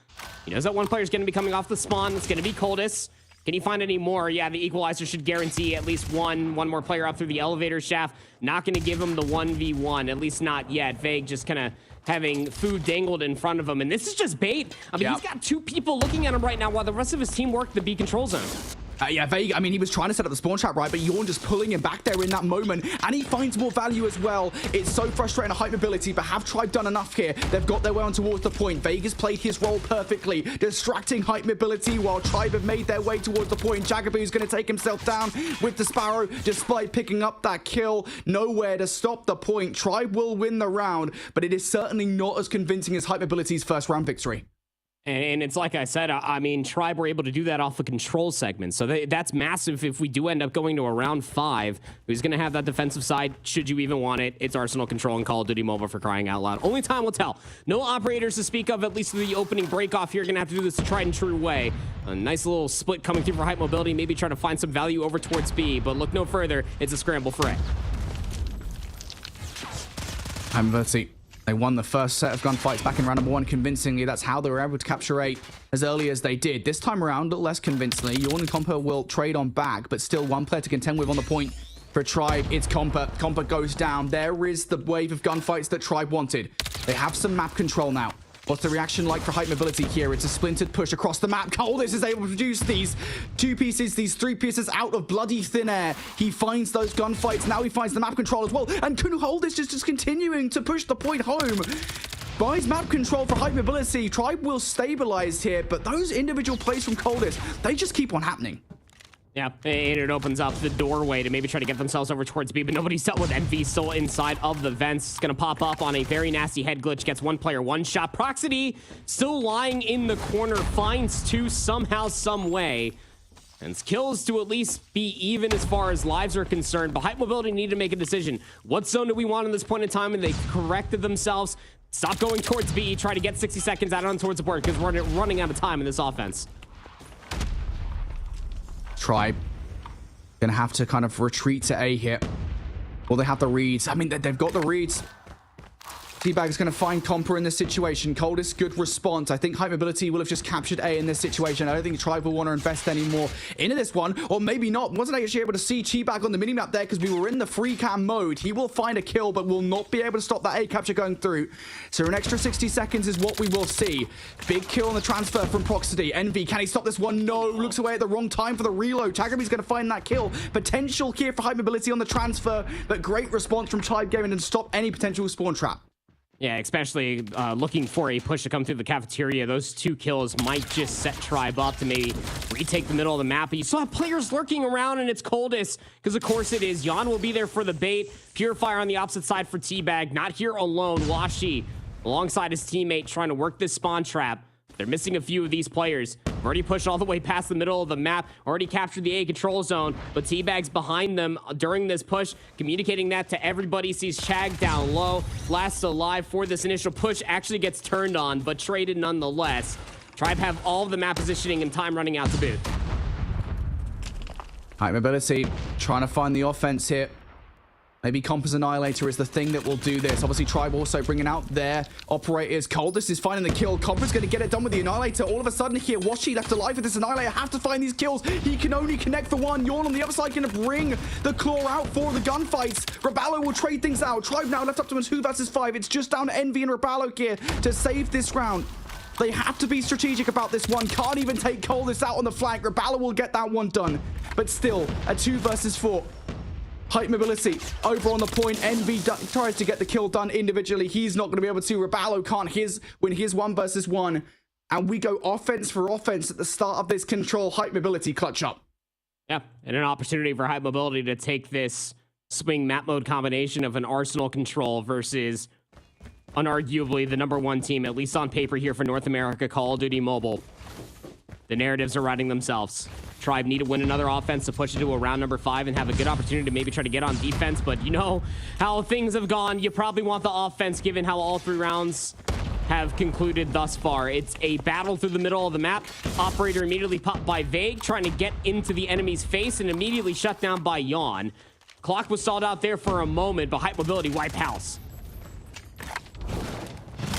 [SPEAKER 5] He knows that one player is going to be coming off the spawn. It's going to be Coldest. Can he find any more? Yeah, the equalizer should guarantee at least one more player up through the elevator shaft. Not going to give him the 1v1, at least not yet. Vague just kind of having food dangled in front of him. And this is just bait. I mean, he's got 2 people looking at him right now while the rest of his team work the B control zone.
[SPEAKER 4] Yeah, Vega, I mean, he was trying to set up the spawn trap, right? But Yawn just pulling him back there in that moment. And he finds more value as well. It's so frustrating a hype mobility, but have Tribe done enough here? They've got their way on towards the point. Vega's played his role perfectly, distracting hype mobility while Tribe have made their way towards the point. Jagaboo's going to take himself down with the Sparrow, despite picking up that kill. Nowhere to stop the point. Tribe will win the round, but it is certainly not as convincing as hype mobility's first round victory.
[SPEAKER 5] And it's like I said, I mean, Tribe were able to do that off the control segment. So that's massive if we do end up going to a round 5. Who's going to have that defensive side, should you even want it? It's Arsenal Control and Call of Duty Mobile, for crying out loud. Only time will tell. No operators to speak of, at least through the opening break-off here. Going to have to do this the tried and true way. A nice little split coming through for hype mobility. Maybe try to find some value over towards B. But look no further. It's a scramble for A.
[SPEAKER 4] Hype mobility. They won the first set of gunfights back in round number 1 convincingly. That's how they were able to capture 8 as early as they did. This time around, a little less convincingly. Yawn and Compa will trade on back, but still one player to contend with on the point for Tribe. It's Compa. Compa goes down. There is the wave of gunfights that Tribe wanted. They have some map control now. What's the reaction like for hype mobility here? It's a splintered push across the map. Coldest is able to produce these 2 pieces, these 3 pieces out of bloody thin air. He finds those gunfights. Now he finds the map control as well. And Coldest is just continuing to push the point home. Buys map control for hype mobility. Tribe will stabilize here, but those individual plays from Coldest, they just keep on happening.
[SPEAKER 5] Yeah, and it opens up the doorway to maybe try to get themselves over towards B, but nobody's dealt with Envy still inside of the vents. It's going to pop up on a very nasty head glitch, gets 1 player 1 shot. Proxity still lying in the corner, finds 2 somehow, some way. And kills to at least be even as far as lives are concerned, but hype mobility need to make a decision. What zone do we want in this point in time? And they corrected themselves. Stop going towards B, try to get 60 seconds out on towards the board because we're running out of time in this offense.
[SPEAKER 4] Tribe gonna have to kind of retreat to A here. Well, they have the reads. I mean, they've got the reads. Teabag is going to find Compa in this situation. Coldest, good response. I think hype mobility will have just captured A in this situation. I don't think Tribe will want to invest anymore into this one, or maybe not. Wasn't actually able to see Teabag on the minimap there because we were in the free cam mode. He will find a kill, but will not be able to stop that A capture going through. So an extra 60 seconds is what we will see. Big kill on the transfer from Proxity. Envy, can he stop this one? No, looks away at the wrong time for the reload. Tagabi's going to find that kill. Potential here for hype mobility on the transfer, but great response from Tribe Gaming and stop any potential spawn trap.
[SPEAKER 5] Yeah, especially looking for a push to come through the cafeteria. Those 2 kills might just set Tribe up to maybe retake the middle of the map. But you still have players lurking around, and it's Coldest, because of course it is. Yawn will be there for the bait. Purifier on the opposite side for Teabag. Not here alone. Washi alongside his teammate trying to work this spawn trap. They're missing a few of these players. Already pushed all the way past the middle of the map. Already captured the A control zone. But Teabag's behind them during this push. Communicating that to everybody. Sees Chag down low. Last alive for this initial push. Actually gets turned on, but traded nonetheless. Tribe have all of the map positioning and time running out to boot.
[SPEAKER 4] Hype mobility. Trying to find the offense here. Maybe Compa's Annihilator is the thing that will do this. Obviously, Tribe also bringing out their operators. Coldest is finding the kill. Compa's going to get it done with the Annihilator. All of a sudden here, Washi left alive with this Annihilator. Have to find these kills. He can only connect for 1. Yawn on the other side going to bring the claw out for the gunfights. Raballo will trade things out. Tribe now left up to 2 versus 5. It's just down to Envy and Raballo here to save this round. They have to be strategic about this one. Can't even take Coldest out on the flank. Raballo will get that one done. But still, a 2 versus 4. Hype mobility over on the point. Envy tries to get the kill done individually. He's not going to be able to. Raballo can't win his 1 versus 1. And we go offense for offense at the start of this control. Hype mobility clutch up.
[SPEAKER 5] Yeah, and an opportunity for hype mobility to take this swing map mode combination of an Arsenal Control versus unarguably the #1 team, at least on paper here for North America, Call of Duty Mobile. The narratives are writing themselves. Tribe need to win another offense to push into a round number 5 and have a good opportunity to maybe try to get on defense. But you know how things have gone. You probably want the offense given how all 3 rounds have concluded thus far. It's a battle through the middle of the map. Operator immediately popped by Vague, trying to get into the enemy's face and immediately shut down by Yawn. Clock was stalled out there for a moment, but hype mobility wipe house.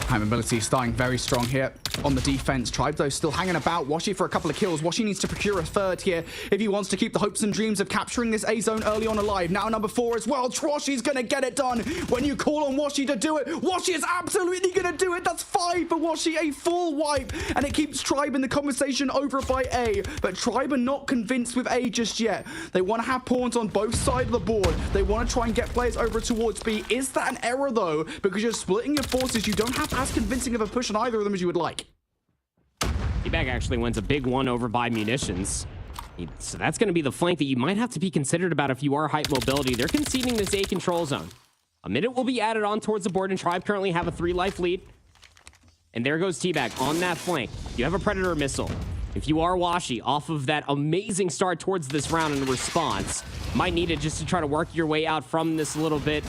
[SPEAKER 4] Hype mobility starting very strong here. on the defense. Tribe, though, still hanging about. Washi for a couple of kills. Washi needs to procure a third here if he wants to keep the hopes and dreams of capturing this A zone early on alive. Now number 4 as well. Washi's going to get it done. When you call on Washi to do it, Washi is absolutely going to do it. That's 5 for Washi, a full wipe. And it keeps Tribe in the conversation over by A. But Tribe are not convinced with A just yet. They want to have pawns on both sides of the board. They want to try and get players over towards B. Is that an error, though? Because you're splitting your forces. You don't have as convincing of a push on either of them as you would like.
[SPEAKER 5] T-Bag actually wins a big one over by Munitions. So that's going to be the flank that you might have to be considered about if you are Hype Mobility. They're conceding this A control zone. A minute will be added on towards the board, and Tribe currently have a 3-life lead. And there goes T-Bag on that flank. You have a Predator missile. If you are Washi, off of that amazing start towards this round in response, might need it just to try to work your way out from this little bit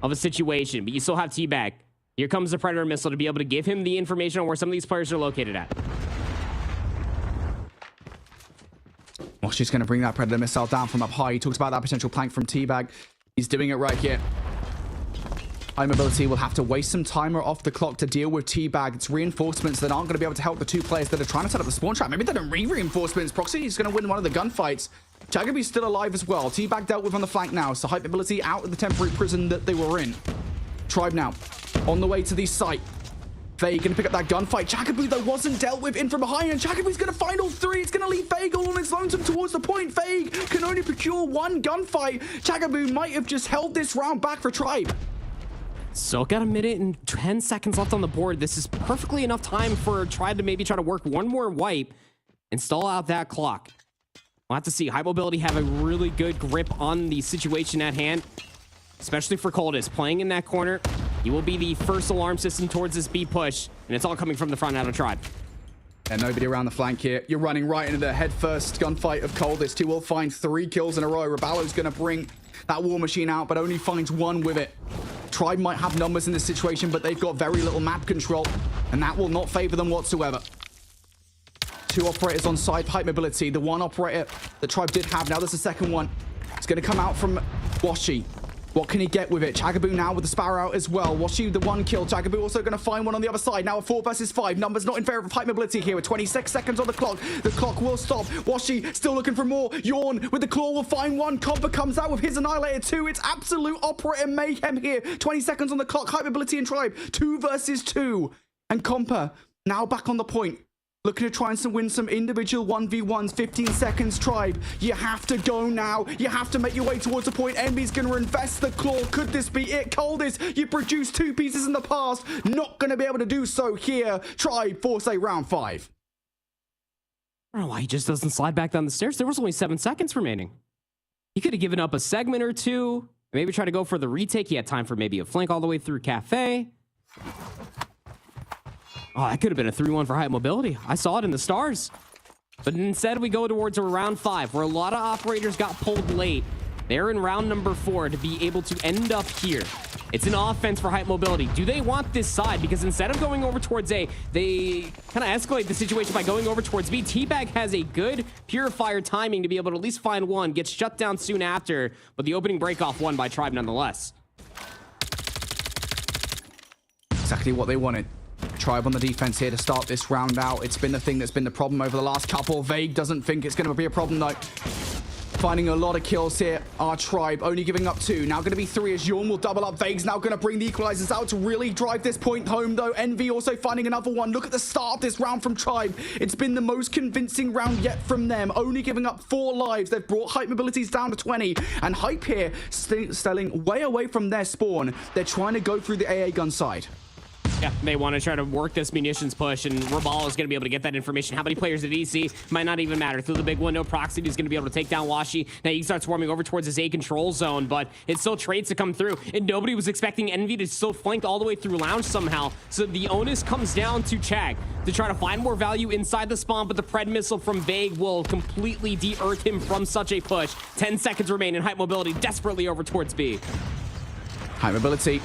[SPEAKER 5] of a situation. But you still have T-Bag. Here comes the Predator missile to be able to give him the information on where some of these players are located at.
[SPEAKER 4] Well, she's going to bring that Predator missile down from up high. He talks about that potential plank from T-Bag. He's doing it right here. High Mobility will have to waste some timer off the clock to deal with T-Bag. It's reinforcements that aren't going to be able to help the two players that are trying to set up the spawn trap. Maybe they don't reinforcements. Proxy is going to win one of the gunfights. Jagaby's still alive as well. T-Bag dealt with on the flank now, so Hype Mobility out of the temporary prison that they were in. Tribe now on the way to the site. Faye going to pick up that gunfight. Jagaby, though, wasn't dealt with in from behind, and Jagaby's going to find all 3. It's going to leave Faye all on his lonesome towards the point. Faye can only procure 1 gunfight. Jagaby might have just held this round back for Tribe.
[SPEAKER 5] So got a minute and 10 seconds left on the board. This is perfectly enough time for Tribe to maybe try to work one more wipe and stall out that clock. We'll have to see. High Mobility have a really good grip on the situation at hand, especially for Coldest. Playing in that corner, he will be the first alarm system towards this B push, and it's all coming from the front out of Tribe.
[SPEAKER 4] And nobody around the flank here. You're running right into the head-first gunfight of Coldest, who will find 3 kills in a row. Raballo's going to bring that war machine out, but only finds 1 with it. Tribe might have numbers in this situation, but they've got very little map control, and that will not favor them whatsoever. 2 operators on side, Hype Mobility. The 1 operator that Tribe did have, now there's a second one. It's going to come out from Washi. What can he get with it? Jagaby now with the Sparrow out as well. Washi the 1 kill. Jagaby also going to find one on the other side. Now a 4 versus 5. Numbers not in favor of Hype Mobility here with 26 seconds on the clock. The clock will stop. Washi still looking for more. Yawn with the claw will find 1. Compa comes out with his Annihilator 2. It's absolute operator mayhem here. 20 seconds on the clock. Hype Mobility and Tribe. 2 versus 2. And Compa now back on the point. Looking to try and win some individual 1v1s. 15 seconds, Tribe. You have to go now. You have to make your way towards the point. Envy's going to invest the claw. Could this be it? Coldest, you produced 2 pieces in the past. Not going to be able to do so here. Tribe force a round 5.
[SPEAKER 5] I don't know why he just doesn't slide back down the stairs. There was only 7 seconds remaining. He could have given up a segment or 2. Maybe try to go for the retake. He had time for maybe a flank all the way through Cafe. Oh, that could have been a 3-1 for Hype Mobility. I saw it in the stars. But instead, we go towards a round 5, where a lot of operators got pulled late. They're in round number 4 to be able to end up here. It's an offense for Hype Mobility. Do they want this side? Because instead of going over towards A, they kind of escalate the situation by going over towards B. T-Bag has a good Purifier timing to be able to at least find 1. Gets shut down soon after, but the opening break-off won by Tribe nonetheless.
[SPEAKER 4] Exactly what they wanted. Tribe on the defense here to start this round out. It's been the thing that's been the problem over the last couple. Vague doesn't think it's going to be a problem though. Finding a lot of kills here. Our Tribe only giving up 2. Now going to be 3 as Yawn will double up. Vague's now going to bring the equalizers out to really drive this point home though. Envy also finding another one. Look at the start of this round from Tribe. It's been the most convincing round yet from them. Only giving up 4 lives. They've brought Hype Mobilities down to 20. And Hype here selling way away from their spawn. They're trying to go through the AA gun side.
[SPEAKER 5] Yeah, they want to try to work this munitions push, and Rabal is going to be able to get that information. How many players at EC might not even matter. Through the big window, Proxy is going to be able to take down Washi. Now you can start swarming over towards his A control zone, but it still trades to come through, and nobody was expecting Envy to still flank all the way through Lounge somehow. So the onus comes down to Chag to try to find more value inside the spawn, but the Pred missile from Vague will completely de-earth him from such a push. 10 seconds remain, and Hype Mobility desperately over towards B.
[SPEAKER 4] Hype Mobility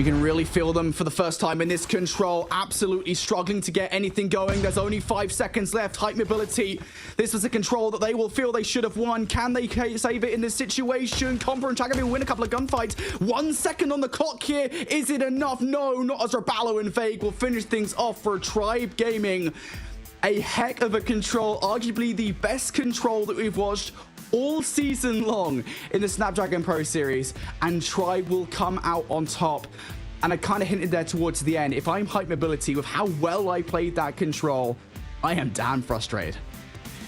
[SPEAKER 4] You can really feel them for the first time in this control, absolutely struggling to get anything going. There's only 5 seconds left. Hype Mobility, this was a control that they will feel they should have won. Can they save it in this situation? Compa and Chagabi will win a couple of gunfights. 1 second on the clock here. Is it enough? No, not as Rabalo and Vague will finish things off for Tribe Gaming. A heck of a control, arguably the best control that we've watched all season long in the Snapdragon Pro Series, and Tribe will come out on top. And I kind of hinted there towards the end, if I'm Hype Mobility with how well I played that control, I am damn frustrated.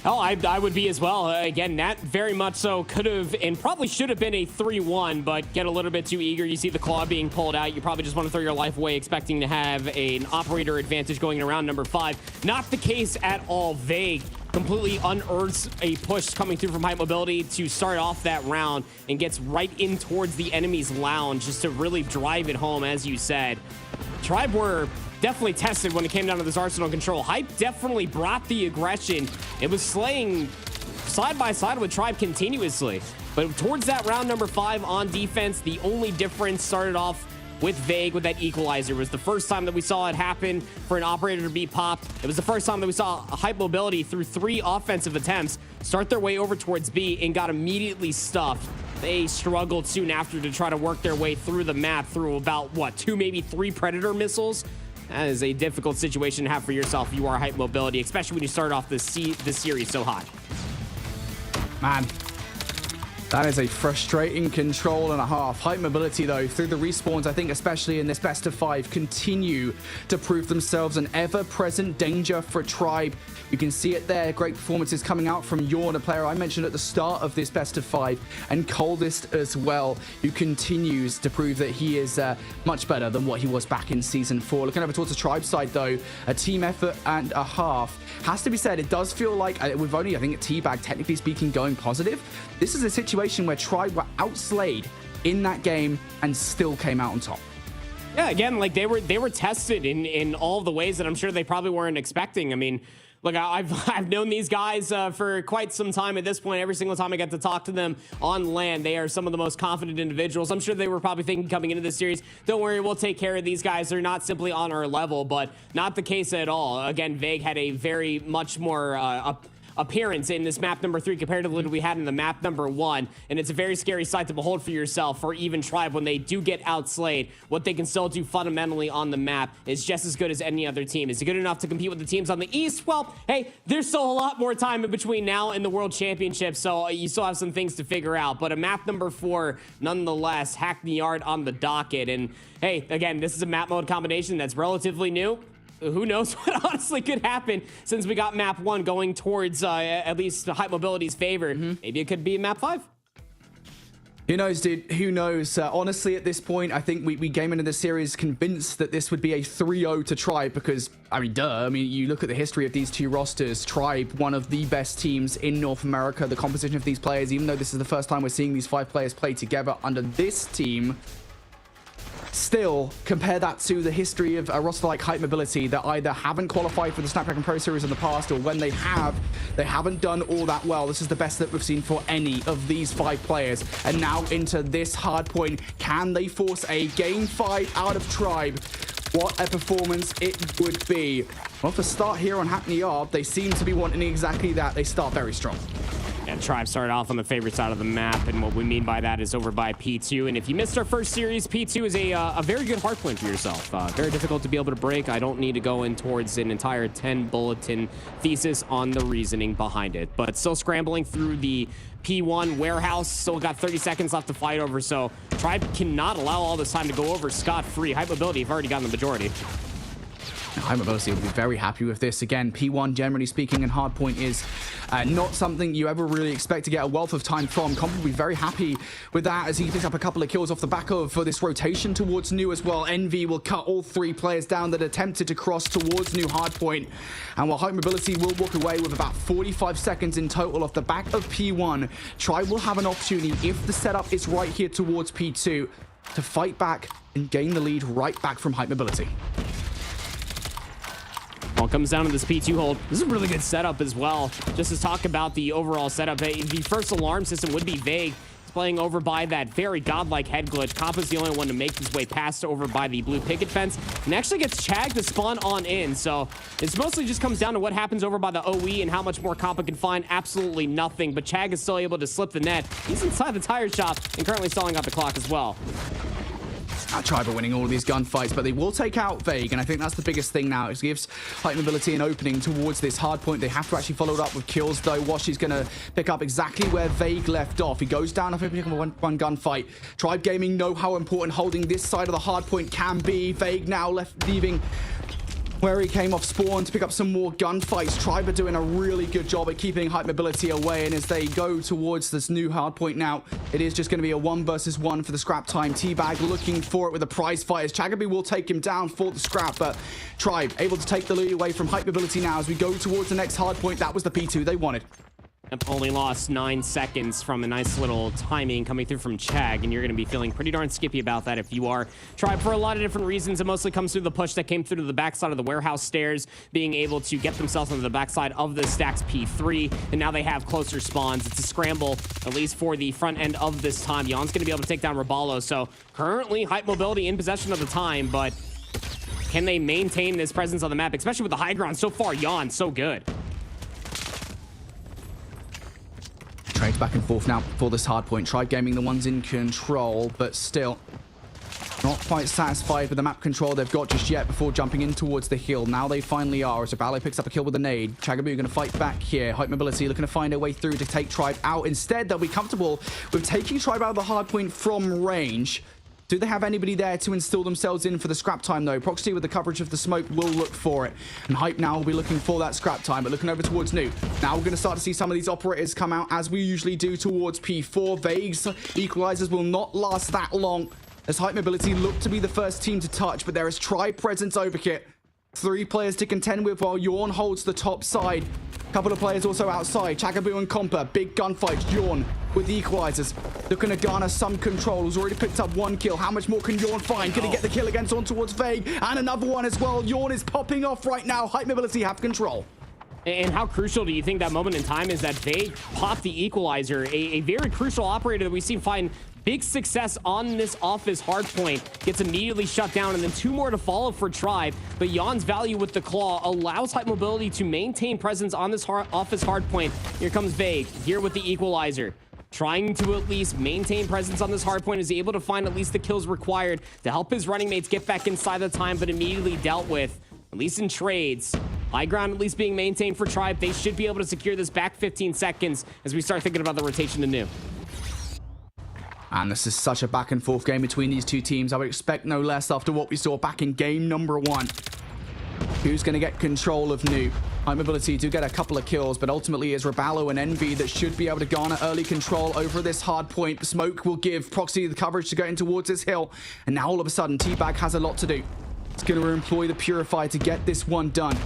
[SPEAKER 5] Oh, I would be as well. Again, that very much so could have and probably should have been a 3-1, but get a little bit too eager. You see the claw being pulled out. You probably just want to throw your life away, expecting to have an operator advantage going in round number 5. Not the case at all. Vague completely unearths a push coming through from Hype Mobility to start off that round and gets right in towards the enemy's lounge just to really drive it home, as you said. Tribe were definitely tested when it came down to this Arsenal control. Hype definitely brought the aggression. It was slaying side by side with Tribe continuously. But towards that round number 5 on defense, the only difference started off with Vague with that equalizer. It was the first time that we saw it happen for an operator to be popped. It was the first time that we saw Hype Mobility through 3 offensive attempts start their way over towards B and got immediately stuffed. They struggled soon after to try to work their way through the map through about, what, 2, maybe 3 Predator missiles? That is a difficult situation to have for yourself if you are Hype Mobility, especially when you start off this series so hot.
[SPEAKER 4] Man, that is a frustrating control and a half. Hype Mobility, though, through the respawns, I think especially in this best of 5, continue to prove themselves an ever-present danger for Tribe. You can see it there. Great performances coming out from Yorn, a player I mentioned at the start of this best of 5, and Coldest as well, who continues to prove that he is much better than what he was back in Season 4. Looking over towards the Tribe side, though, a team effort and a half. Has to be said, it does feel like, we've only, I think, Teabag, technically speaking, going positive. This is a situation where Tribe were outslayed in that game and still came out on top.
[SPEAKER 5] Yeah, again, like they were tested in all the ways that I'm sure they probably weren't expecting. I mean, look, I've known these guys for quite some time at this point. Every single time I get to talk to them on LAN, they are some of the most confident individuals. I'm sure they were probably thinking coming into this series, don't worry, we'll take care of these guys. They're not simply on our level, but not the case at all. Again, Vague had a very much more appearance in this map number 3 compared to what we had in the map number 1, and it's a very scary sight to behold for yourself, for even Tribe, when they do get outslayed. What they can still do fundamentally on the map is just as good as any other team. Is it good enough to compete with the teams on the East? Well, hey, there's still a lot more time in between now and the World Championship, so you still have some things to figure out, but a map number 4 nonetheless, Hackney Yard on the docket. And hey, again, this is a map mode combination that's relatively new. Who knows what honestly could happen since we got map 1 going towards at least Hype Mobility's favor. Maybe it could be map 5.
[SPEAKER 4] Who knows, dude? Who knows? Honestly, at this point, I think we came into the series convinced that this would be a 3-0 to Tribe because, I mean, duh. I mean, you look at the history of these 2 rosters. Tribe, one of the best teams in North America. The composition of these players, even though this is the first time we're seeing these 5 players play together under this team, still, compare that to the history of a roster like Hype Mobility that either haven't qualified for the Snapdragon Pro Series in the past, or when they have, they haven't done all that well. This is the best that we've seen for any of these 5 players. And now into this Hardpoint. Can they force a game 5 out of Tribe? What a performance it would be. Well, for start here on Hackney Yard, they seem to be wanting exactly that. They start very strong.
[SPEAKER 5] And Tribe started off on the favorite side of the map, and what we mean by that is over by P2. And if you missed our first series, P2 is a very good hardpoint for yourself. Very difficult to be able to break. I don't need to go in towards an entire 10-bulletin thesis on the reasoning behind it. But still scrambling through the P1 warehouse. Still got 30 seconds left to fight over, so Tribe cannot allow all this time to go over scot-free. Hype Mobility have already gotten the majority.
[SPEAKER 4] Hype Mobility will be very happy with this. Again, P1, generally speaking, and Hardpoint is not something you ever really expect to get a wealth of time from. Comp will be very happy with that as he picks up a couple of kills off the back of this rotation towards New as well. Envy will cut all 3 players down that attempted to cross towards New Hardpoint. And while Hype Mobility will walk away with about 45 seconds in total off the back of P1, Tribe will have an opportunity, if the setup is right here towards P2, to fight back and gain the lead right back from Hype Mobility.
[SPEAKER 5] Well, it comes down to this P2 hold. This is a really good setup as well. Just to talk about the overall setup, the first alarm system would be Vague. playing over by that very godlike head glitch. Kampa's the only one to make his way past over by the blue picket fence, and actually gets Chag to spawn on in. So it's mostly just comes down to what happens over by the OE and how much more Kampa can find. Absolutely nothing, but Chag is still able to slip the net. He's inside the tire shop and currently stalling out the clock as well.
[SPEAKER 4] Tribe are winning all of these gunfights, but they will take out Vague, and I think that's the biggest thing now. It gives Height Mobility an opening towards this hard point. They have to actually follow it up with kills, though. Washi's going to pick up exactly where Vague left off. He goes down after picking up one gunfight. Tribe Gaming know how important holding this side of the hard point can be. Vague now leaving where he came off spawn to pick up some more gunfights. Tribe are doing a really good job at keeping Height Mobility away, and as they go towards this new hard point now, it is just going to be a 1 versus 1 for the scrap time. T-Bag looking for it with a prize fight as Chagaby will take him down for the scrap, but Tribe able to take the lead away from Height Mobility now as we go towards the next hard point. That was the P2 they wanted.
[SPEAKER 5] Only lost 9 seconds from a nice little timing coming through from Chag, and you're going to be feeling pretty darn skippy about that if you are Tribe for a lot of different reasons. It mostly comes through the push that came through to the backside of the warehouse stairs, being able to get themselves onto the backside of the Stacks P3, and now they have closer spawns. It's a scramble, at least for the front end of this time. Yon's going to be able to take down Raballo, so currently Height Mobility in possession of the time, but can they maintain this presence on the map, especially with the high ground? So far, Yon, so good.
[SPEAKER 4] Trades back and forth now for this hard point. Tribe Gaming the ones in control, but still not quite satisfied with the map control they've got just yet before jumping in towards the hill. Now they finally are, as Raballo picks up a kill with a nade. Chagaby going to fight back here. Height Mobility looking to find a way through to take Tribe out. Instead, they'll be comfortable with taking Tribe out of the hard point from range. Do they have anybody there to instill themselves in for the scrap time, though? Proxy with the coverage of the smoke will look for it. And Hype now will be looking for that scrap time, but looking over towards New. Now we're going to start to see some of these operators come out, as we usually do, towards P4. Vague's equalizers will not last that long, as Hype Mobility look to be the first team to touch, but there is Tribe presence over here. 3 players to contend with while Yawn holds the top side. Couple of players also outside. Chagabu and Compa, big gunfights. Yawn with the equalizers, looking to garner some control. He's already picked up 1 kill. How much more can Yawn find? Can he get the kill against on towards Vague? And another one as well. Yawn is popping off right now. Height Mobility have control.
[SPEAKER 5] And how crucial do you think that moment in time is that Vague popped the equalizer? A very crucial operator that we've seen find big success on this office hard point, gets immediately shut down, and then 2 more to follow for Tribe. But Yon's value with the claw allows Height Mobility to maintain presence on this office hard point. Here comes Vague, here with the equalizer, trying to at least maintain presence on this hard point, is able to find at least the kills required to help his running mates get back inside the time, but immediately dealt with, at least in trades. High ground at least being maintained for Tribe. They should be able to secure this back 15 seconds as we start thinking about the rotation to New.
[SPEAKER 4] And this is such a back and forth game between these 2 teams. I would expect no less after what we saw back in game number 1. Who's going to get control of New? Height Mobility do get a couple of kills, but ultimately it's Raballo and Envy that should be able to garner early control over this hard point. The smoke will give Proxy the coverage to go in towards this hill. And now all of a sudden, T-Bag has a lot to do. He's going to employ the Purify to get this one done.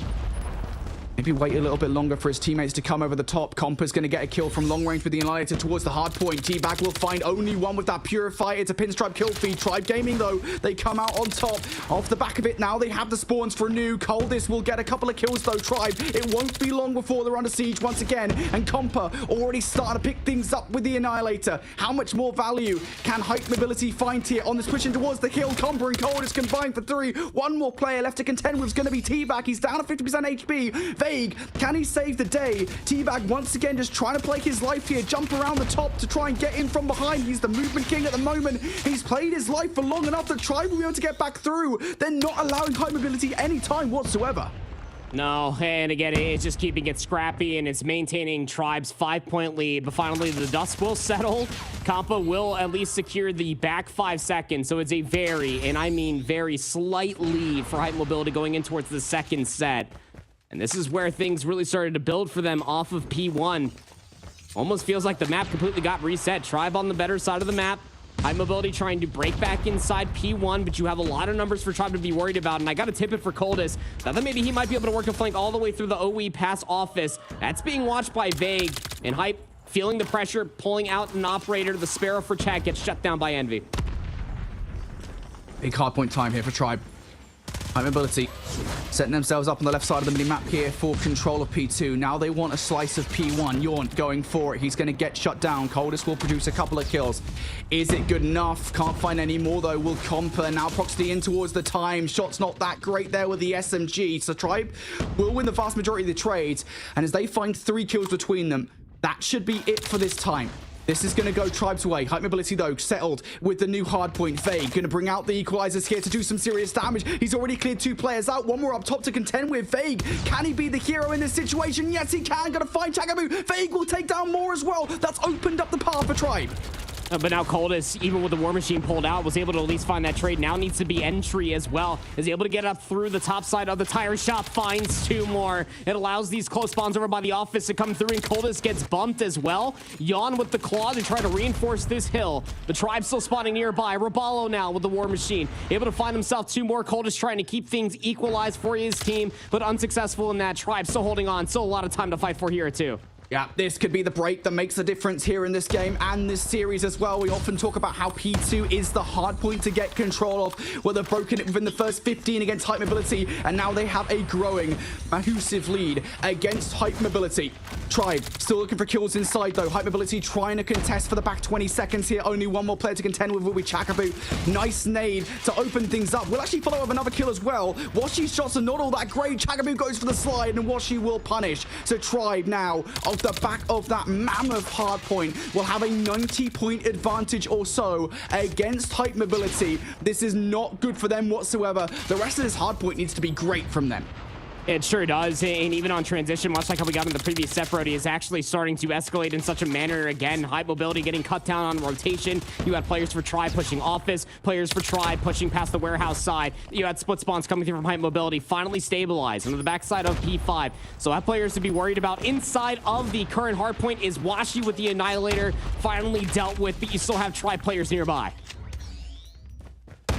[SPEAKER 4] Maybe wait a little bit longer for his teammates to come over the top. Compa's going to get a kill from long range with the Annihilator towards the hard point. T-Bag will find only one with that Purify. It's a pinstripe kill feed. Tribe Gaming, though, they come out on top. Off the back of it now, they have the spawns for New. Coldest will get a couple of kills, though, Tribe. It won't be long before they're under siege once again. And Compa already starting to pick things up with the Annihilator. How much more value can Height Mobility find here on this pushing towards the kill? Compa and Coldest combined for 3. One more player left to contend with is going to be T-Bag. He's down to 50% HP. Vague, can he save the day? T-Bag once again just trying to play his life here, jump around the top to try and get in from behind. He's the movement king at the moment. He's played his life for long enough that Tribe will be able to get back through. They're not allowing Height Mobility any time whatsoever.
[SPEAKER 5] No, and again, it's just keeping it scrappy, and it's maintaining Tribe's 5-point lead. But finally, the dust will settle. Compa will at least secure the back 5 seconds. So it's a very, and I mean very, slight lead for Height Mobility going in towards the second set. And this is where things really started to build for them off of P1. Almost feels like the map completely got reset. Tribe on the better side of the map. Height Mobility trying to break back inside P1, but you have a lot of numbers for Tribe to be worried about. And I got to tip it for Coldest. Thought that maybe he might be able to work a flank all the way through the OE pass office. That's being watched by Vague. And Hype feeling the pressure, pulling out an operator. The Sparrow for Chad gets shut down by Envy.
[SPEAKER 4] Big hard point time here for Tribe. High mobility, setting themselves up on the left side of the mini-map here for control of P2. Now they want a slice of P1. Yawn going for it. He's going to get shut down. Coldest will produce a couple of kills. Is it good enough? Can't find any more, though. Will Comper now proxy in towards the time. Shot's not that great there with the SMG. So Tribe will win the vast majority of the trades. And as they find 3 kills between them, that should be it for this time. This is going to go Tribe's way. Hype mobility, though, settled with the new hardpoint. Vague going to bring out the equalizers here to do some serious damage. He's already cleared 2 players out. 1 more up top to contend with. Vague, can he be the hero in this situation? Yes, he can. Going to find Chagabu. Vague will take down more as well. That's opened up the path for Tribe.
[SPEAKER 5] But now Coldest, even with the War Machine pulled out, was able to at least find that trade. Now needs to be entry as well. Is able to get up through the top side of the tire shop, finds 2 more. It allows these close spawns over by the office to come through, and Coldest gets bumped as well. Yawn with the claw to try to reinforce this hill. The Tribe still spawning nearby. Raballo now with the War Machine, able to find himself 2 more. Coldest trying to keep things equalized for his team, but unsuccessful in that. Tribe still holding on. Still a lot of time to fight for here too.
[SPEAKER 4] Yeah, this could be the break that makes the difference here in this game and this series as well. We often talk about how P2 is the hard point to get control of. Well, they've broken it within the first 15 against Hype Mobility, and now they have a growing, massive lead against Hype Mobility. Tribe still looking for kills inside, though. Hype Mobility trying to contest for the back 20 seconds here. Only 1 more player to contend with will be Chakabu. Nice nade to open things up. We'll actually follow up another kill as well. Washi's shots are not all that great. Chakabu goes for the slide, and Washi will punish. So Tribe now, off the back of that mammoth hard point, will have a 90-point advantage or so against Hype Mobility. This is not good for them whatsoever. The rest of this hard point needs to be great from them.
[SPEAKER 5] It sure does, and even on transition, much like how we got in the previous set, Brody, is actually starting to escalate in such a manner again. Hype mobility getting cut down on rotation. You had players for Tribe pushing office, players for Tribe pushing past the warehouse side. You had split spawns coming through from Hype mobility, finally stabilized on the backside of P5. So have players to be worried about. Inside of the current hardpoint is Washi with the Annihilator, finally dealt with, but you still have Tribe players nearby.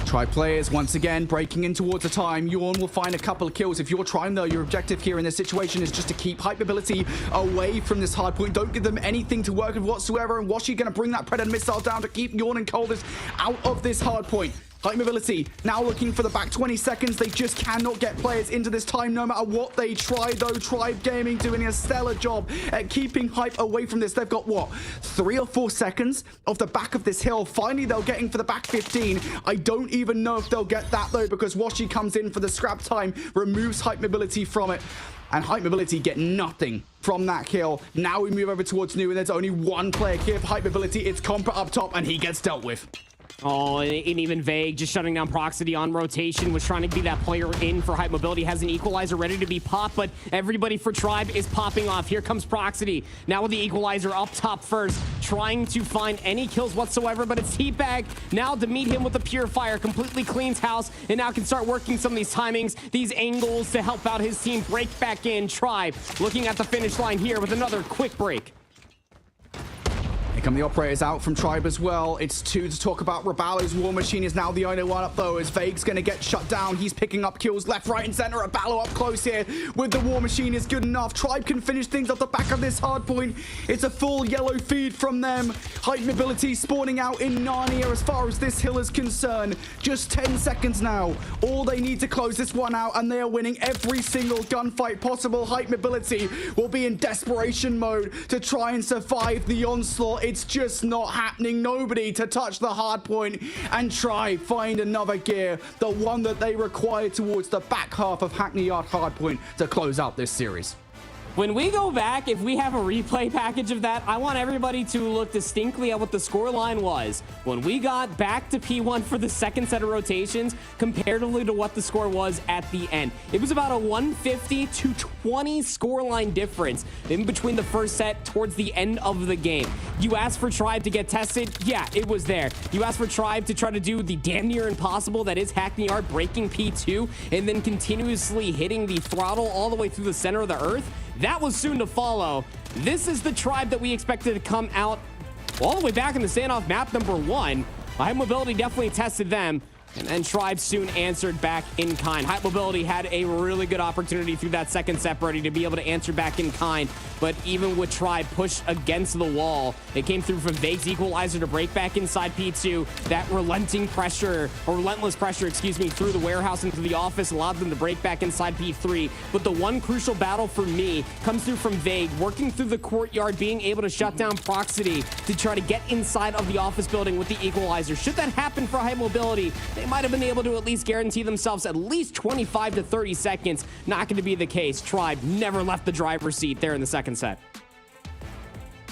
[SPEAKER 4] Tribe players once again breaking in towards the time. Yawn will find a couple of kills. If you're Tribe, though, your objective here in this situation is just to keep Hype mobility away from this hard point. Don't give them anything to work with whatsoever. And Washi going to bring that Predator missile down to keep Yawn and Coldest out of this hard point. Hype mobility now looking for the back 20 seconds. They just cannot get players into this time no matter what they try, though. Tribe Gaming doing a stellar job at keeping Hype away from this. They've got, what, 3 or 4 seconds off the back of this hill. Finally, they're getting for the back 15. I don't even know if they'll get that, though, because Washi comes in for the scrap time, removes Hype mobility from it. And Hype mobility get nothing from that kill. Now we move over towards New, and there's only 1 player here for Hype mobility. It's Compa up top, and he gets dealt with.
[SPEAKER 5] Oh, and even Vague just shutting down Proxity on rotation, was trying to be that player in for Hype mobility, has an equalizer ready to be popped, but everybody for Tribe is popping off. Here comes Proxity, now with the equalizer up top first, trying to find any kills whatsoever, but it's Teabag now to meet him with the Purifier, completely cleans house, and now can start working some of these timings, these angles to help out his team break back in. Tribe looking at the finish line here with another quick break.
[SPEAKER 4] Here come the operators out from Tribe as well. It's 2 to talk about. Raballo's War Machine is now the only one up, though, as Vague's going to get shut down. He's picking up kills left, right, and center. Raballo up close here with the War Machine is good enough. Tribe can finish things off the back of this hard point. It's a full yellow feed from them. Hype mobility spawning out in Narnia as far as this hill is concerned. Just 10 seconds now. All they need to close this one out, and they are winning every single gunfight possible. Hype mobility will be in desperation mode to try and survive the onslaught. It's just not happening. Nobody to touch the hard point and try find another gear, the one that they require towards the back half of Hackney Yard hardpoint to close out this series.
[SPEAKER 5] When we go back, if we have a replay package of that, I want everybody to look distinctly at what the score line was when we got back to P1 for the second set of rotations comparatively to what the score was at the end. It was about a 150 to 20 scoreline difference in between the first set towards the end of the game. You asked for Tribe to get tested. Yeah, it was there. You asked for Tribe to try to do the damn near impossible that is Hackney Yard, breaking P2 and then continuously hitting the throttle all the way through the center of the earth. That was soon to follow. This is the Tribe that we expected to come out all the way back in the standoff map number 1. Hype mobility definitely tested them, and then Tribe soon answered back in kind. Hype mobility had a really good opportunity through that second set, Brody, to be able to answer back in kind. but even with Tribe pushed against the wall, it came through from Vague's equalizer to break back inside P2. That relentless pressure, through the warehouse into the office allowed them to break back inside P3. But the one crucial battle for me comes through from Vague, working through the courtyard, being able to shut down Proximity to try to get inside of the office building with the equalizer. Should that happen for High Mobility, they might have been able to at least guarantee themselves at least 25 to 30 seconds. Not going to be the case. Tribe never left the driver's seat there in the second set.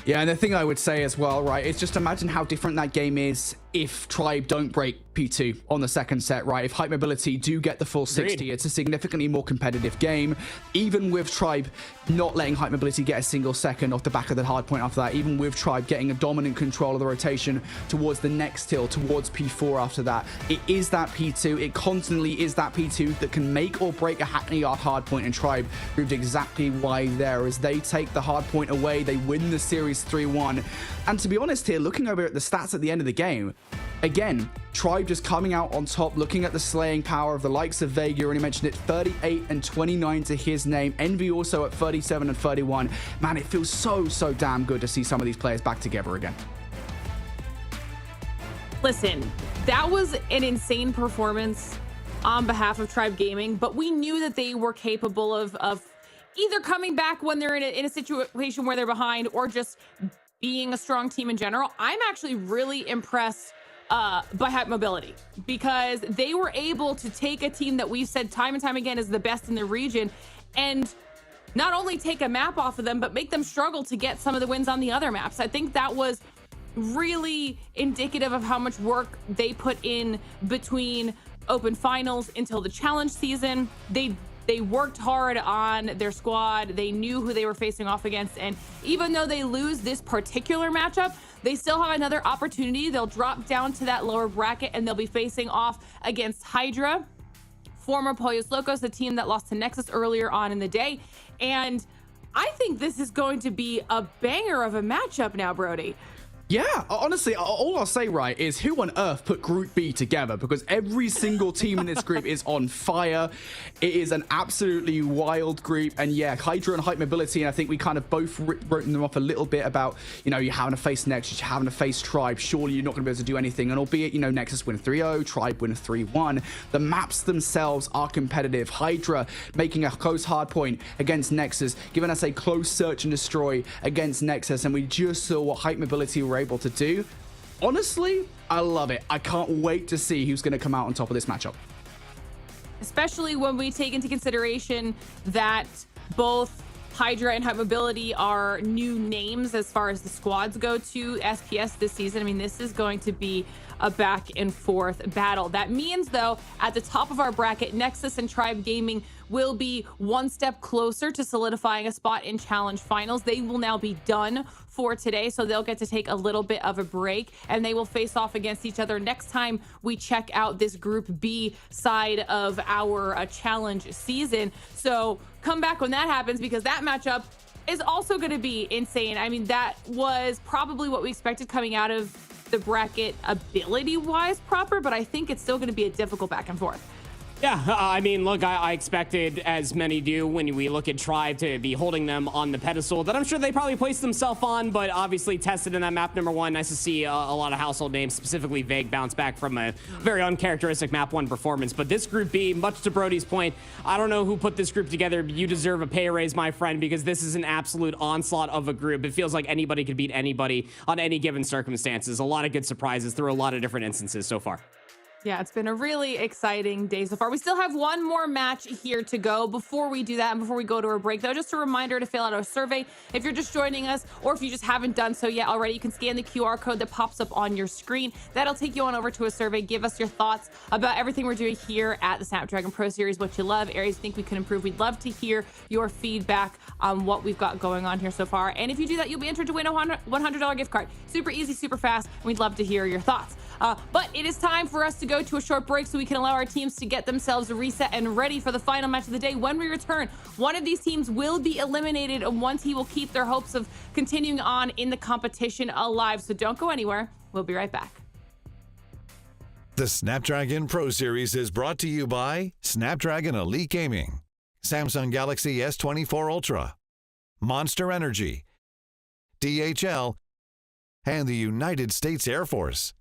[SPEAKER 4] Yeah, and the thing I would say as well, right, is just imagine how different that game is if Tribe don't break P2 on the second set, right? If Hype Mobility do get the full 60,
[SPEAKER 5] Agreed.
[SPEAKER 4] it's a significantly more competitive game. Even with Tribe not letting Hype Mobility get a single second off the back of the hard point after that, even with Tribe getting a dominant control of the rotation towards the next hill, towards P4 after that, it is that P2. It constantly is that P2 that can make or break a Hackney Yard hard point, and Tribe proved exactly why there. As they take the hard point away, they win the series 3-1. And to be honest here, looking over at the stats at the end of the game, again, Tribe just coming out on top, looking at the slaying power of the likes of Vague. You already mentioned it, 38 and 29 to his name. Envy also at 37 and 31. Man, it feels so damn good to see some of these players back together again.
[SPEAKER 2] Listen, that was an insane performance on behalf of Tribe Gaming, but we knew that they were capable of either coming back when they're in a situation where they're behind, or just being a strong team in general. I'm actually really impressed by Hype Mobility, because they were able to take a team that we've said time and time again is the best in the region, and not only take a map off of them, but make them struggle to get some of the wins on the other maps. I think that was really indicative of how much work they put in between open finals until the challenge season. They worked hard on their squad. They knew who they were facing off against. And even though they lose this particular matchup, they still have another opportunity. They'll drop down to that lower bracket and they'll be facing off against Hydra, former Pollos Locos, the team that lost to Nexus earlier on in the day. And I think this is going to be a banger of a matchup now, Brody.
[SPEAKER 4] Yeah, honestly, all I'll say, right, is who on earth put Group B together? Because every single team in this group is on fire. It is an absolutely wild group. And yeah, Hydra and Hype Mobility, and I think we kind of both written them off a little bit about, you know, you're having to face Nexus, you're having to face Tribe. Surely you're not going to be able to do anything. And albeit, you know, Nexus win 3-0, Tribe win 3-1, the maps themselves are competitive. Hydra making a close hard point against Nexus, giving us a close search and destroy against Nexus. And we just saw what Hype Mobility were able to do. Honestly, I love it. I can't wait to see who's going to come out on top of this matchup.
[SPEAKER 2] Especially when we take into consideration that both Hydra and Hype Mobility are new names as far as the squads go to SPS this season. I mean, this is going to be a back and forth battle. That means, though, at the top of our bracket, Nexus and Tribe Gaming will be one step closer to solidifying a spot in challenge finals. They will now be done for today, so they'll get to take a little bit of a break, and they will face off against each other next time we check out this Group B side of our challenge season. So come back when that happens, because that matchup is also going to be insane. I mean, that was probably what we expected coming out of the bracket ability-wise proper, but I think it's still going to be a difficult back and forth.
[SPEAKER 5] Yeah, I mean, look, I expected, as many do when we look at Tribe, to be holding them on the pedestal that I'm sure they probably placed themselves on, but obviously tested in that map number one. Nice to see a lot of household names, specifically Vague, bounce back from a very uncharacteristic map one performance. But this Group B, much to Brody's point, I don't know who put this group together. You deserve a pay raise, my friend, because this is an absolute onslaught of a group. It feels like anybody could beat anybody on any given circumstances. A lot of good surprises through a lot of different instances so far.
[SPEAKER 2] Yeah, it's been a really exciting day so far. We still have one more match here to go. Before we do that, and before we go to a break, though, just a reminder to fill out our survey. If you're just joining us, or if you just haven't done so yet already, you can scan the QR code that pops up on your screen. That'll take you on over to a survey. Give us your thoughts about everything we're doing here at the Snapdragon Pro Series, what you love, areas you think we can improve. We'd love to hear your feedback on what we've got going on here so far. And if you do that, you'll be entered to win a $100 gift card. Super easy, super fast. We'd love to hear your thoughts. But it is time for us to go to a short break so we can allow our teams to get themselves reset and ready for the final match of the day. When we return, one of these teams will be eliminated and one team will keep their hopes of continuing on in the competition alive. So don't go anywhere. We'll be right back.
[SPEAKER 1] The Snapdragon Pro Series is brought to you by Snapdragon Elite Gaming, Samsung Galaxy S24 Ultra, Monster Energy, DHL, and the United States Air Force.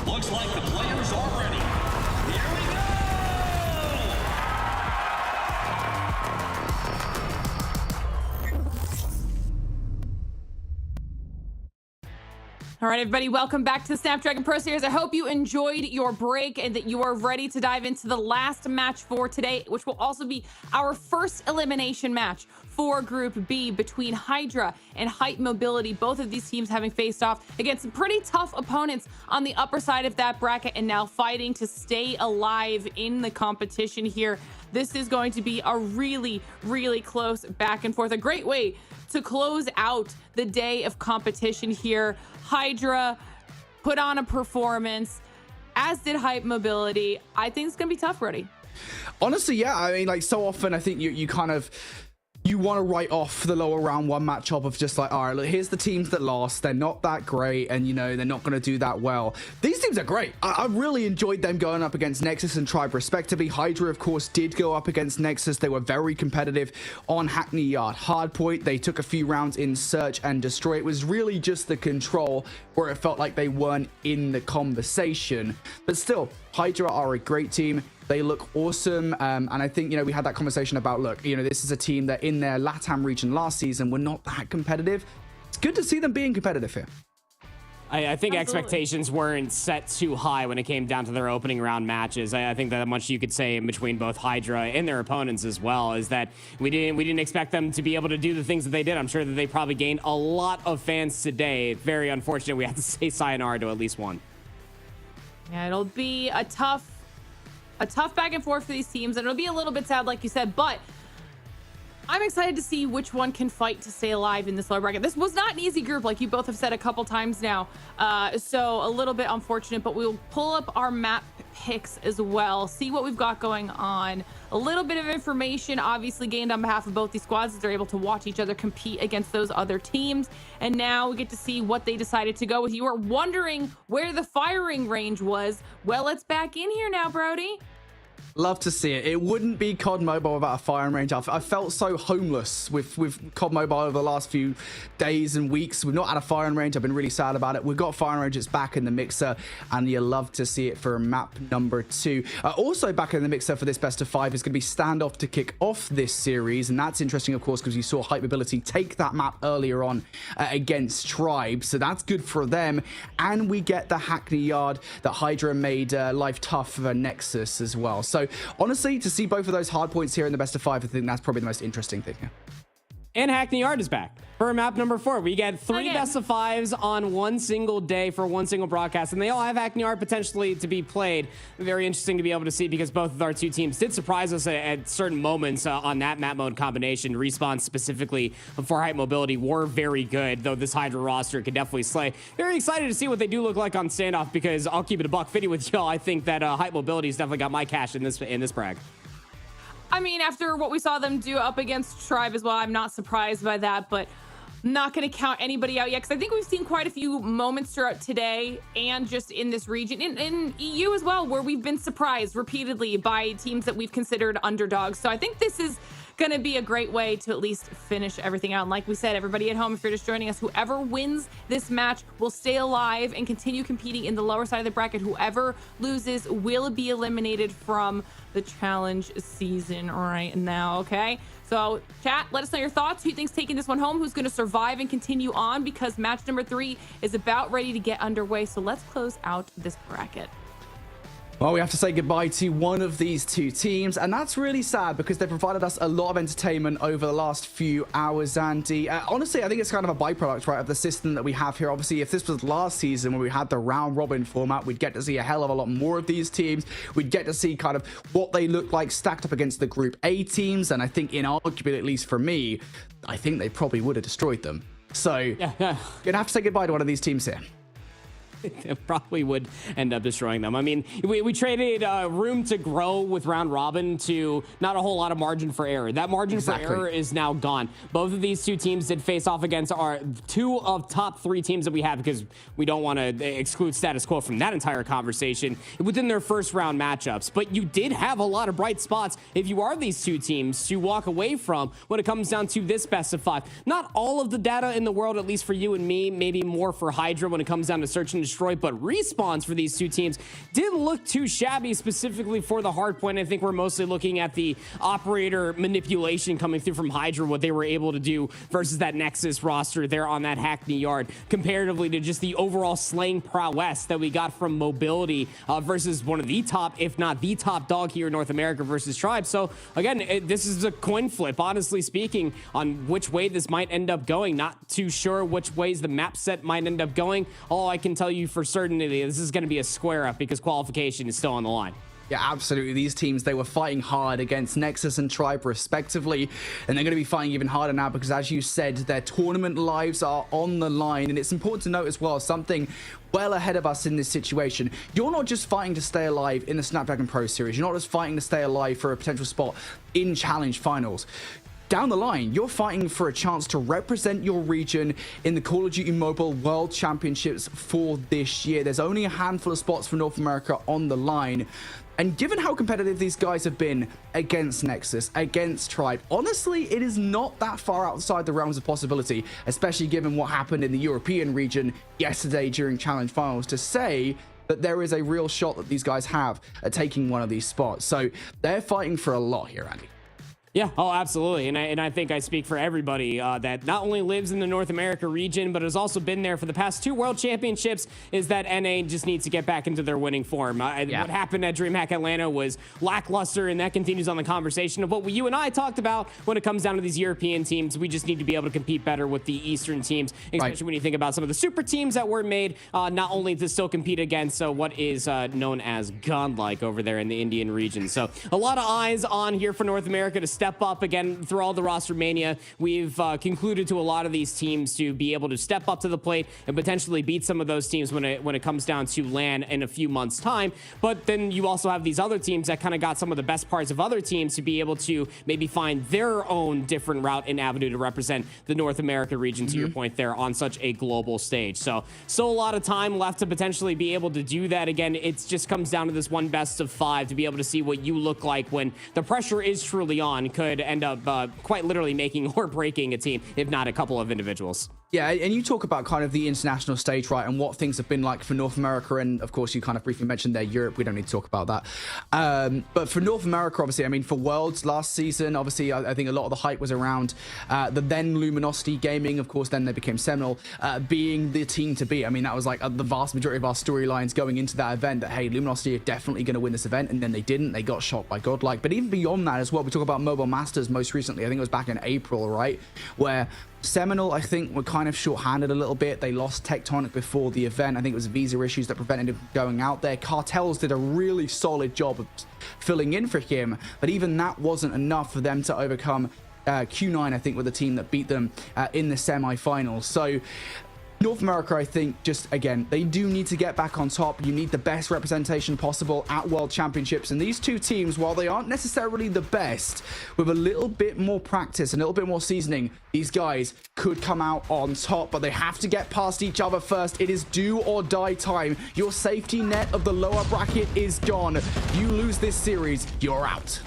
[SPEAKER 3] Looks like the players are ready. Here we go!
[SPEAKER 2] All right, everybody, welcome back to the Snapdragon Pro Series. I hope you enjoyed your break and that you are ready to dive into the last match for today, which will also be our first elimination match for Group B between Hydra and Hype Mobility. Both of these teams having faced off against some pretty tough opponents on the upper side of that bracket and now fighting to stay alive in the competition here. This is going to be a really, really close back and forth. A great way to close out the day of competition here. Hydra put on a performance, as did Hype Mobility. I think it's gonna be tough, Brody.
[SPEAKER 4] Honestly, yeah. I mean, like, so often I think you kind of, you want to write off the lower round one matchup of just like, all right, look, here's the teams that lost. They're not that great, and, you know, they're not going to do that well. These teams are great. I really enjoyed them going up against Nexus and Tribe respectively. Hydra, of course, did go up against Nexus. They were very competitive on Hackney Yard. Hardpoint, they took a few rounds in Search and Destroy. It was really just the control where it felt like they weren't in the conversation. But still, Hydra are a great team. They look awesome. And I think, you know, we had that conversation about, look, you know, this is a team that in their LATAM region last season were not that competitive. It's good to see them being competitive here.
[SPEAKER 5] I think
[SPEAKER 2] Absolutely.
[SPEAKER 5] expectations weren't set too high when it came down to their opening round matches. I think that much you could say in between both Hydra and their opponents as well, is that we didn't expect them to be able to do the things that they did. I'm sure that they probably gained a lot of fans today. Very unfortunate we have to say sayonara to at least one.
[SPEAKER 2] Yeah, it'll be a tough back and forth for these teams, and it'll be a little bit sad, like you said, but I'm excited to see which one can fight to stay alive in this lower bracket. This was not an easy group, like you both have said a couple times now, so a little bit unfortunate, but we'll pull up our map picks as well, see what we've got going on. A little bit of information obviously gained on behalf of both these squads as they're able to watch each other compete against those other teams, and now we get to see what they decided to go with. You are wondering where the firing range was. Well, it's back in here now, Brody.
[SPEAKER 4] Love to see it. It wouldn't be COD Mobile without a firing range. I felt so homeless with COD Mobile over the last few days and weeks. We've not had a firing range. I've been really sad about it. We've got firing range. It's back in the mixer, and you love to see it for map number 2. Also back in the mixer for this best of 5 is going to be Standoff to kick off this series, and that's interesting, of course, because you saw Hype Mobility take that map earlier on against Tribe, so that's good for them. And we get the Hackney Yard that Hydra made life tough for Nexus as well. So honestly, to see both of those hard points here in the best of 5, I think that's probably the most interesting thing here.
[SPEAKER 5] And Hackney Yard is back for map number 4. We get 3 best of 5s on one single day for one single broadcast, and they all have Hackney Yard potentially to be played. Very interesting to be able to see, because both of our 2 teams did surprise us at certain moments on that map mode combination. Respawn specifically for Hype Mobility were very good, though this Hydra roster could definitely slay. Very excited to see what they do look like on Standoff, because I'll keep it a $150 with y'all. I think that Hype Mobility's definitely got my cash in this brag.
[SPEAKER 2] I mean, after what we saw them do up against Tribe as well, I'm not surprised by that, but not going to count anybody out yet, because I think we've seen quite a few moments throughout today and just in this region, in EU as well, where we've been surprised repeatedly by teams that we've considered underdogs. So I think this is going to be a great way to at least finish everything out. And like we said, everybody at home, if you're just joining us, whoever wins this match will stay alive and continue competing in the lower side of the bracket. Whoever loses will be eliminated from the challenge season right now. Okay, so chat, let us know your thoughts. Who thinks taking this one home? Who's going to survive and continue on? Because match number 3 is about ready to get underway. So let's close out this bracket.
[SPEAKER 4] Well, we have to say goodbye to one of these 2 teams, and that's really sad because they provided us a lot of entertainment over the last few hours, Andy. Honestly, I think it's kind of a byproduct, right, of the system that we have here. Obviously, if this was last season where we had the round-robin format, we'd get to see a hell of a lot more of these teams. We'd get to see kind of what they look like stacked up against the Group A teams, and I think, inarguably, at least for me, I think they probably would have destroyed them. So,
[SPEAKER 5] yeah.
[SPEAKER 4] You're going to have to say goodbye to one of these teams here.
[SPEAKER 5] It probably would end up destroying them. I mean, we traded room to grow with round robin to not a whole lot of margin for error. That margin for error is now gone. Both of these 2 teams did face off against our 2 of top 3 teams that we have, because we don't want to exclude status quo from that entire conversation within their first round matchups. But you did have a lot of bright spots if you are these 2 teams to walk away from when it comes down to this best of 5. Not all of the data in the world, at least for you and me, maybe more for Hydra when it comes down to search and destroy, but respawns for these 2 teams didn't look too shabby, specifically for the Hardpoint. I think we're mostly looking at the operator manipulation coming through from Hydra, what they were able to do versus that Nexus roster there on that Hackney Yard, comparatively to just the overall slaying prowess that we got from Mobility versus one of the top, if not the top dog here in North America versus Tribe. So again, this is a coin flip, honestly speaking, on which way this might end up going. Not too sure which ways the map set might end up going. All I can tell you for certainty, this is going to be a square up, because qualification is still on the line.
[SPEAKER 4] Yeah, absolutely. These teams, they were fighting hard against Nexus and Tribe respectively, and they're going to be fighting even harder now because, as you said, their tournament lives are on the line. And it's important to note as well, something well ahead of us in this situation. You're not just fighting to stay alive in the Snapdragon Pro Series. You're not just fighting to stay alive for a potential spot in Challenge Finals. Down the line, you're fighting for a chance to represent your region in the Call of Duty Mobile World Championships for this year. There's only a handful of spots for North America on the line. And given how competitive these guys have been against Nexus, against Tribe, honestly, it is not that far outside the realms of possibility, especially given what happened in the European region yesterday during Challenge Finals, to say that there is a real shot that these guys have at taking one of these spots. So they're fighting for a lot here, Andy.
[SPEAKER 5] Yeah, oh, absolutely. And I think I speak for everybody that not only lives in the North America region, but has also been there for the past 2 World Championships, is that NA just needs to get back into their winning form. What happened at DreamHack Atlanta was lackluster, and that continues on the conversation of what you and I talked about when it comes down to these European teams. We just need to be able to compete better with the Eastern teams, especially when you think about some of the super teams that were made, not only to still compete against what is known as godlike over there in the Indian region. So a lot of eyes on here for North America to step up again through all the roster mania. We've concluded to a lot of these teams to be able to step up to the plate and potentially beat some of those teams when it comes down to LAN in a few months' time. But then you also have these other teams that kind of got some of the best parts of other teams to be able to maybe find their own different route and avenue to represent the North America region, to your point there, on such a global stage. So still a lot of time left to potentially be able to do that. Again, it just comes down to this one best of 5 to be able to see what you look like when the pressure is truly on. Could end up quite literally making or breaking a team, if not a couple of individuals.
[SPEAKER 4] Yeah, and you talk about kind of the international stage, right, and what things have been like for North America, and of course you kind of briefly mentioned there Europe. We don't need to talk about that. But for North America, obviously, I mean, for Worlds last season, obviously, I think a lot of the hype was around the then Luminosity Gaming. Of course, then they became Seminole, being the team to beat. I mean, that was like the vast majority of our storylines going into that event, that, hey, Luminosity are definitely going to win this event, and then they didn't. They got shot by Godlike. But even beyond that as well, we talk about Mobile Masters most recently. I think it was back in April, right, where Seminole, I think, were kind of short-handed a little bit. They lost Tectonic before the event. I think it was visa issues that prevented him going out there. Cartels did a really solid job of filling in for him, but even that wasn't enough for them to overcome Q9, I think, were the team that beat them in the semi-finals. So North America, I think, just, again, they do need to get back on top. You need the best representation possible at World Championships. And these two teams, while they aren't necessarily the best, with a little bit more practice, a little bit more seasoning, these guys could come out on top. But they have to get past each other first. It is do or die time. Your safety net of the lower bracket is gone. You lose this series, you're out.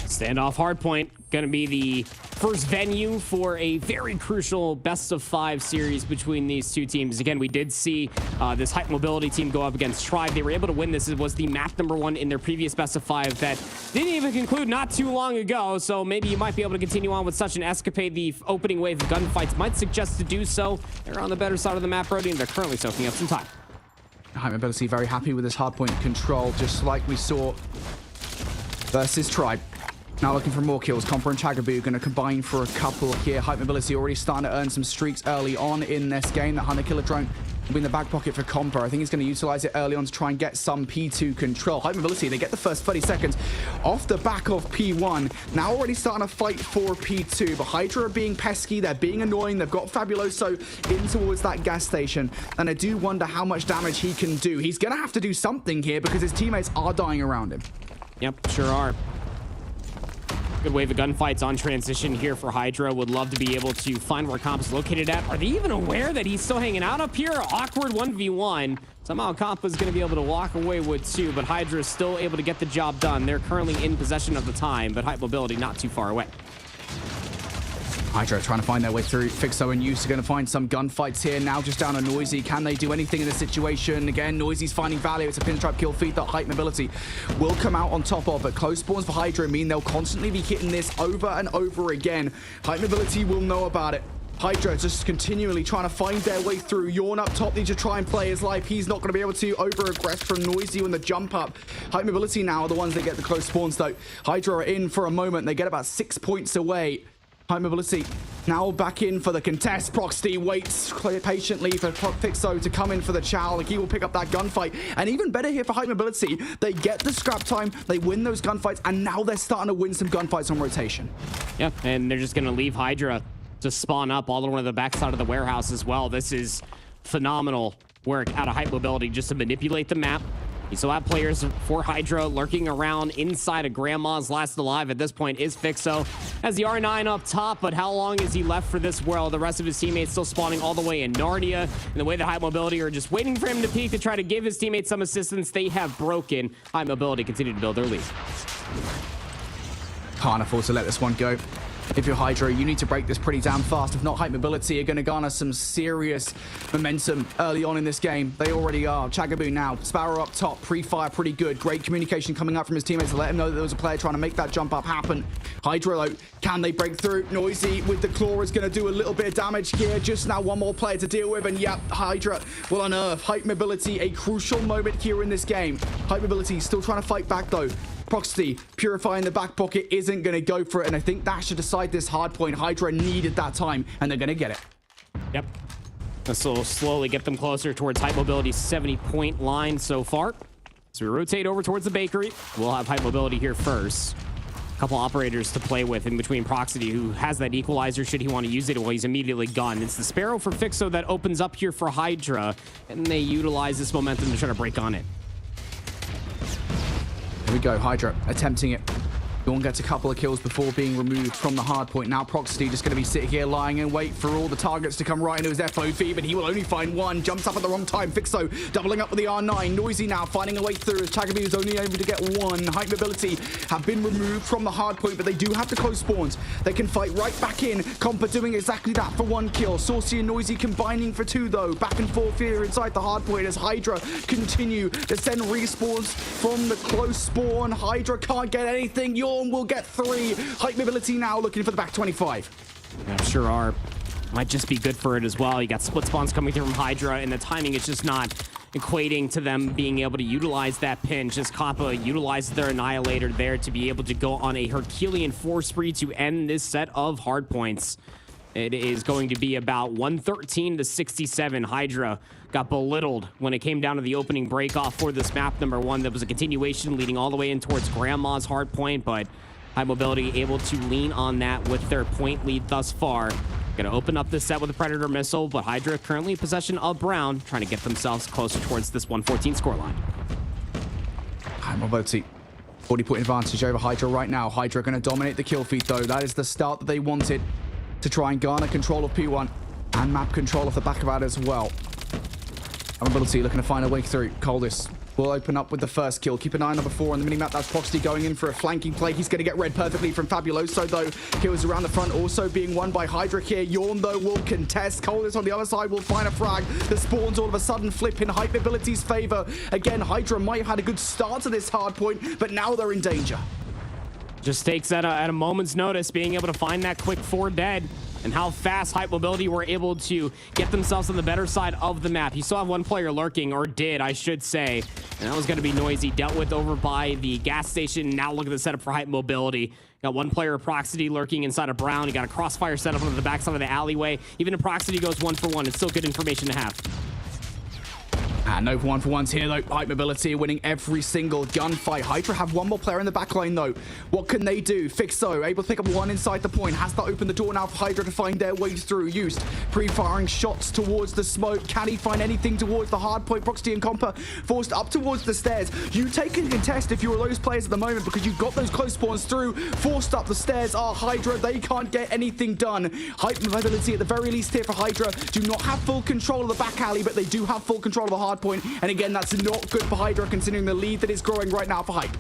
[SPEAKER 5] Standoff Hardpoint going to be the first venue for a very crucial best of 5 series between these two teams. Again, we did see this Hype Mobility team go up against Tribe. They were able to win this. It was the map #1 in their previous best of 5 that didn't even conclude not too long ago. So maybe you might be able to continue on with such an escapade. The opening wave of gunfights might suggest to do so. They're on the better side of the map, Brody, and they're currently soaking up some time.
[SPEAKER 4] Hype Mobility very happy with this hardpoint control, just like we saw versus Tribe. Now looking for more kills. Compa and Chagaboo going to combine for a couple here. Hype Mobility already starting to earn some streaks early on in this game. That Hunter Killer drone will be in the back pocket for Compa. I think he's going to utilize it early on to try and get some P2 control. Hype Mobility, they get the first 30 seconds off the back of P1. Now already starting to fight for P2. But Hydra are being pesky. They're being annoying. They've got Fabuloso in towards that gas station. And I do wonder how much damage he can do. He's going to have to do something here because his teammates are dying around him.
[SPEAKER 5] Yep, sure are. Good wave of gunfights on transition here for Hydra. Would love to be able to find where Comp is located at. Are they even aware that he's still hanging out up here? Awkward 1v1. Somehow Comp is going to be able to walk away with 2, but Hydra is still able to get the job done. They're currently in possession of the time, but Hype Mobility not too far away.
[SPEAKER 4] Hydra trying to find their way through. Fixo and Use are going to find some gunfights here. Now just down on Noisy. Can they do anything in this situation? Again, Noisy's finding value. It's a pinstripe kill feed that Hype Mobility will come out on top of. But close spawns for Hydra mean they'll constantly be hitting this over and over again. Hype Mobility will know about it. Hydra just continually trying to find their way through. Yawn up top needs to try and play his life. He's not going to be able to over-aggress from Noisy when the jump up. Hype Mobility now are the ones that get the close spawns though. Hydra are in for a moment. They get about 6 points away. Hype Mobility now back in for the contest. Proxy waits patiently for Fixo to come in for the chow. He will pick up that gunfight. And even better here for Hype Mobility, they get the scrap time, they win those gunfights, and now they're starting to win some gunfights on rotation.
[SPEAKER 5] Yeah, and they're just going to leave Hydra to spawn up all the way to the backside of the warehouse as well. This is phenomenal work out of Hype Mobility just to manipulate the map. You still have players for Hydra lurking around inside of Grandma's. Last alive at this point is Fixo. Has the R9 up top, but how long is he left for this world? The rest of his teammates still spawning all the way in Narnia. And the way that High Mobility are just waiting for him to peek to try to give his teammates some assistance, they have broken. High Mobility continue to build their lead.
[SPEAKER 4] Can't afford to let this one go. If you're Hydra, you need to break this pretty damn fast. If not, Hype Mobility are going to garner some serious momentum early on in this game. They already are. Chagaboo now. Sparrow up top. Pre-fire pretty good. Great communication coming up from his teammates to let him know that there was a player trying to make that jump up happen. Hydra, though, can they break through? Noisy with the claw is going to do a little bit of damage here. Just now one more player to deal with. And yep, Hydra will unearth Hype Mobility. A crucial moment here in this game. Hype Mobility still trying to fight back, though. Proxy purifying the back pocket isn't going to go for it, and I think that should decide this hard point. Hydra needed that time, and they're going to get it.
[SPEAKER 5] Yep. This will slowly get them closer towards Hype Mobility's 70-point line so far. So we rotate over towards the bakery. We'll have Hype Mobility here first. couple operators to play with in between Proxity, who has that equalizer should he want to use it. Well, he's immediately gone. It's the Sparrow for Fixo that opens up here for Hydra, and they utilize this momentum to try to break on it.
[SPEAKER 4] Here we go, Hydra attempting it. Dawn gets a couple of kills before being removed from the hard point. Now Proxity just going to be sitting here lying in wait for all the targets to come right into his FOV, but he will only find one. Jumps up at the wrong time. Fixo doubling up with the R9. Noisy now finding a way through as Chagaby is only able to get one. Hype Mobility have been removed from the hard point, but they do have the close spawns. They can fight right back in. Compa doing exactly that for one kill. Saucy and Noisy combining for two though. Back and forth here inside the hard point as Hydra continue to send respawns from the close spawn. Hydra can't get anything. Yawn will get 3. Hype Mobility now looking for the back 25.
[SPEAKER 5] Yeah, sure are. Might just be good for it as well. You got split spawns coming through from Hydra, and the timing is just not equating to them being able to utilize that pinch, as Kappa utilizes their Annihilator there to be able to go on a Herculean 4 spree to end this set of hard points. It is going to be about 113 to 67. Hydra got belittled when it came down to the opening break off for this map number 1. That was a continuation leading all the way in towards Grandma's hard point, but High Mobility able to lean on that with their point lead thus far. Gonna open up this set with a Predator missile, but Hydra currently in possession of Brown, trying to get themselves closer towards this 114 scoreline.
[SPEAKER 4] High Mobility 40-point advantage over Hydra right now. Hydra going to dominate the kill feed though. That is the start that they wanted to try and garner control of P1 and map control off the back of that as well. Mobility looking to find a way through. Coldest will open up with the first kill. Keep an eye on number 4 on the minimap. That's Proxity going in for a flanking play. He's going to get read perfectly from Fabuloso though. Kills around the front also being won by Hydra here. Yawn though will contest. Coldest on the other side will find a frag. The spawns all of a sudden flip in Hype Mobility's favor. Again, Hydra might have had a good start to this hard point, but now they're in danger.
[SPEAKER 5] Just takes at a moment's notice being able to find that quick 4 dead, and how fast Hype Mobility were able to get themselves on the better side of the map. You still have one player lurking, or did, I should say, and that was going to be Noisy, dealt with over by the gas station. Now look at the setup for Hype Mobility. Got one player of Proxity lurking inside of Brown. You got a crossfire setup on the backside of the alleyway. Even if Proxity goes 1-for-1, it's still good information to have.
[SPEAKER 4] And no 1-for-1s here though. Hype Mobility winning every single gunfight. Hydra have one more player in the backline though. What can they do? Fixo able to pick up one inside the point. Has to open the door now for Hydra to find their way through. Used pre-firing shots towards the smoke. Can he find anything towards the hard point? Proxity and Compa forced up towards the stairs. You take and contest if you're those players at the moment, because you've got those close spawns through. Forced up the stairs are Hydra. They can't get anything done. Hype Mobility at the very least here for Hydra do not have full control of the back alley, but they do have full control of the hard point. And again, that's not good for Hydra considering the lead that is growing right now for Hype.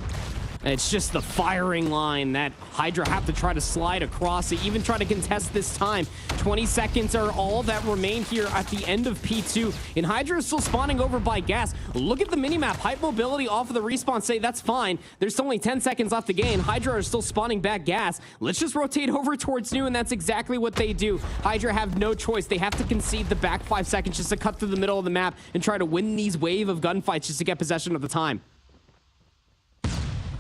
[SPEAKER 5] It's just the firing line that Hydra have to try to slide across. They even try to contest this time. 20 seconds are all that remain here at the end of P2. And Hydra is still spawning over by gas. Look at the minimap. Hype Mobility off of the respawn say that's fine. There's only 10 seconds left to gain. Hydra are still spawning back gas. Let's just rotate over towards new, and that's exactly what they do. Hydra have no choice. They have to concede the back 5 seconds just to cut through the middle of the map and try to win these wave of gunfights just to get possession of the time.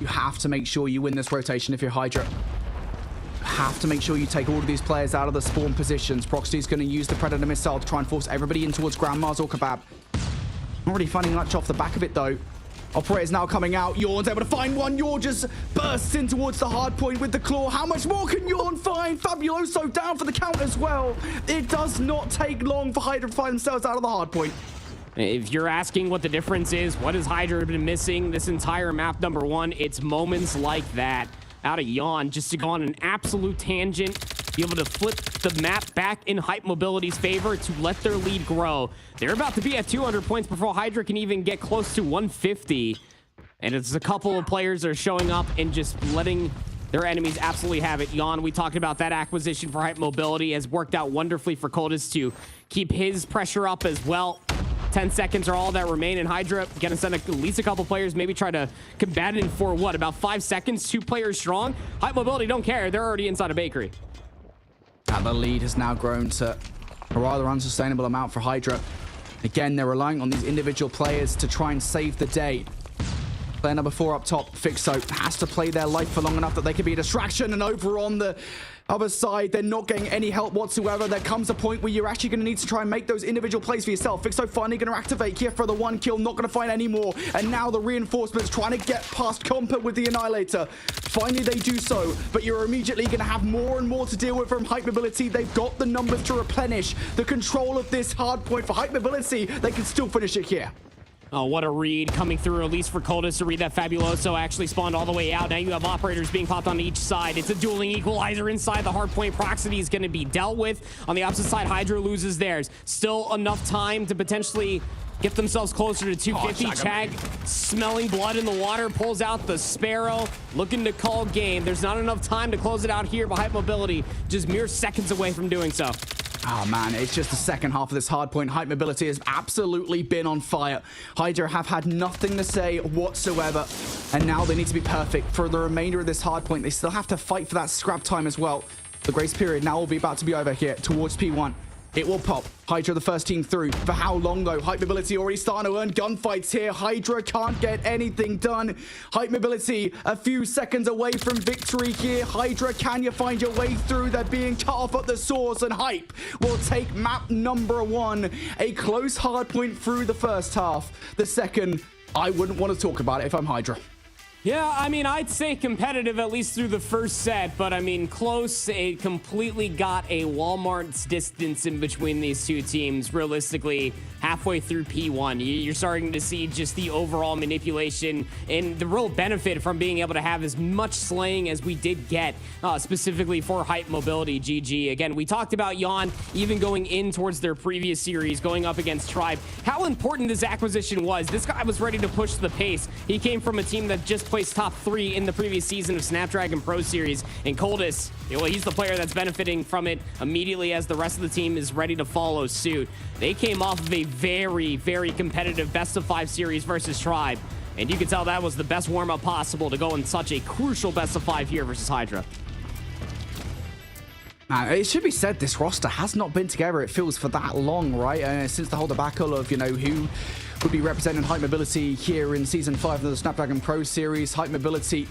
[SPEAKER 4] You have to make sure you win this rotation if you're Hydra. You have to make sure you take all of these players out of the spawn positions. Proxy's going to use the Predator missile to try and force everybody in towards Grandma's or Kebab. Not really finding much off the back of it though. Operator's now coming out. Yawn's able to find one. Yawn just bursts in towards the hard point with the claw. How much more can Yawn find? Fabuloso down for the count as well. It does not take long for Hydra to find themselves out of the hard point.
[SPEAKER 5] If you're asking what the difference is, what has Hydra been missing this entire map number 1? It's moments like that out of Yawn just to go on an absolute tangent, be able to flip the map back in Hype Mobility's favor to let their lead grow. They're about to be at 200 points before Hydra can even get close to 150. And it's a couple of players that are showing up and just letting their enemies absolutely have it. Yawn, we talked about that acquisition for Hype Mobility, has worked out wonderfully for Coldest to keep his pressure up as well. 10 seconds are all that remain, and Hydra gonna send at least a couple players, maybe try to combat it for what, about 5 seconds, 2 players strong. Hype Mobility don't care, they're already inside a bakery.
[SPEAKER 4] And the lead has now grown to a rather unsustainable amount for Hydra. Again, they're relying on these individual players to try and save the day. Player number 4 up top, Fixo, has to play their life for long enough that they can be a distraction. And over on the other side, they're not getting any help whatsoever. There comes a point where you're actually going to need to try and make those individual plays for yourself. Fixo finally going to activate here for the 1 kill, not going to find any more. And now the reinforcements trying to get past Compa with the Annihilator. Finally, they do so, but you're immediately going to have more and more to deal with from Hype Mobility. They've got the numbers to replenish the control of this hard point for Hype Mobility. They can still finish it here.
[SPEAKER 5] Oh, what a read coming through, at least for Coldus to read that Fabuloso actually spawned all the way out. Now you have operators being popped on each side. It's a dueling equalizer inside. The hardpoint proximity is going to be dealt with. On the opposite side, Hydra loses theirs. Still enough time to potentially get themselves closer to 250. Chag, smelling blood in the water, pulls out the Sparrow, looking to call game. There's not enough time to close it out here, but Hype Mobility just mere seconds away from doing so.
[SPEAKER 4] Oh man, it's just the second half of this hardpoint. Hype Mobility has absolutely been on fire. Hydra have had nothing to say whatsoever, and now they need to be perfect for the remainder of this hardpoint. They still have to fight for that scrap time as well. The grace period now will be about to be over here towards P1. It will pop. Hydra the first team through. For how long though? Hype Mobility already starting to earn gunfights here. Hydra can't get anything done. Hype Mobility a few seconds away from victory here. Hydra, can you find your way through? They're being cut off at the source, and Hype will take map number 1. A close hard point through the first half. The second, I wouldn't want to talk about it if I'm Hydra.
[SPEAKER 5] Yeah, I mean, I'd say competitive at least through the first set, but I mean, close. It completely got a Walmart's distance in between these two teams. Realistically, halfway through P1, you're starting to see just the overall manipulation and the real benefit from being able to have as much slaying as we did get, specifically for Hype Mobility. GG. Again, we talked about Yawn even going in towards their previous series, going up against Tribe. How important this acquisition was. This guy was ready to push the pace. He came from a team that just placed top 3 in the previous season of Snapdragon Pro Series, and Coldus, well, he's the player that's benefiting from it immediately as the rest of the team is ready to follow suit. They came off of a very, very competitive best of 5 series versus Tribe, and you can tell that was the best warm-up possible to go in such a crucial best of 5 here versus Hydra.
[SPEAKER 4] It should be said, this roster has not been together, it feels, for that long, right? Since the whole debacle of, who would be representing Hype Mobility here in Season 5 of the Snapdragon Pro Series. Hype Mobility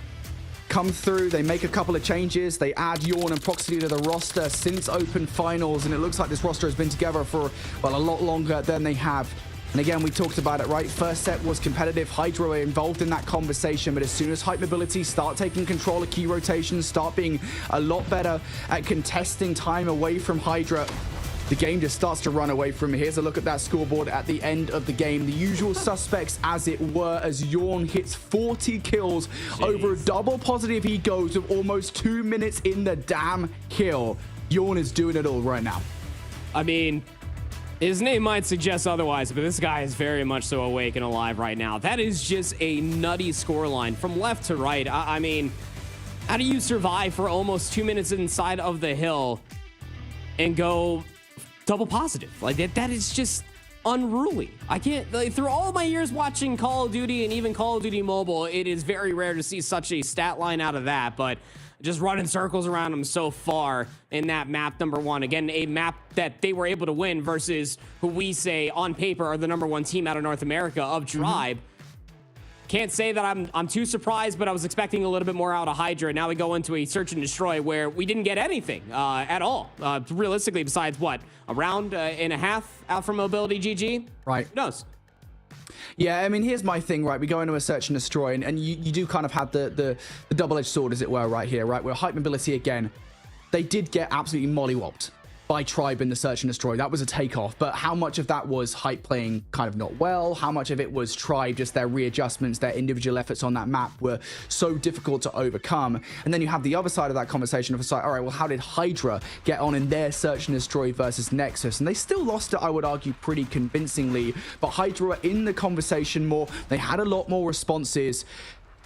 [SPEAKER 4] come through, they make a couple of changes, they add Yawn and Proximity to the roster since Open Finals, and it looks like this roster has been together for, well, a lot longer than they have. And again, we talked about it, right? First set was competitive. Hydra were involved in that conversation, but as soon as Hype Mobility start taking control of key rotations, start being a lot better at contesting time away from Hydra, the game just starts to run away from me. Here's a look at that scoreboard at the end of the game. The usual suspects, as it were, as Yawn hits 40 kills. Over a double positive he goes with almost 2 minutes in the damn kill. Yawn is doing it all right now.
[SPEAKER 5] I mean, his name might suggest otherwise, but this guy is very much so awake and alive right now. That is just a nutty scoreline from left to right. I mean, how do you survive for almost 2 minutes inside of the hill and go double positive? Like that is just unruly. I can't, like, through all my years watching Call of Duty and even Call of Duty Mobile, it is very rare to see such a stat line out of that, but just running circles around him so far in that map number 1. Again, a map that they were able to win versus who we say on paper are the #1 team out of North America of Tribe. Can't say that I'm too surprised, but I was expecting a little bit more out of Hydra. Now we go into a search and destroy where we didn't get anything at all, realistically, besides what, a round and a half out from Mobility. GG?
[SPEAKER 4] Right.
[SPEAKER 5] Who knows?
[SPEAKER 4] Yeah, I mean, here's my thing, right? We go into a search and destroy, and you do kind of have the double-edged sword, as it were, right here, right? Where Hype Mobility, again, they did get absolutely mollywopped by Tribe in the search and destroy. That was a takeoff, but how much of that was Hype playing kind of not well? How much of it was Tribe, just their readjustments, their individual efforts on that map were so difficult to overcome? And then you have the other side of that conversation of, all right, well, how did Hydra get on in their search and destroy versus Nexus? And they still lost it, I would argue, pretty convincingly, but Hydra were in the conversation more. They had a lot more responses.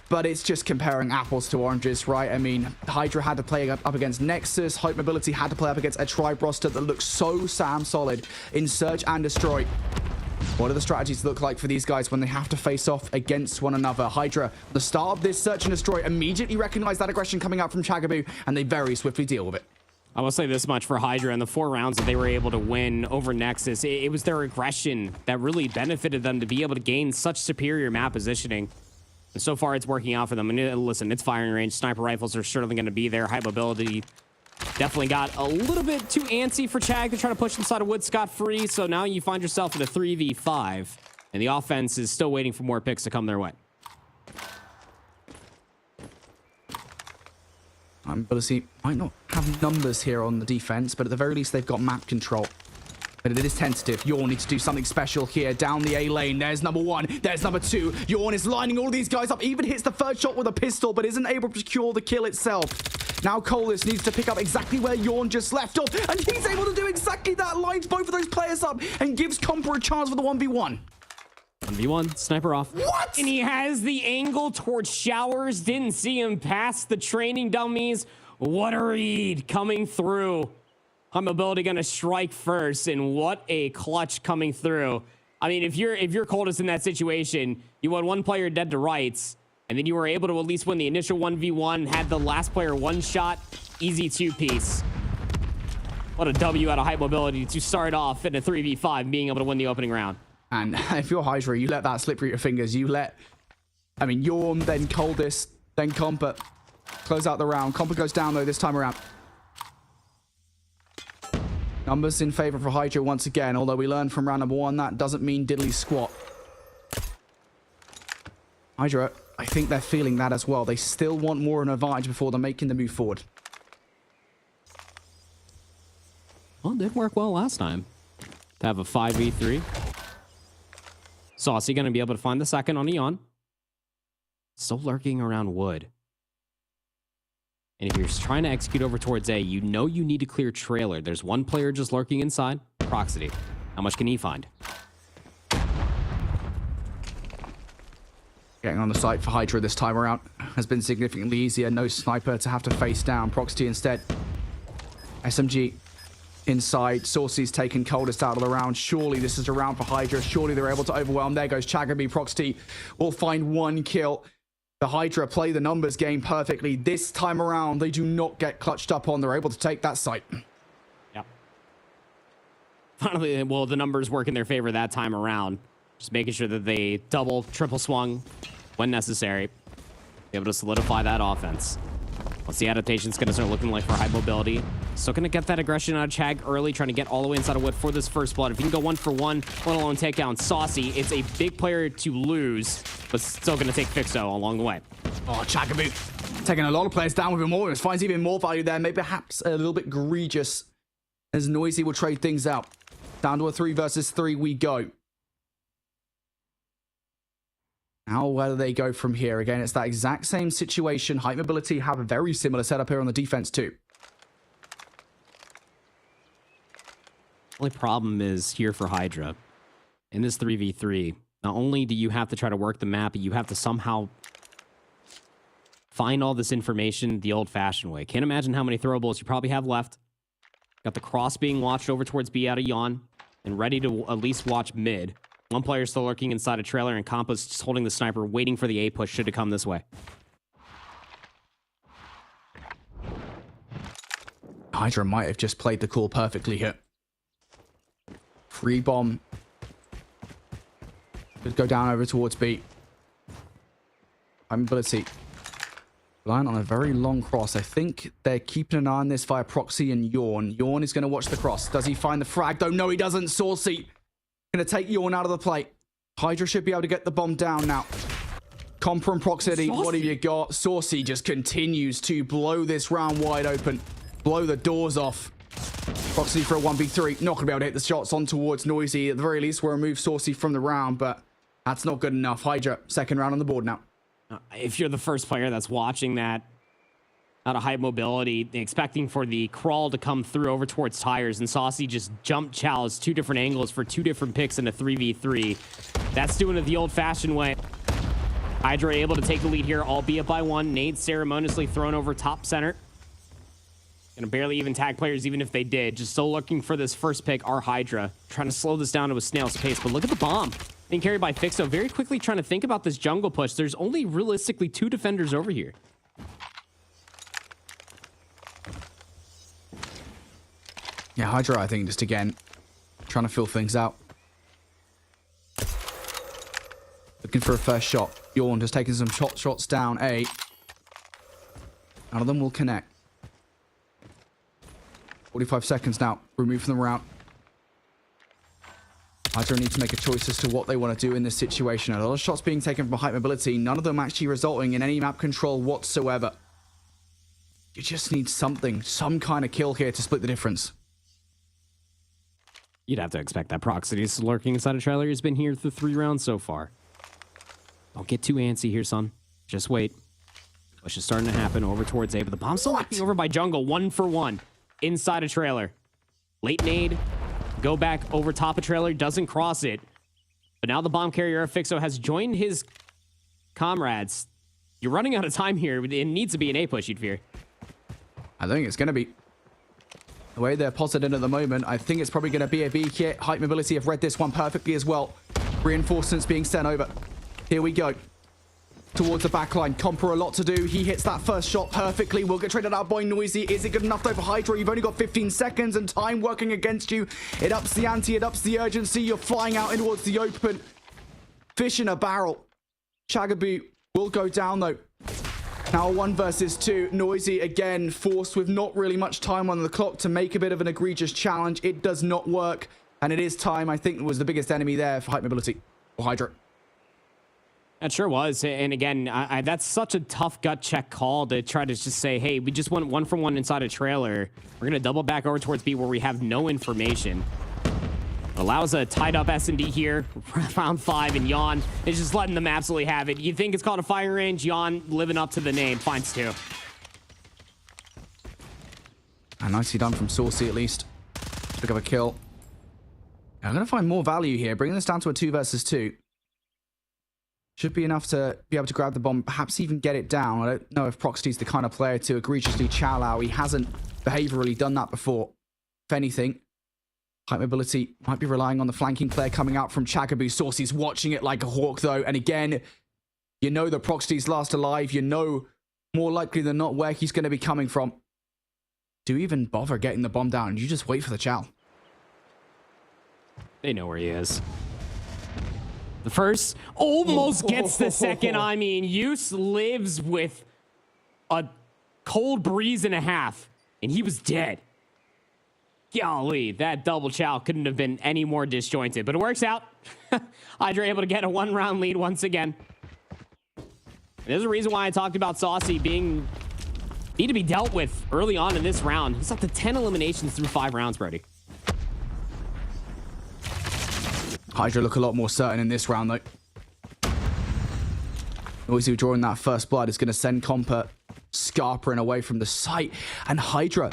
[SPEAKER 4] But it's just comparing apples to oranges, right? I mean, Hydra had to play up against Nexus. Hype Mobility had to play up against a Tribe roster that looks so solid in Search and Destroy. What do the strategies look like for these guys when they have to face off against one another? Hydra, the start of this Search and Destroy, immediately recognize that aggression coming out from Chagabu, and they very swiftly deal with it.
[SPEAKER 5] I will say this much for Hydra. In the 4 rounds that they were able to win over Nexus, it was their aggression that really benefited them to be able to gain such superior map positioning. And so far, it's working out for them. And listen, it's firing range. Sniper rifles are certainly going to be there. High mobility definitely got a little bit too antsy for Chag to try to push inside of wood scot-free. So now you find yourself in a 3v5. And the offense is still waiting for more picks to come their way.
[SPEAKER 4] Ability might not have numbers here on the defense, but at the very least, they've got map control. But it is tentative. Yawn needs to do something special here. Down the A lane. There's number 1. There's number 2. Yawn is lining all these guys up. Even hits the third shot with a pistol, but isn't able to secure the kill itself. Now Colas needs to pick up exactly where Yawn just left off. And he's able to do exactly that. Lines both of those players up and gives Comper a chance for the 1v1.
[SPEAKER 5] 1v1, sniper off.
[SPEAKER 4] What?
[SPEAKER 5] And he has the angle towards Showers. Didn't see him past the training dummies. What a read coming through. High mobility going to strike first, and what a clutch coming through. I mean, if you're Coldest in that situation, you had one player dead to rights, and then you were able to at least win the initial 1v1, had the last player one shot, easy 2-piece. What a W out of High mobility to start off in a 3v5, being able to win the opening round.
[SPEAKER 4] And if you're Hydra, you let that slip through your fingers. You let, I mean, Yawn, then Coldest, then Comper. Close out the round. Comper goes down, though, this time around. Numbers in favor for Hydra once again, although we learned from round number 1, that doesn't mean diddly squat. Hydra, I think they're feeling that as well. They still want more of an advantage before they're making the move forward.
[SPEAKER 5] Well, it did work well last time to have a 5v3. Saucy going to be able to find the second on Eon. Still lurking around wood. And if you're trying to execute over towards A, you know you need to clear trailer. There's one player just lurking inside. Proxity. How much can he find?
[SPEAKER 4] Getting on the site for Hydra this time around has been significantly easier. No sniper to have to face down. Proxity instead. SMG inside. Saucy's taken Coldest out of the round. Surely this is a round for Hydra. Surely they're able to overwhelm. There goes Chagaby. Proxity will find one kill. The Hydra play the numbers game perfectly. This time around, they do not get clutched up on. They're able to take that site.
[SPEAKER 5] Yep. Finally, well, the numbers work in their favor that time around. Just making sure that they double, triple swung when necessary. Be able to solidify that offense. What's the adaptation's going to start looking like for High mobility? Still going to get that aggression out of Chag early, trying to get all the way inside of wood for this first blood. If you can go 1 for 1, let alone take down Saucy, it's a big player to lose, but still going to take Fixo along the way.
[SPEAKER 4] Oh, Chagaboot taking a lot of players down with him almost. Finds even more value there. Maybe perhaps a little bit egregious as Noisy will trade things out. Down to a 3 versus 3 we go. Now, where do they go from here? Again, it's that exact same situation. High mobility have a very similar setup here on the defense too.
[SPEAKER 5] Only problem is here for Hydra. In this 3v3, not only do you have to try to work the map, but you have to somehow find all this information the old-fashioned way. Can't imagine how many throwables you probably have left. Got the cross being watched over towards B out of Yawn, and ready to at least watch mid. One player still lurking inside a trailer, and Compass just holding the sniper, waiting for the A push should it come this way.
[SPEAKER 4] Hydra might have just played the call perfectly here. Free bomb. Could go down over towards B. High mobility. Relying on a very long cross. I think they're keeping an eye on this via Proxy and Yawn. Yawn is going to watch the cross. Does he find the frag? Though no, he doesn't. Saucy going to take Yawn out of the play. Hydra should be able to get the bomb down now. Comper and Proxity, what have you got? Saucy just continues to blow this round wide open. Blow the doors off. Proxity for a 1v3. Not going to be able to hit the shots on towards Noisy. At the very least, we'll remove Saucy from the round, but that's not good enough. Hydra, second round on the board now.
[SPEAKER 5] If you're the first player that's watching that out of High mobility, expecting for the crawl to come through over towards tires, and Saucy just jump chows 2 different angles for 2 different picks in a 3v3. That's doing it the old-fashioned way. Hydra able to take the lead here, albeit by 1. Nade ceremoniously thrown over top center. Gonna barely even tag players, even if they did. Just still looking for this first pick, our Hydra. Trying to slow this down to a snail's pace, but look at the bomb. Being carried by Fixo, very quickly trying to think about this jungle push. There's only realistically 2 defenders over here.
[SPEAKER 4] Yeah, Hydra, I think, just again, trying to fill things out. Looking for a first shot. Yawn just taking some shots down A. None of them will connect. 45 seconds now. Remove from the round. Hydra need to make a choice as to what they want to do in this situation. A lot of shots being taken from height mobility, none of them actually resulting in any map control whatsoever. You just need something, some kind of kill here to split the difference.
[SPEAKER 5] You'd have to expect that. Proxity's lurking inside a trailer. He's been here through 3 rounds so far. Don't get too antsy here, son. Just wait. Push is starting to happen over towards A, but the bomb's still knocking over by Jungle. 1 for 1 inside a trailer. Late nade. Go back over top of trailer. Doesn't cross it. But now the bomb carrier Fixo has joined his comrades. You're running out of time here. It needs to be an A push, you'd fear.
[SPEAKER 4] I think it's going to be. The way they're posited at the moment, I think it's probably going to be a B kit. Height mobility have read this one perfectly as well. Reinforcements being sent over. Here we go. Towards the back line. Comper a lot to do. He hits that first shot perfectly. Will get traded out by Noisy. Is it good enough though for Hydra? You've only got 15 seconds and time working against you. It ups the ante. It ups the urgency. You're flying out in towards the open. Fish in a barrel. Chagaboo will go down though. Now 1 versus 2. Noisy again forced with not really much time on the clock to make a bit of an egregious challenge. It does not work. And it is time, I think, was the biggest enemy there for height mobility. Or Hydra.
[SPEAKER 5] That sure was. And again, that's such a tough gut check call to try to just say, hey, we just went 1 for 1 inside a trailer. We're going to double back over towards B where we have no information. Allows a tied up S&D here. Round 5 and Yawn is just letting them absolutely have it. You think it's called a fire range. Yawn living up to the name. Finds 2.
[SPEAKER 4] And nicely done from Saucy at least. Pick up a kill. I'm going to find more value here. Bringing this down to a 2 versus 2. Should be enough to be able to grab the bomb, perhaps even get it down. I don't know if Proxity's the kind of player to egregiously chow out. He hasn't behaviorally done that before. If anything, height mobility might be relying on the flanking player coming out from Chagaboo. Saucy's watching it like a hawk, though. And again, you know the Proxity's last alive. You know more likely than not where he's going to be coming from. Do you even bother getting the bomb down? You just wait for the chow.
[SPEAKER 5] They know where he is. The first almost gets the second. I mean, Use lives with a cold breeze and a half, and he was dead. Golly, that double chow couldn't have been any more disjointed, but it works out. Hydra able to get a 1-round lead once again. There's a reason why I talked about Saucy need to be dealt with early on in this round. He's up to 10 eliminations through 5 rounds, Brody.
[SPEAKER 4] Hydra look a lot more certain in this round, though. Noisy drawing that first blood is going to send Comper scarpering away from the site. And Hydra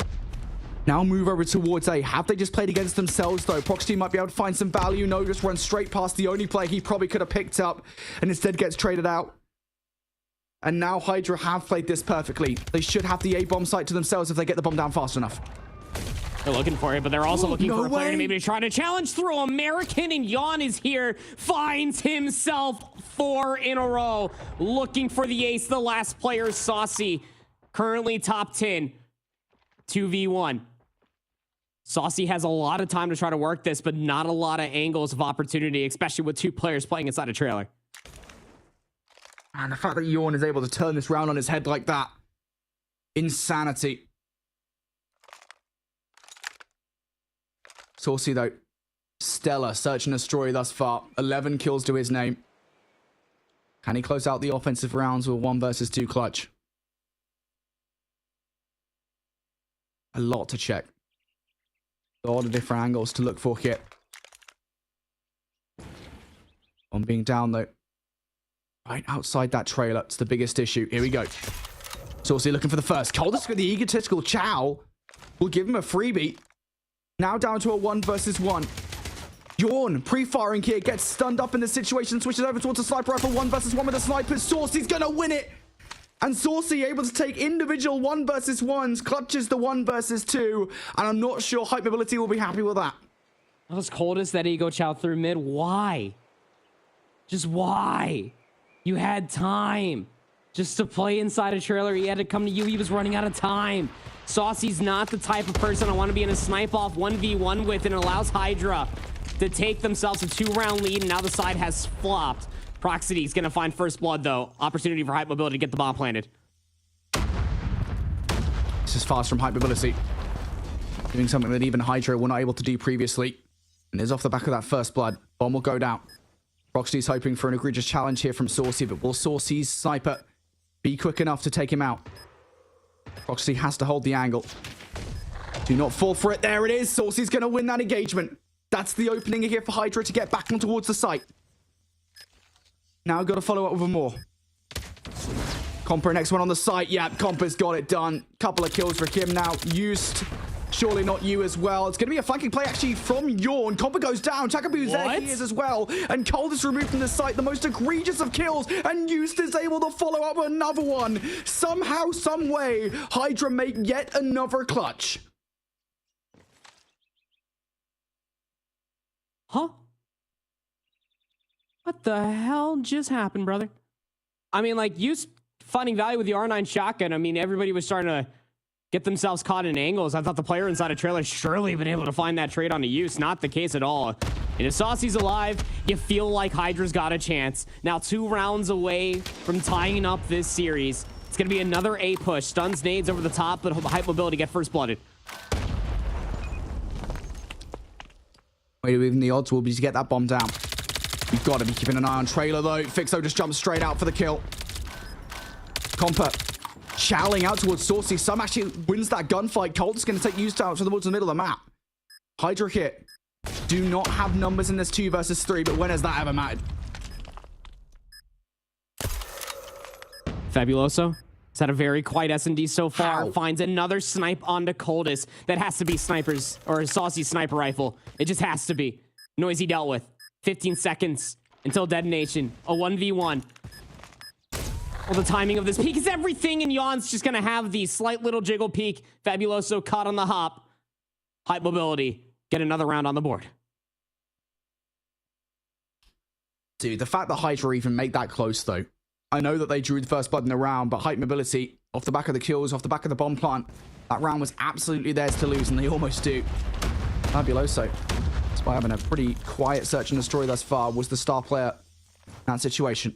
[SPEAKER 4] now move over towards A. Have they just played against themselves, though? Proxy might be able to find some value. No, just run straight past the only play he probably could have picked up and instead gets traded out. And now Hydra have played this perfectly. They should have the A-bomb site to themselves if they get the bomb down fast enough.
[SPEAKER 5] They're looking for it, but they're also looking for a player to maybe try to challenge through American, and Yawn is here, finds himself 4 in a row, looking for the ace. The last player, Saucy, currently top 10, 2v1. Saucy has a lot of time to try to work this, but not a lot of angles of opportunity, especially with 2 players playing inside a trailer.
[SPEAKER 4] And the fact that Yawn is able to turn this round on his head like that, insanity. Saucy, though, stellar search and destroy thus far. 11 kills to his name. Can he close out the offensive rounds with 1 versus 2 clutch? A lot to check. A lot of different angles to look for here. On being down, though. Right outside that trailer. It's the biggest issue. Here we go. Saucy looking for the first. Coldest with the egotistical chow. Will give him a freebie. Now down to a 1 versus 1. Yawn, pre-firing here, gets stunned up in this situation, switches over towards a sniper rifle. 1 versus 1 with the snipers. Saucy's gonna win it. And Saucy able to take individual 1 versus 1s, clutches the 1 versus 2. And I'm not sure height mobility will be happy with that.
[SPEAKER 5] That was coldest that ego chow through mid. Why? Just why? You had time just to play inside a trailer. He had to come to you. He was running out of time. Saucy's not the type of person I want to be in a snipe off 1v1 with, and it allows Hydra to take themselves a 2-round lead, and now the side has flopped. Proxity's gonna find first blood, though. Opportunity for Hype Mobility to get the bomb planted.
[SPEAKER 4] This is fast from Hype Mobility. Doing something that even Hydra were not able to do previously. And is off the back of that first blood. Bomb will go down. Proxity's hoping for an egregious challenge here from Saucy, but will Saucy's sniper be quick enough to take him out? Proxity has to hold the angle. Do not fall for it. There it is. Saucy's going to win that engagement. That's the opening here for Hydra to get back on towards the site. Now got to follow up with more. Compa next one on the site. Yeah, Compa's got it done. Couple of kills for him now. Used. Surely not you as well. It's going to be a flanking play actually from Yawn. Compa goes down. Chakabu's there. He is as well. And Cold is removed from the site. The most egregious of kills. And Used is able to follow up with another one. Somehow, some way, Hydra make yet another clutch.
[SPEAKER 5] Huh? What the hell just happened, brother? I mean, like, you finding value with the R9 shotgun. I mean, everybody was starting to get themselves caught in angles. I thought the player inside a trailer surely been able to find that trade on a Use. Not the case at all. And if Saucy's alive, you feel like Hydra's got a chance. Now 2 rounds away from tying up this series. It's going to be another A push. Stuns, nades over the top, but Hype Mobility get first blooded.
[SPEAKER 4] Way to even the odds will be to get that bomb down. You've got to be keeping an eye on trailer though. Fixo just jumps straight out for the kill. Compa chowing out towards Saucy. Some actually wins that gunfight. Cold is going to take Used out towards the middle of the map. Hydra hit. Do not have numbers in this 2 versus 3, but when has that ever mattered?
[SPEAKER 5] Fabuloso has had a very quiet S&D so far.
[SPEAKER 4] How?
[SPEAKER 5] Finds another snipe onto Coldest. That has to be snipers or a Saucy sniper rifle. It just has to be. Noisy dealt with. 15 seconds until detonation. A 1v1. Well, the timing of this peak is everything, and Yawn's just gonna have the slight little jiggle peak. Fabuloso caught on the hop. Hype Mobility get another round on the board.
[SPEAKER 4] Dude, the fact that Hydra even made that close though. I know that they drew the first blood in the round, but Hype Mobility, off the back of the kills, off the back of the bomb plant, that round was absolutely theirs to lose, and they almost do. Fabuloso, despite having a pretty quiet search and destroy thus far, was the star player in that situation.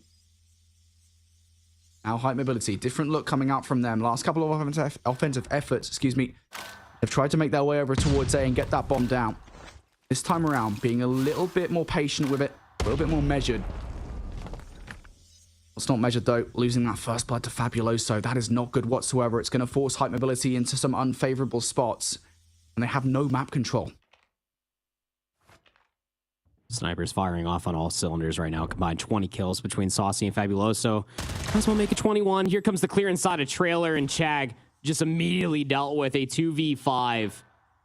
[SPEAKER 4] Now Hype Mobility, different look coming out from them. Last couple of offensive efforts, excuse me, they've tried to make their way over towards A and get that bomb down. This time around, being a little bit more patient with it, a little bit more measured. It's not measured though, losing that first blood to Fabuloso. That is not good whatsoever. It's going to force Hype Mobility into some unfavorable spots, and they have no map control.
[SPEAKER 5] Snipers firing off on all cylinders right now. Combined 20 kills between Saucy and Fabuloso. Might as well make it 21. Here comes the clear inside a trailer, and Chag just immediately dealt with a 2v5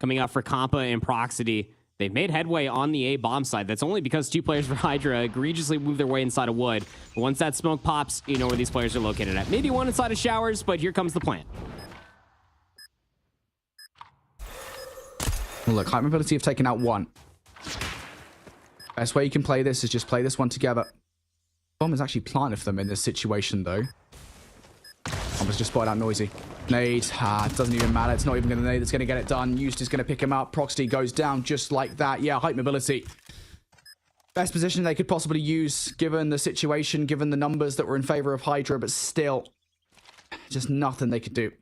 [SPEAKER 5] coming up for Compa and Proxity. They've made headway on the A bomb side. That's only because 2 players for Hydra egregiously moved their way inside of wood. But once that smoke pops, you know where these players are located at. Maybe one inside of showers, but here comes the plant.
[SPEAKER 4] Well, look, Hype Mobility have taken out 1. Best way you can play this is just play this one together. Bomb is actually planted for them in this situation, though. Bomb has just spotted out Noisy. Nade. It doesn't even matter. It's not even going to nade. It's going to get it done. Used is going to pick him up. Proxity goes down just like that. Yeah, Hype Mobility. Best position they could possibly use, given the situation, given the numbers that were in favor of Hydra, but still, just nothing they could do.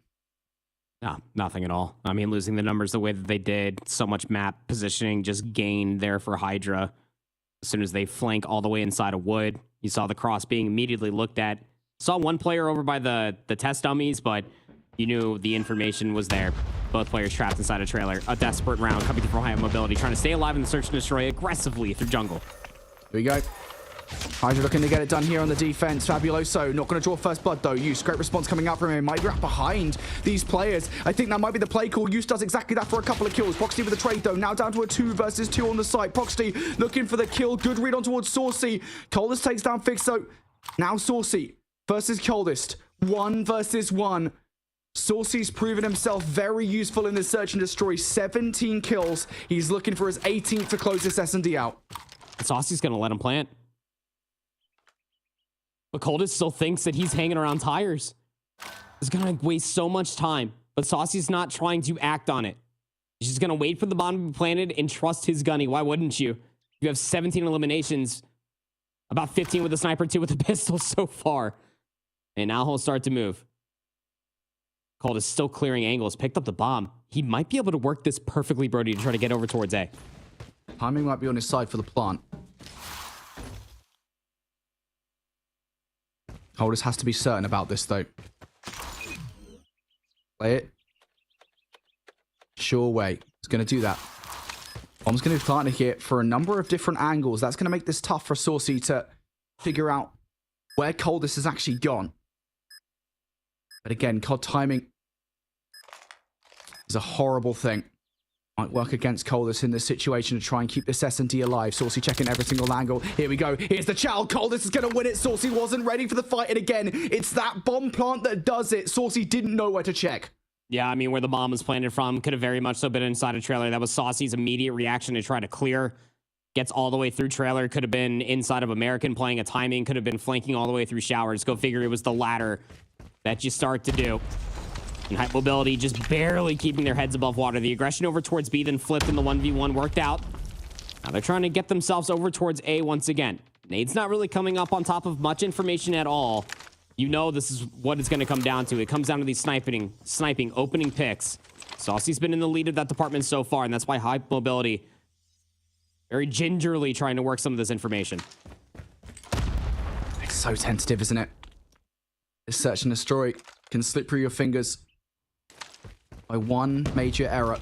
[SPEAKER 5] No, nothing at all. I mean, losing the numbers the way that they did, so much map positioning just gained there for Hydra. As soon as they flank all the way inside of wood, you saw the cross being immediately looked at. Saw one player over by the test dummies, but you knew the information was there. Both players trapped inside a trailer. A desperate round coming through High Mobility, trying to stay alive in the search and destroy aggressively through jungle.
[SPEAKER 4] Here we go. Hydra looking to get it done here on the defense. Fabuloso not going to draw first blood though. Use, great response coming out from him. Might be right behind these players. I think that might be the play call. Use does exactly that for a couple of kills. Proxity with the trade though. Now down to a 2 versus 2 on the site. Proxity looking for the kill. Good read on towards Saucy. Coldest takes down Fixo. Now Saucy versus Coldest. 1 versus 1. Saucy's proven himself very useful in this search and destroy. 17 kills. He's looking for his 18th to close this S&D out.
[SPEAKER 5] Saucy's going to let him plant. But Coldest still thinks that he's hanging around tires. He's going to waste so much time. But Saucy's not trying to act on it. He's just going to wait for the bomb to be planted and trust his gunny. Why wouldn't you? You have 17 eliminations, about 15 with the sniper, 2 with the pistol so far. And now he'll start to move. Cold is still clearing angles, picked up the bomb. He might be able to work this perfectly, Brody, to try to get over towards A.
[SPEAKER 4] Timing might be on his side for the plant. Coldest has to be certain about this, though. Play it. Sure way. He's going to do that. Bomb's going to be planted here for a number of different angles. That's going to make this tough for Saucy to figure out where Coldest has actually gone. But again, COD timing is a horrible thing. Might work against Coldest in this situation to try and keep this S&D alive. Saucy checking every single angle. Here we go. Here's the chow. Coldest is going to win it. Saucy wasn't ready for the fight. And again, it's that bomb plant that does it. Saucy didn't know where to check.
[SPEAKER 5] Yeah, I mean, where the bomb was planted from could have very much so been inside a trailer. That was Saucy's immediate reaction to try to clear. Gets all the way through trailer. Could have been inside of American playing a timing. Could have been flanking all the way through showers. Go figure, it was the latter that you start to do. And Hype Mobility just barely keeping their heads above water. The aggression over towards B, then flipped in the 1v1, worked out. Now they're trying to get themselves over towards A once again. Nade's not really coming up on top of much information at all. You know this is what it's going to come down to. It comes down to these sniping opening picks. Saucy's been in the lead of that department so far, and that's why Hype Mobility very gingerly trying to work some of this information.
[SPEAKER 4] It's so tentative, isn't it? This search and destroy can slip through your fingers by one major error.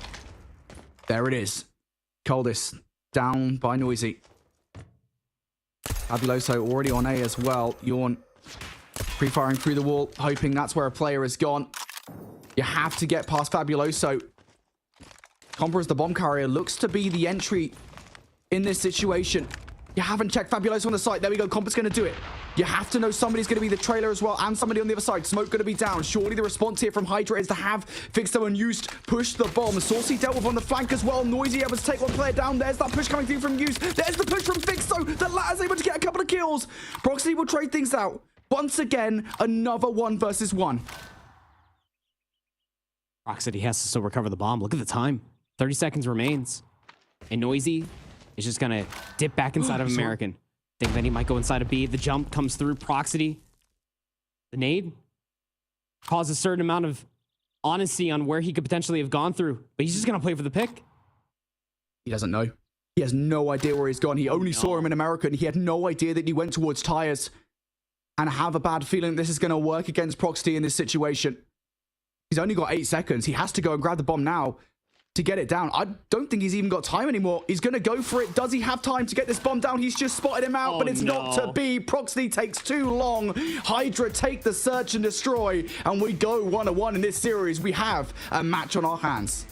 [SPEAKER 4] There it is. Coldest down by Noisy. Fabuloso already on A as well. Yawn pre-firing through the wall, hoping that's where a player has gone. You have to get past Fabuloso. Compa as the bomb carrier looks to be the entry in this situation. You haven't checked Fabuloso on the site. There we go. Compa's going to do it. You have to know somebody's going to be the trailer as well, and somebody on the other side. Smoke going to be down. Surely the response here from Hydra is to have Fixo unused push the bomb. Saucy dealt with on the flank as well. Noisy able to take one player down. There's that push coming through from Use. There's the push from Fixo. The latter's able to get a couple of kills. Proxy will trade things out. Once again, another 1 versus 1.
[SPEAKER 5] Rocksteady has to still recover the bomb. Look at the time. 30 seconds remains. And Noisy is just going to dip back inside of American. Think that he might go inside of B. The jump comes through Proxity. The nade caused a certain amount of honesty on where he could potentially have gone through. But he's just going to play for the pick.
[SPEAKER 4] He doesn't know. He has no idea where he's gone. He only saw him in America, and he had no idea that he went towards tires. And I have a bad feeling this is going to work against Proxity in this situation. He's only got 8 seconds. He has to go and grab the bomb now to get it down. I don't think he's even got time anymore. He's going to go for it. Does he have time to get this bomb down? He's just spotted him out, but it's not to be. Proxity takes too long. Hydra take the search and destroy, and we go 1-1 in this series. We have a match on our hands.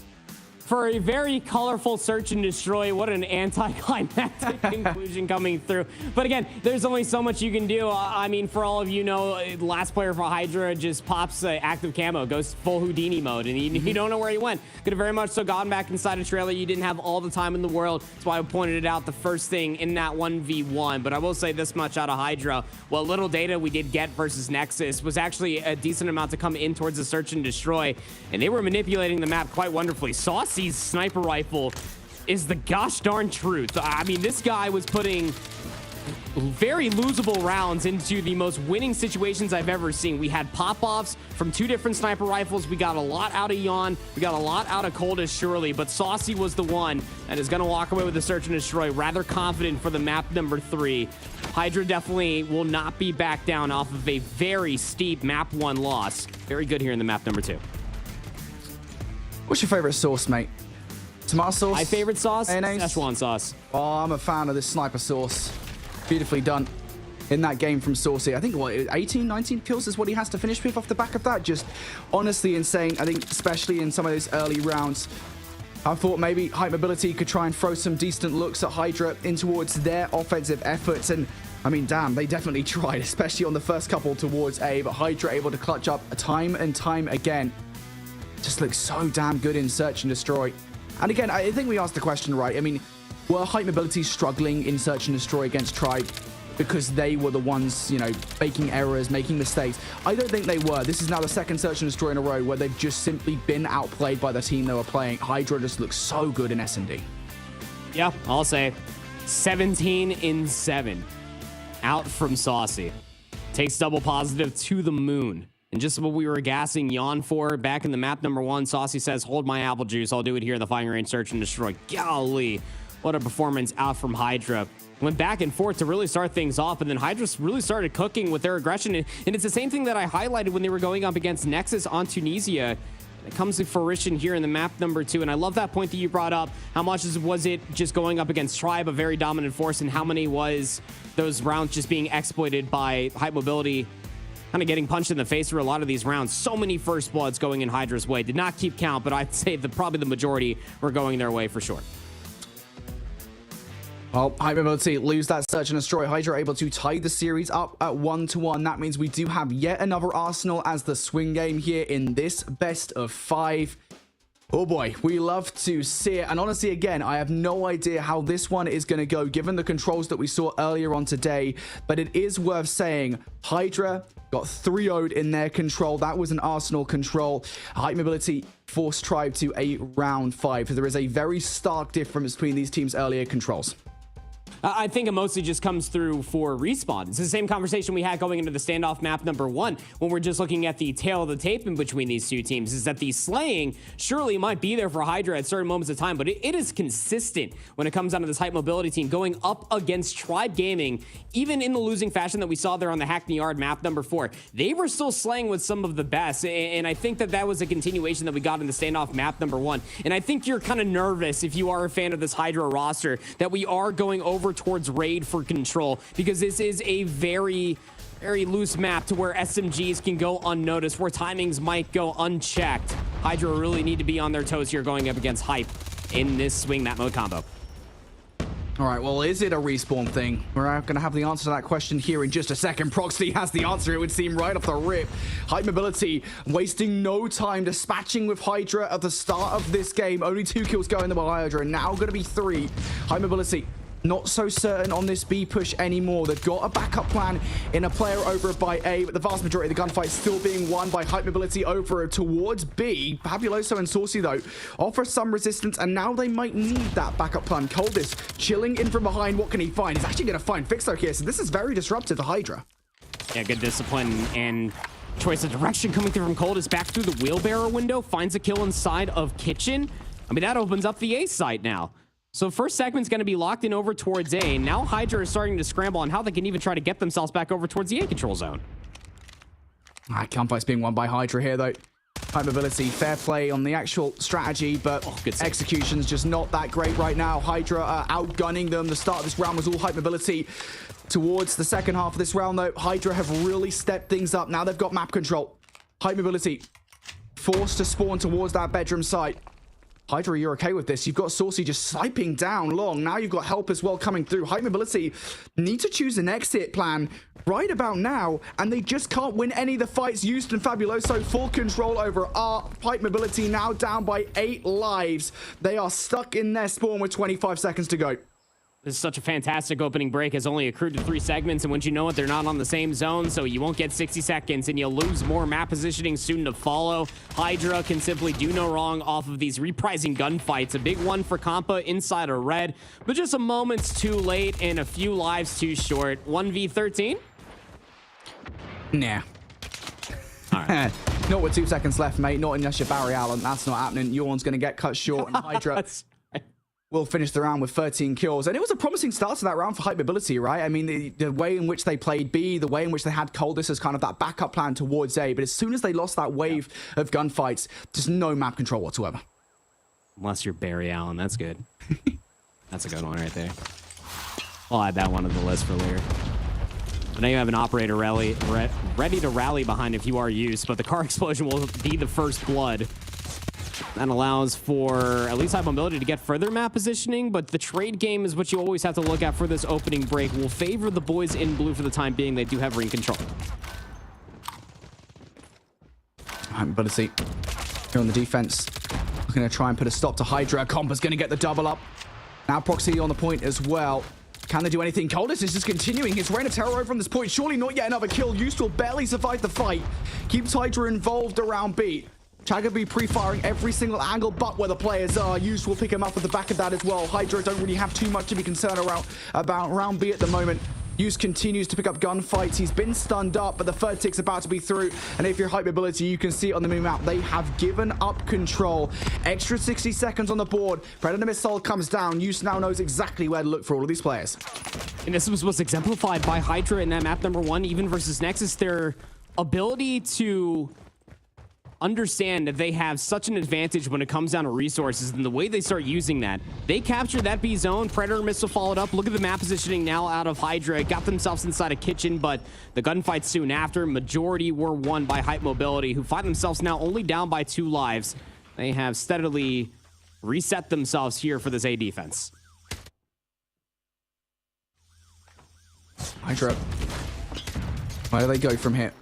[SPEAKER 5] For a very colorful search and destroy, what an anticlimactic conclusion coming through. But again, there's only so much you can do. I mean, for all of you know, last player for Hydra just pops active camo, goes full Houdini mode, and you don't know where he went. Could have very much so gone back inside a trailer. You didn't have all the time in the world. That's why I pointed it out the first thing in that 1v1. But I will say this much out of Hydra. What little data we did get versus Nexus was actually a decent amount to come in towards the search and destroy. And they were manipulating the map quite wonderfully. Saucy's sniper rifle is the gosh darn truth. I mean, this guy was putting very losable rounds into the most winning situations I've ever seen. We had pop-offs from 2 different sniper rifles. We got a lot out of Yawn. We got a lot out of Coldest, surely. But Saucy was the one that is going to walk away with the search and destroy. Rather confident for the map number 3. Hydra definitely will not be back down off of a very steep map 1 loss. Very good here in the map number 2.
[SPEAKER 4] What's your favorite sauce, mate? Tomato sauce?
[SPEAKER 5] My favorite sauce?
[SPEAKER 4] Mayonnaise?
[SPEAKER 5] Szechuan sauce.
[SPEAKER 4] Oh, I'm a fan of this sniper sauce. Beautifully done in that game from Saucy. I think, what, 18, 19 kills is what he has to finish with off the back of that. Just honestly insane. I think especially in some of those early rounds, I thought maybe Hype Mobility could try and throw some decent looks at Hydra in towards their offensive efforts. And I mean, damn, they definitely tried, especially on the first couple towards A. But Hydra able to clutch up time and time again. Just looks so damn good in Search and Destroy. And again, I think we asked the question right. I mean, were Hype Mobility struggling in Search and Destroy against Tribe because they were the ones, you know, making errors, making mistakes? I don't think they were. This is now the second Search and Destroy in a row where they've just simply been outplayed by the team they were playing. Hydra just looks so good in S&D.
[SPEAKER 5] Yeah, I'll say 17-7. Out from Saucy. Takes double positive to the moon. And just what we were gassing Yawn for back in the map number 1, Saucy says, hold my apple juice. I'll do it here in the firing range, search and destroy. Golly, what a performance out from Hydra. Went back and forth to really start things off, and then Hydra really started cooking with their aggression. And it's the same thing that I highlighted when they were going up against Nexus on Tunisia. It comes to fruition here in the map number 2. And I love that point that you brought up. How much was it just going up against Tribe, a very dominant force, and how many was those rounds just being exploited by Hypermobility, kind of getting punched in the face through a lot of these rounds. So many first bloods going in Hydra's way. Did not keep count, but I'd say that probably the majority were going their way for sure.
[SPEAKER 4] Well, Hypermobility lose that search and destroy. Hydra able to tie the series up at 1-1. That means we do have yet another Arsenal as the swing game here in this best of 5. Oh boy, we love to see it. And honestly, again, I have no idea how this one is going to go given the controls that we saw earlier on today. But it is worth saying Hydra got 3-0'd in their control. That was an Arsenal control. Hypermobility forced Tribe to a round 5. So there is a very stark difference between these teams' earlier controls.
[SPEAKER 5] I think it mostly just comes through for Respawn. It's the same conversation we had going into the standoff map number 1 when we're just looking at the tail of the tape in between these two teams, is that the slaying surely might be there for Hydra at certain moments of time, but it is consistent when it comes down to this Hypermobility team going up against Tribe Gaming, even in the losing fashion that we saw there on the Hackney Yard map number 4. They were still slaying with some of the best, and I think that was a continuation that we got in the standoff map number 1. And I think you're kind of nervous if you are a fan of this Hydra roster that we are going over towards raid for control, because this is a very loose map to where SMGs can go unnoticed, where timings might go unchecked. Hydra really need to be on their toes here going up against Hype in this swing map mode combo.
[SPEAKER 4] All right, well, is it a respawn thing? We're going to have the answer to that question here in just a second. Proxy has the answer, it would seem, right off the rip. Hypermobility wasting no time, dispatching with Hydra at the start of this game. Only 2 kills going to Hydra, and now going to be 3. Hypermobility not so certain on this B push anymore. They've got a backup plan in a player over by A, but the vast majority of the gunfight still being won by Hypermobility over towards B. Fabuloso and Saucy, though, offer some resistance, and now they might need that backup plan. Coldest chilling in from behind. What can he find? He's actually going to find Fixo here, so this is very disruptive to Hydra.
[SPEAKER 5] Yeah, good discipline and choice of direction coming through from Coldest. Back through the wheelbarrow window, finds a kill inside of Kitchen. I mean, that opens up the A site now. So first segment's going to be locked in over towards A. Now Hydra is starting to scramble on how they can even try to get themselves back over towards the A control zone.
[SPEAKER 4] Gunfight's being won by Hydra here, though. Hypermobility, fair play on the actual strategy, but execution's just not that great right now. Hydra are outgunning them. The start of this round was all Hypermobility. Towards the second half of this round, though, Hydra have really stepped things up. Now they've got map control. Hypermobility forced to spawn towards that bedroom site. Hydra, you're okay with this. You've got Saucy just sniping down long. Now you've got help as well coming through. Hypermobility need to choose an exit plan right about now, and they just can't win any of the fights. Houston Fabuloso full control over R. Hypermobility now down by 8 lives. They are stuck in their spawn with 25 seconds to go.
[SPEAKER 5] This is such a fantastic opening break, has only accrued to 3 segments, and once you know it, they're not on the same zone, so you won't get 60 seconds, and you'll lose more map positioning soon to follow. Hydra can simply do no wrong off of these reprising gunfights. A big one for Compa inside of red, but just a moment's too late and a few lives too short. 1v13?
[SPEAKER 4] Nah.
[SPEAKER 5] All right.
[SPEAKER 4] Not with 2 seconds left, mate. Not unless you're Barry Allen. That's not happening. Yawn's going to get cut short, and Hydra will finish the round with 13 kills. And it was a promising start to that round for Hypermobility, right? I mean, the way in which they played B, the way in which they had Coldest as kind of that backup plan towards A. But as soon as they lost that wave of gunfights, just no map control whatsoever.
[SPEAKER 5] Unless you're Barry Allen, that's good. That's a good one right there. I'll add that one to the list for later. But now you have an operator ready to rally behind if you are used, but the car explosion will be the first blood. That allows for at least Hypermobility to get further map positioning, but the trade game is what you always have to look at for this opening break. Will favor the boys in blue for the time being. They do have ring control.
[SPEAKER 4] Hypermobility here on the defense. Looking to try and put a stop to Hydra. Compa's going to get the double up. Now Proxy on the point as well. Can they do anything? Coldest is just continuing his reign of terror over from this point. Surely not yet another kill. Used will barely survive the fight. Keeps Hydra involved around B. Chagaby pre-firing every single angle but where the players are. Used will pick him up at the back of that as well. Hydra don't really have too much to be concerned about round B at the moment. Use continues to pick up gunfights. He's been stunned up, but the third tick's about to be through. And if you're Hype Mobility, you can see it on the mini map. They have given up control. Extra 60 seconds on the board. Predator Missile comes down. Use now knows exactly where to look for all of these players.
[SPEAKER 5] And this was exemplified by Hydra in that map number 1, even versus Nexus. Their ability to understand that they have such an advantage when it comes down to resources, and the way they start using that. They captured that B zone. Predator Missile followed up. Look at the map positioning now out of Hydra. Got themselves inside a kitchen, but the gunfight soon after, majority were won by Hype Mobility, who find themselves now only down by 2 lives. They have steadily reset themselves here for this A defense.
[SPEAKER 4] Hydra. Where do they go from here?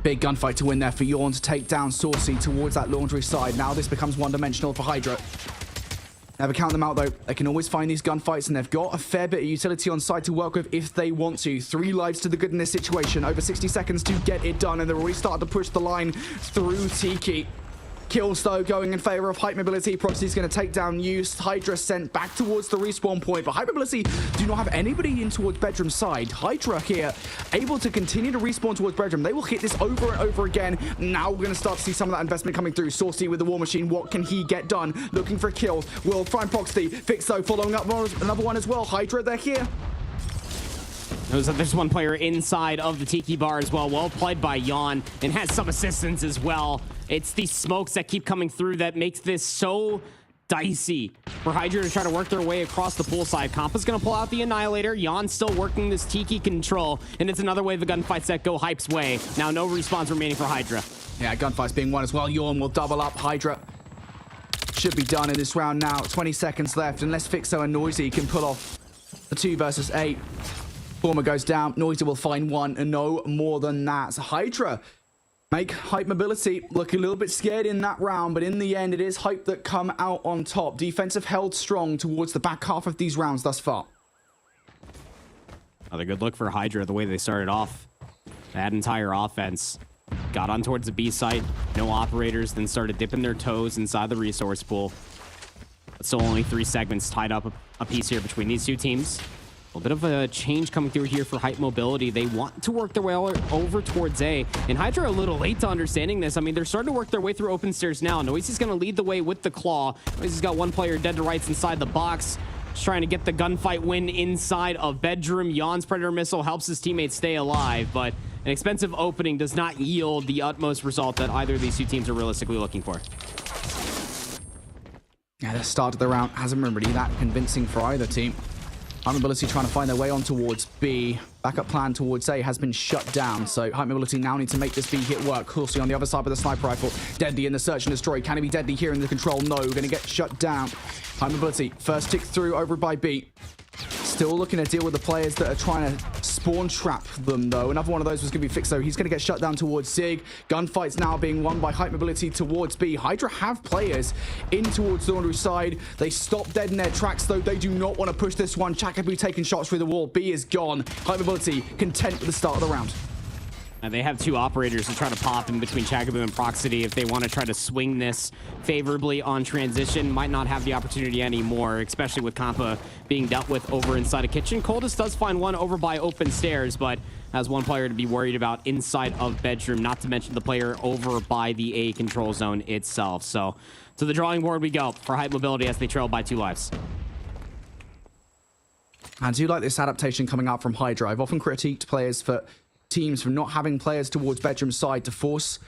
[SPEAKER 4] Big gunfight to win there for Yawn to take down Saucy towards that laundry side. Now this becomes one-dimensional for Hydra. Never count them out, though. They can always find these gunfights, and they've got a fair bit of utility on side to work with if they want to. 3 lives to the good in this situation. Over 60 seconds to get it done, and they're already starting to push the line through Tiki. Kills, though, going in favor of Hype Mobility. Proxy's going to take down Use. Hydra sent back towards the respawn point, but Hype Mobility do not have anybody in towards bedroom side. Hydra here able to continue to respawn towards bedroom. They will hit this over and over again. Now we're going to start to see some of that investment coming through. Saucy with the War Machine. What can he get done? Looking for a kill. Will find Proxy. Fixo following up another one as well. Hydra, they're here.
[SPEAKER 5] There's one player inside of the Tiki bar as well. Well played by Yawn, and has some assistance as well. It's these smokes that keep coming through that makes this so dicey for Hydra to try to work their way across the poolside. Compa's going to pull out the Annihilator. Yawn still working this Tiki control, and it's another wave of gunfights that go Hype's way. Now no respawns remaining for Hydra.
[SPEAKER 4] Yeah, gunfights being won as well. Yawn will double up. Hydra should be done in this round now. 20 seconds left, unless Fixo and Noisy can pull off the 2 versus 8. Former goes down. Noisy will find 1 and no more than that. So Hydra make Hype Mobility look a little bit scared in that round, but in the end, it is Hype that come out on top. Defensive held strong towards the back half of these rounds thus far.
[SPEAKER 5] Another good look for Hydra, the way they started off. That entire offense got on towards the B site. No operators, then started dipping their toes inside the resource pool. But still only 3 segments tied up a piece here between these 2 teams. A little bit of a change coming through here for Hype Mobility. They want to work their way over towards A. And Hydra are a little late to understanding this. I mean, they're starting to work their way through open stairs now. Noisy's going to lead the way with the Claw. Noisy's got 1 player dead to rights inside the box. Just trying to get the gunfight win inside of bedroom. Yawn's Predator Missile helps his teammates stay alive, but an expensive opening does not yield the utmost result that either of these 2 teams are realistically looking for.
[SPEAKER 4] Yeah, the start of the round hasn't been really that convincing for either team. Hype Mobility trying to find their way on towards B. Backup plan towards A has been shut down, so Hype Mobility now need to make this B hit work. Horsey on the other side with the sniper rifle. Deadly in the search and destroy. Can he be deadly here in the control? No, going to get shut down. Hype Mobility first tick through over by B. Still looking to deal with the players that are trying to spawn trap them, though. Another one of those was going to be Fixo. He's going to get shut down towards Zig. Gunfights now being won by Hype Mobility towards B. Hydra have players in towards the laundry side. They stop dead in their tracks, though. They do not want to push this one. Chakabu taking shots through the wall. B is gone. Hype Mobility content with the start of the round.
[SPEAKER 5] And they have 2 operators to try to pop in between Chagabu and Proxity if they want to try to swing this favorably on transition. Might not have the opportunity anymore, especially with Compa being dealt with over inside a kitchen. Coldest does find 1 over by open stairs, but has 1 player to be worried about inside of bedroom, not to mention the player over by the A control zone itself. So to the drawing board we go for Hype Mobility as they trail by 2 lives.
[SPEAKER 4] I do like this adaptation coming out from Hydra. I've often critiqued players for teams from not having players towards bedroom side to force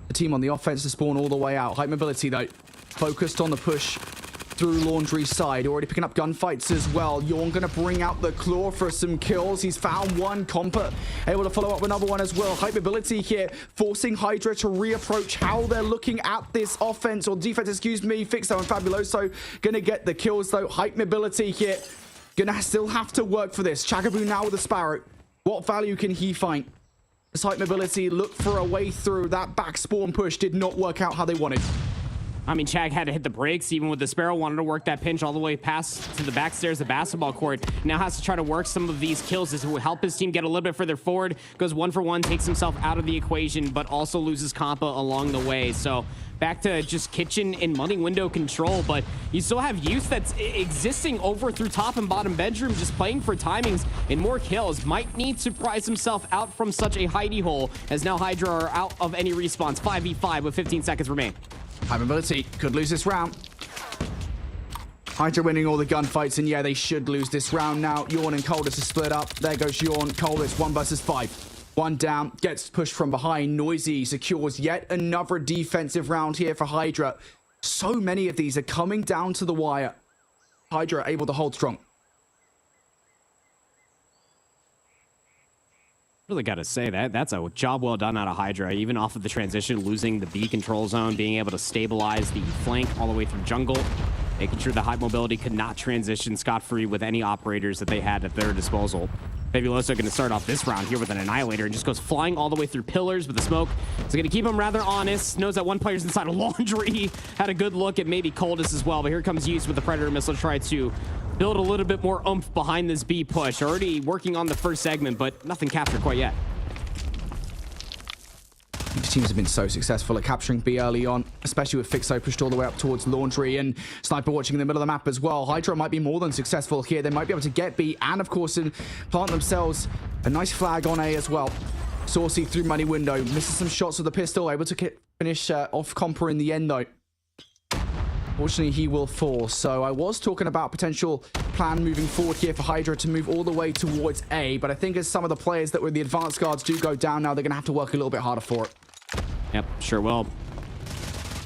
[SPEAKER 4] the team on the offense to spawn all the way out. Hype Mobility, though, focused on the push through laundry side. Already picking up gunfights as well. Yawn going to bring out the Claw for some kills. He's found 1. Compa able to follow up with another one as well. Hype Mobility here, forcing Hydra to reapproach how they're looking at this offense, or defense, excuse me. Fixo and Fabuloso going to get the kills, though. Hype Mobility here, going to still have to work for this. Chagabu now with the Sparrow. What value can he find? As Hype Mobility look for a way through. That back spawn push did not work out how they wanted.
[SPEAKER 5] I mean, Chag had to hit the brakes even with the Sparrow, wanted to work that pinch all the way past to the back stairs of the basketball court. Now has to try to work some of these kills. This will help his team get a little bit further forward. Goes 1 for 1, takes himself out of the equation, but also loses Compa along the way. So back to just kitchen and money window control, but you still have youth that's existing over through top and bottom bedroom, just playing for timings and more kills. Might need to prize himself out from such a hidey hole, as now Hydra are out of any respawns. 5v5 with 15 seconds remain.
[SPEAKER 4] High mobility could lose this round. Hydra winning all the gunfights, and yeah, they should lose this round now. Yawn and Coldest are split up. There goes Yawn. Coldest 1 versus 5. 1 down, gets pushed from behind. Noisy secures yet another defensive round here for Hydra. So many of these are coming down to the wire. Hydra able to hold strong.
[SPEAKER 5] Really got to say that's a job well done out of Hydra, even off of the transition, losing the B control zone, being able to stabilize the flank all the way through jungle, making sure the high mobility could not transition scot-free with any operators that they had at their disposal. Fabuloso going to start off this round here with an Annihilator and just goes flying all the way through pillars with the smoke. It's going to keep him rather honest. Knows that one player's inside of Laundry. Had a good look at maybe Coldest as well, but here comes Use with the Predator missile to try to build a little bit more oomph behind this B push. Already working on the first segment, but nothing captured quite yet.
[SPEAKER 4] These teams have been so successful at capturing B early on, especially with Fixo pushed all the way up towards Laundry and Sniper watching in the middle of the map as well. Hydra might be more than successful here. They might be able to get B and, of course, plant themselves a nice flag on A as well. Saucy through money window, misses some shots with the pistol, able to finish off Compa in the end, though. Fortunately, he will fall. So I was talking about potential plan moving forward here for Hydra to move all the way towards A, but I think as some of the players that were the advanced guards do go down now, they're going to have to work a little bit harder for it.
[SPEAKER 5] Yep, sure will.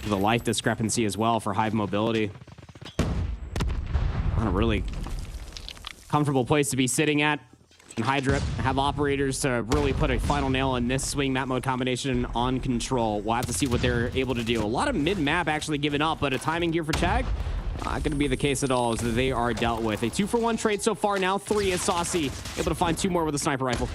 [SPEAKER 5] The life discrepancy as well for Hive mobility. Not a really comfortable place to be sitting at. And Hydra have operators to really put a final nail in this swing map mode combination on control. We'll have to see what they're able to do. A lot of mid-map actually given up, but a timing here for Chag, not going to be the case at all, as they are dealt with. A 2-for-1 trade so far, now 3 is Saucy. Able to find 2 more with a sniper rifle.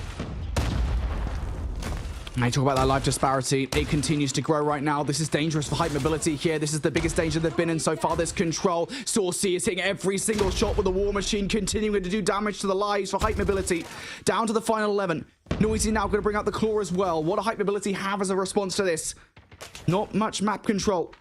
[SPEAKER 4] I talk about that life disparity. It continues to grow right now. This is dangerous for Hype mobility here. This is the biggest danger they've been in so far. This control. Saucy is hitting every single shot with the War Machine, continuing to do damage to the lives for Hype mobility. Down to the final 11. Noisy now going to bring out the claw as well. What do Hype mobility have as a response to this? Not much map control.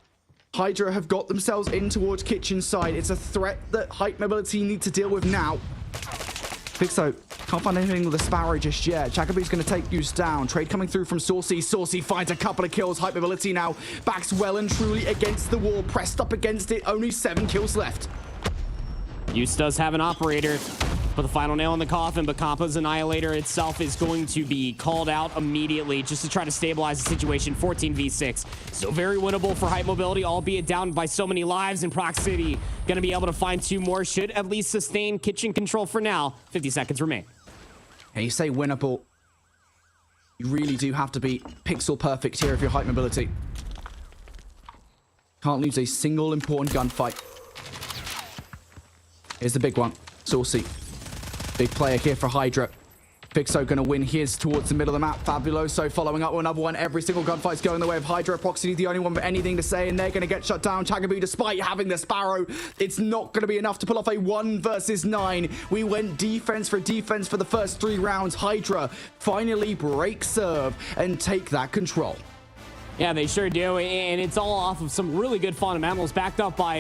[SPEAKER 4] Hydra have got themselves in towards kitchen side. It's a threat that Hype mobility need to deal with now. Fixo can't find anything with the Sparrow just yet. Chakabu's going to take Use down. Trade coming through from Saucy. Saucy finds a couple of kills. Hype mobility now backs well and truly against the wall. Pressed up against it. Only 7 kills left.
[SPEAKER 5] Use does have an operator. Put the final nail in the coffin, but Kompa's Annihilator itself is going to be called out immediately just to try to stabilize the situation. 14v6. So very winnable for Hype mobility, albeit down by so many lives in proximity. Going to be able to find 2 more. Should at least sustain kitchen control for now. 50 seconds remain.
[SPEAKER 4] Yeah, you say winnable. You really do have to be pixel perfect here if you're Hype mobility. Can't lose a single important gunfight. Here's the big one. Saucy. Big player here for Hydra. Fixo going to win his towards the middle of the map. Fabuloso following up with another one. Every single gunfight's going the way of Hydra. Proxy the only one with anything to say, and they're going to get shut down. Chagabu, despite having the Sparrow, it's not going to be enough to pull off a 1 versus 9. We went defense for the first 3 rounds. Hydra finally break serve and take that control.
[SPEAKER 5] Yeah, they sure do, and it's all off of some really good fundamentals, backed up by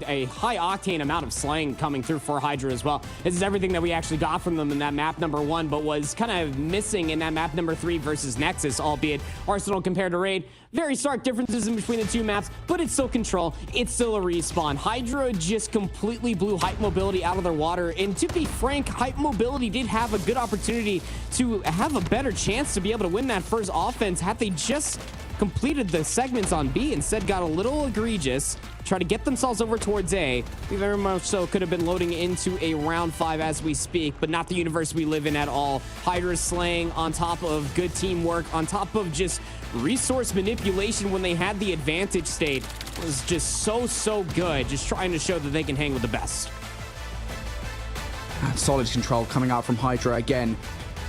[SPEAKER 5] a high-octane amount of slang coming through for Hydra as well. This is everything that we actually got from them in that map number 1, but was kind of missing in that map number 3 versus Nexus, albeit Arsenal compared to Raid. Very stark differences in between the 2 maps, but it's still control. It's still a respawn. Hydra just completely blew Hype mobility out of their water, and to be frank, Hype mobility did have a good opportunity to have a better chance to be able to win that first offense had they just completed the segments on B. Instead got a little egregious, try to get themselves over towards A. We very much so could have been loading into a round 5 as we speak, but not the universe we live in at all. Hydra slaying on top of good teamwork, on top of just resource manipulation when they had the advantage state. It was just so good, just trying to show that they can hang with the best.
[SPEAKER 4] Solid control coming out from Hydra again.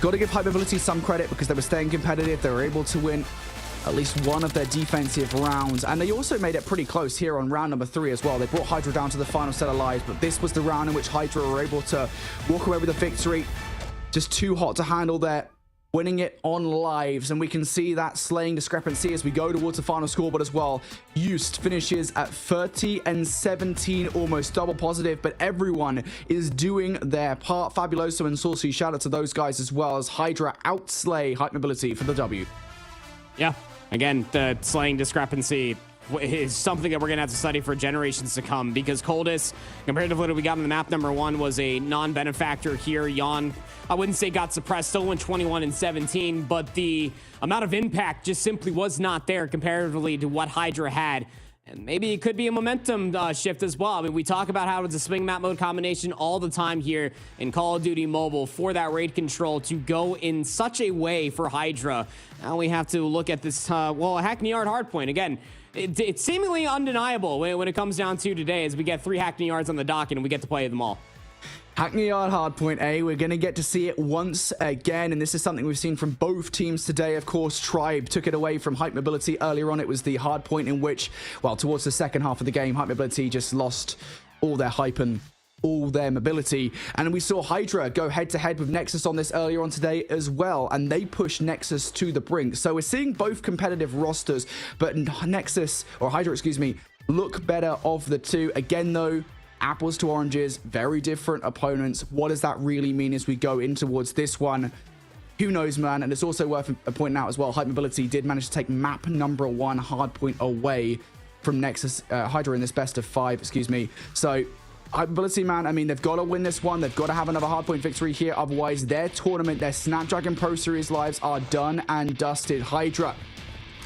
[SPEAKER 4] Got to give Hype mobility some credit because they were staying competitive. They were able to win at least one of their defensive rounds, and they also made it pretty close here on round number 3 as well. They brought Hydra down to the final set of lives, but this was the round in which Hydra were able to walk away with a victory. Just too hot to handle there, winning it on lives, and we can see that slaying discrepancy as we go towards the final scoreboard as well. Youst finishes at 30 and 17, almost double positive, but everyone is doing their part. Fabuloso and Saucy, shout out to those guys as well, as Hydra outslay Hype Mobility for the W.
[SPEAKER 5] Yeah, again, the slaying discrepancy is something that we're going to have to study for generations to come, because Coldest, compared to what we got on the map number 1, was a non-benefactor here. Yawn, I wouldn't say got suppressed, still went 21 and 17, but the amount of impact just simply was not there comparatively to what Hydra had. And maybe it could be a momentum shift as well. I mean, we talk about how it's a swing map mode combination all the time here in Call of Duty Mobile for that raid control to go in such a way for Hydra. Now we have to look at this, Hackney Yard Hardpoint. Again, it's seemingly undeniable when it comes down to today, as we get 3 Hackney Yards on the docket and we get to play them all.
[SPEAKER 4] Hackney Yard Hardpoint, we're going to get to see it once again, and this is something we've seen from both teams today. Of course, Tribe took it away from Hype Mobility earlier on. It was the hardpoint in which, well, towards the second half of the game, Hype Mobility just lost all their hype and all their mobility, and we saw Hydra go head-to-head with Nexus on this earlier on today as well, and they pushed Nexus to the brink. So we're seeing both competitive rosters, but Nexus, or Hydra, excuse me, look better of the two. Again, though, apples to oranges, very different opponents. What does that really mean as we go in towards this one? Who knows, man? And it's also worth pointing out as well, Hype Mobility did manage to take map number 1 Hardpoint away from Nexus, Hydra in this best of 5, excuse me. So Hype Mobility, man, I mean, they've got to win this one. They've got to have another Hardpoint victory here. Otherwise, their tournament, their Snapdragon Pro Series lives are done and dusted. Hydra,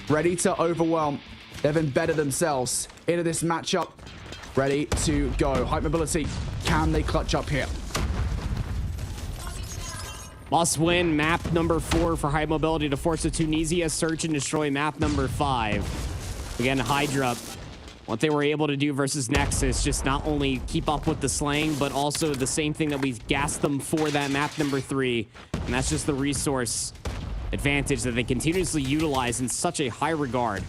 [SPEAKER 4] ready to overwhelm. They've embedded themselves into this matchup. Ready to go. Hype Mobility, can they clutch up here?
[SPEAKER 5] Must win map number 4 for Hype Mobility to force a Tunisia search and destroy map number 5. Again, Hydra, what they were able to do versus Nexus, just not only keep up with the slaying, but also the same thing that we've gassed them for that map number 3. And that's just the resource advantage that they continuously utilize in such a high regard.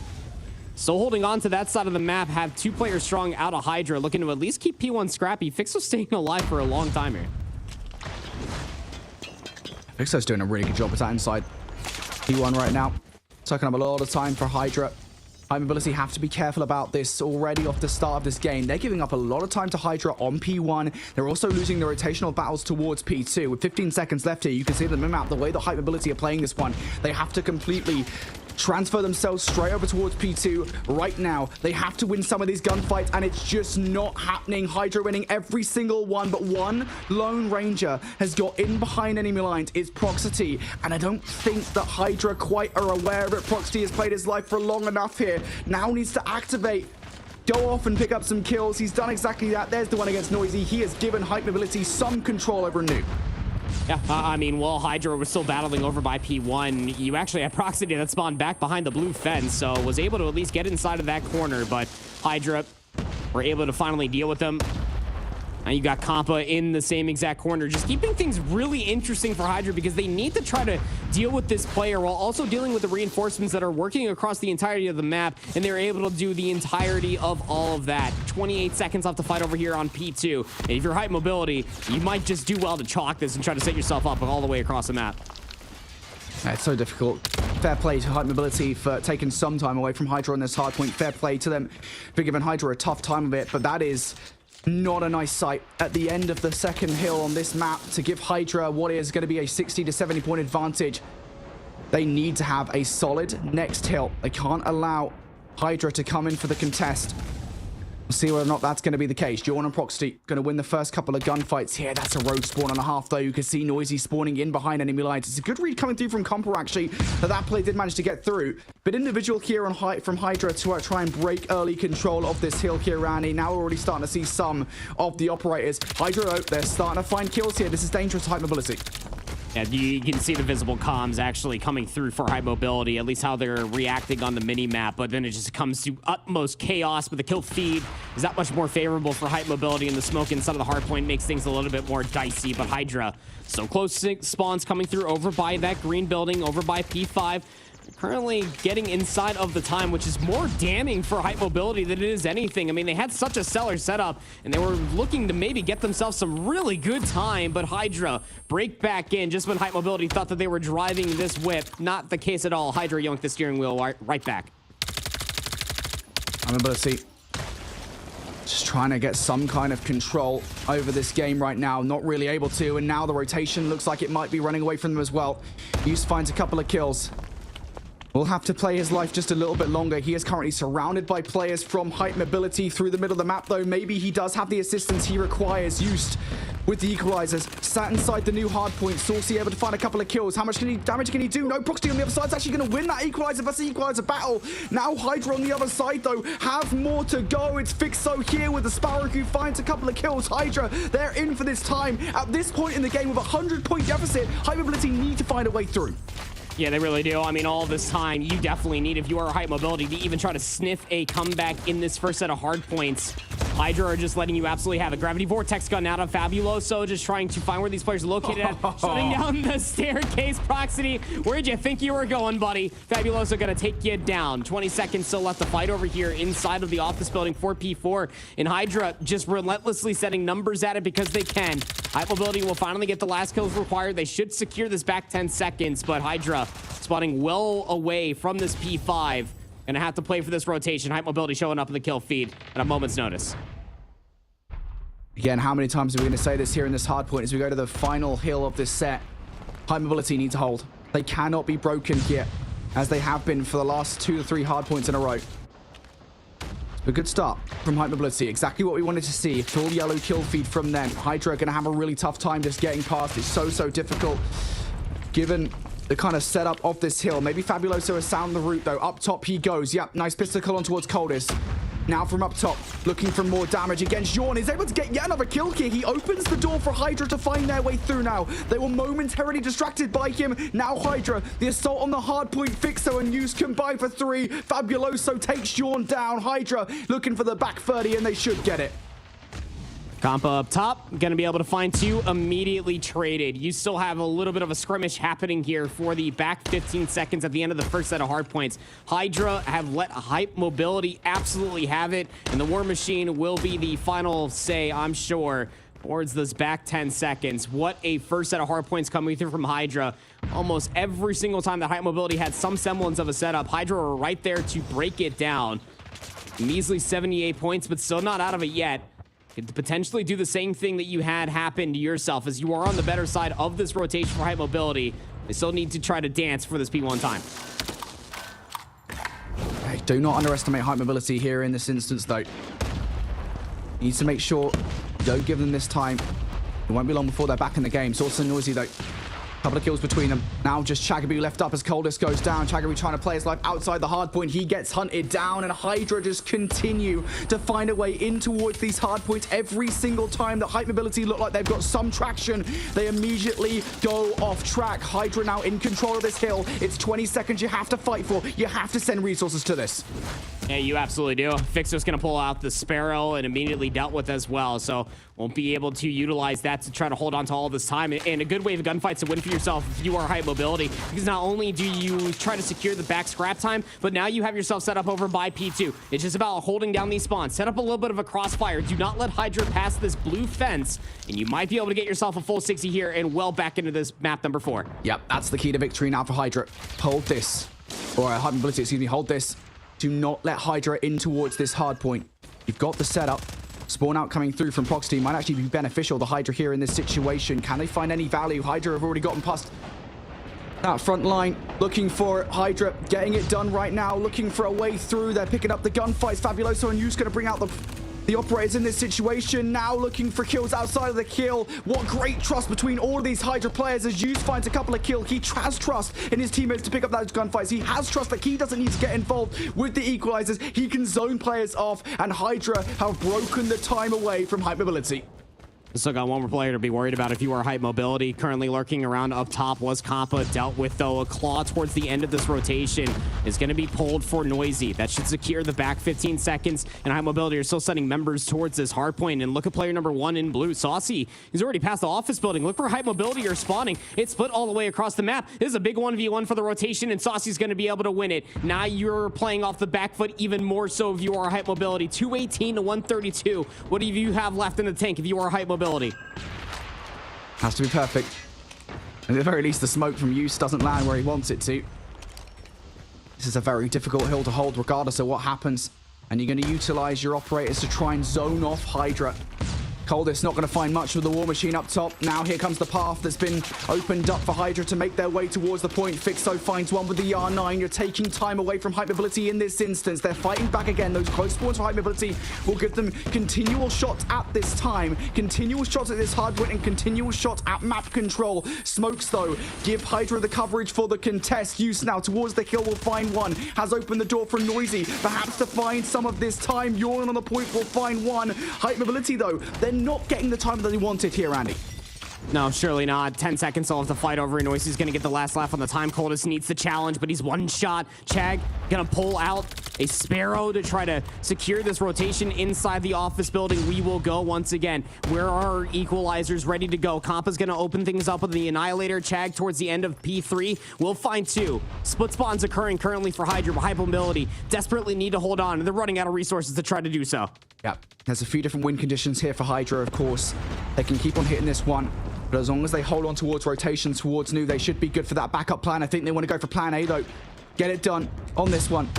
[SPEAKER 5] So holding on to that side of the map, have 2 players strong out of Hydra, looking to at least keep P1 scrappy. Fixo's staying alive for a long time here.
[SPEAKER 4] Fixo's doing a really good job with that inside P1 right now. Taking up a lot of time for Hydra. Hype Mobility have to be careful about this already off the start of this game. They're giving up a lot of time to Hydra on P1. They're also losing the rotational battles towards P2. With 15 seconds left here, you can see the map, the way that Hype Mobility are playing this one. They have to completely transfer themselves straight over towards P2 right now. They have to win some of these gunfights, and it's just not happening. Hydra winning every single one, but one Lone Ranger has got in behind enemy lines. It's Proxity, and I don't think that Hydra quite are aware of it. Proxity has played his life for long enough here. Now needs to activate, go off and pick up some kills. He's done exactly that. There's the one against Noisy. He has given Hype Mobility some control over Noob.
[SPEAKER 5] Yeah, I mean, while Hydra was still battling over by P1, you actually had Proxity that spawned back behind the blue fence, so was able to at least get inside of that corner, but Hydra were able to finally deal with them. Now you got Compa in the same exact corner, just keeping things really interesting for Hydra, because they need to try to deal with this player while also dealing with the reinforcements that are working across the entirety of the map, and they're able to do the entirety of all of that. 28 seconds left to fight over here on P2, and if you're Hype Mobility, you might just do well to chalk this and try to set yourself up all the way across the map.
[SPEAKER 4] It's so difficult. Fair play to Hype Mobility for taking some time away from Hydra on this hardpoint. Fair play to them for giving Hydra a tough time of it, but that is not a nice sight at the end of the second hill on this map to give Hydra what is going to be a 60 to 70 point advantage. They need to have a solid next hill. They can't allow Hydra to come in for the contest. We'll see whether or not that's going to be the case. Jordan and Proxity going to win the first couple of gunfights here. That's a rogue spawn and a half, though. You can see Noisy spawning in behind enemy lines. It's a good read coming through from Compa, actually, that play did manage to get through. But individual here on from Hydra to try and break early control of this hill here, Randy. Now we're already starting to see some of the operators. Hydra, though, they're starting to find kills here. This is dangerous to Hype Mobility.
[SPEAKER 5] Yeah, you can see the visible comms actually coming through for Hype Mobility, at least how they're reacting on the mini-map, but then it just comes to utmost chaos, but the kill feed is that much more favorable for Hype Mobility, and the smoke inside of the hardpoint makes things a little bit more dicey, but Hydra, so close spawns coming through over by that green building, over by P5. currently getting inside of the time, which is more damning for Hype Mobility than it is anything. I mean, they had such a stellar setup, and they were looking to maybe get themselves some really good time, but Hydra break back in just when Hype Mobility thought that they were driving this whip. Not the case at all. Hydra yoinked the steering wheel right back.
[SPEAKER 4] I'm able to see. Just trying to get some kind of control over this game right now. Not really able to, and now the rotation looks like it might be running away from them as well. Use finds a couple of kills. Will have to play his life just a little bit longer. He is currently surrounded by players from Hype Mobility through the middle of the map, though. Maybe he does have the assistance he requires. Used with the equalizers. Sat inside the new hardpoint. Saucy able to find a couple of kills. How much damage can he do? No, Proxy on the other side is actually going to win that equalizer versus equalizer battle. Now Hydra on the other side, though, have more to go. It's Fixo here with the Sparrow who finds a couple of kills. Hydra, they're in for this time. At this point in the game with a 100-point deficit, Hype Mobility need to find a way through.
[SPEAKER 5] Yeah, they really do. I mean, all this time, you definitely need, if you are Hype Mobility, to even try to sniff a comeback in this first set of hard points. Hydra are just letting you absolutely have it. Gravity Vortex gun out of Fabuloso, just trying to find where these players are located at. Shutting down the staircase. Proximity, where'd you think you were going, buddy? Fabuloso gonna take you down. 20 seconds still left to fight over here inside of the office building for P4. And Hydra just relentlessly setting numbers at it because they can. Hype Mobility will finally get the last kills required. They should secure this back 10 seconds, but Hydra spotting well away from this P5. Gonna have to play for this rotation. Hype Mobility showing up in the kill feed at a moment's notice.
[SPEAKER 4] Again, how many times are we going to say this here in this hard point as we go to the final hill of this set? Hype Mobility need to hold. They cannot be broken here, as they have been for the last 2 to 3 hard points in a row. A good start from Hype Mobility. Exactly what we wanted to see. Full yellow kill feed from them. Hydra are going to have a really tough time just getting past. It's so difficult, given the kind of setup of this hill. Maybe Fabuloso has sound the route, though. Up top he goes. Yep, nice pistol on towards Coldest. Now from up top, looking for more damage against Jorn. Is able to get yet another kill here. He opens the door for Hydra to find their way through now. They were momentarily distracted by him. Now Hydra, the assault on the hardpoint. Fixo and Use combine for 3. Fabuloso takes Jorn down. Hydra looking for the back 30, and they should get it.
[SPEAKER 5] Compa up top, gonna be able to find 2 immediately traded. You still have a little bit of a skirmish happening here for the back 15 seconds at the end of the first set of hard points. Hydra have let Hype Mobility absolutely have it, and the War Machine will be the final say, I'm sure, towards those back 10 seconds. What a first set of hard points coming through from Hydra. Almost every single time that Hype Mobility had some semblance of a setup, Hydra were right there to break it down. Measly 78 points, but still not out of it yet. Could potentially do the same thing that you had happen to yourself, as you are on the better side of this rotation for Hype Mobility. They still need to try to dance for this P1 time.
[SPEAKER 4] Hey, do not underestimate Hype Mobility here in this instance, though. You need to make sure you don't give them this time. It won't be long before they're back in the game. It's also noisy, though. Couple of kills between them. Now just Chagaby left up as Coldest goes down. Chagaby trying to play his life outside the hard point. He gets hunted down, and Hydra just continue to find a way in towards these hard points. Every single time that Hype Mobility look like they've got some traction, they immediately go off track. Hydra now in control of this hill. It's 20 seconds you have to fight for. You have to send resources to this.
[SPEAKER 5] Yeah, you absolutely do. Fixo's going to pull out the Sparrow and immediately dealt with as well, so won't be able to utilize that to try to hold on to all this time. And a good way of gunfights to win for yourself if you are Hype Mobility, because not only do you try to secure the back scrap time, but now you have yourself set up over by P2. It's just about holding down these spawns. Set up a little bit of a crossfire. Do not let Hydra pass this blue fence, and you might be able to get yourself a full 60 here and well back into this map number 4.
[SPEAKER 4] Yep, that's the key to victory now for Hydra. Hold this. Or Hype Mobility, excuse me, hold this. Do not let Hydra in towards this hard point. You've got the setup. Spawn out coming through from Proxy might actually be beneficial to Hydra here in this situation. Can they find any value? Hydra have already gotten past that front line. Looking for Hydra, getting it done right now. Looking for a way through. They're picking up the gunfights. Fabuloso and Yu's going to bring out the operators in this situation. Now looking for kills outside of the kill. What great trust between all of these Hydra players as Yus finds a couple of kills. He has trust in his teammates to pick up those gunfights. He has trust that he doesn't need to get involved with the equalizers. He can zone players off, and Hydra have broken the time away from Hype Mobility.
[SPEAKER 5] Still got one more player to be worried about if you are Hype Mobility. Currently lurking around up top was Compa. Dealt with, though, a claw towards the end of this rotation. Is going to be pulled for Noisy. That should secure the back 15 seconds. And Hype Mobility are still sending members towards this hardpoint. And look at player number 1 in blue. Saucy, he's already past the office building. Look for Hype Mobility are spawning. It's split all the way across the map. This is a big 1v1 for the rotation, and Saucy's going to be able to win it. Now you're playing off the back foot even more so if you are Hype Mobility. 218 to 132. What do you have left in the tank if you are Hype Mobility?
[SPEAKER 4] Has to be perfect. At the very least, the smoke from Use doesn't land where he wants it to. This is a very difficult hill to hold regardless of what happens. And you're going to utilize your operators to try and zone off Hydra. Coldest not going to find much with the War Machine up top. Now here comes the path that's been opened up for Hydra to make their way towards the point. Fixo finds one with the R9. You're taking time away from Hype Mobility in this instance. They're fighting back again. Those close spawns for Hype Mobility will give them continual shots at this time. Continual shots at this hardpoint and continual shots at map control. Smokes, though, give Hydra the coverage for the contest. Use now towards the kill will find one. Has opened the door for Noisy. Perhaps to find some of this time. Yawn on the point will find one. Hype Mobility, though, they're not getting the time that they wanted here, Andy.
[SPEAKER 5] No, surely not. 10 seconds they'll have to fight over. Noisy's gonna get the last laugh on the time. Coldest needs the challenge, but he's one shot. Chag gonna pull out a Sparrow to try to secure this rotation inside the office building. We will go once again. Where are our equalizers ready to go? Kompa's gonna open things up with the Annihilator. Chag towards the end of P3. We'll find two. Split spawns occurring currently for Hydra, but Hype Mobility desperately need to hold on, and they're running out of resources to try to do so.
[SPEAKER 4] Yeah, there's a few different win conditions here for Hydra, of course. They can keep on hitting this one, but as long as they hold on towards rotation, towards new, they should be good for that backup plan. I think they want to go for plan A, though. Get it done on this one.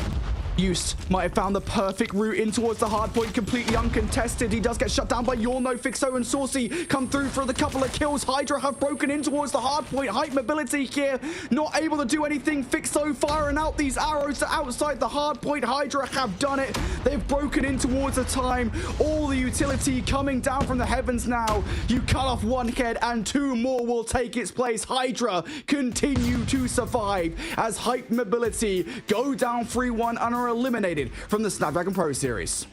[SPEAKER 4] Used might have found the perfect route in towards the hard point, completely uncontested. He does get shut down by Yorno. Fixo and Saucy come through for the couple of kills. Hydra have broken in towards the hard point. Hype Mobility here, not able to do anything. Fixo firing out these arrows to outside the hard point. Hydra have done it. They've broken in towards the time. All the utility coming down from the heavens now. You cut off one head and two more will take its place. Hydra continue to survive as Hype Mobility go down 3-1 and are eliminated from the Snapdragon Pro Series.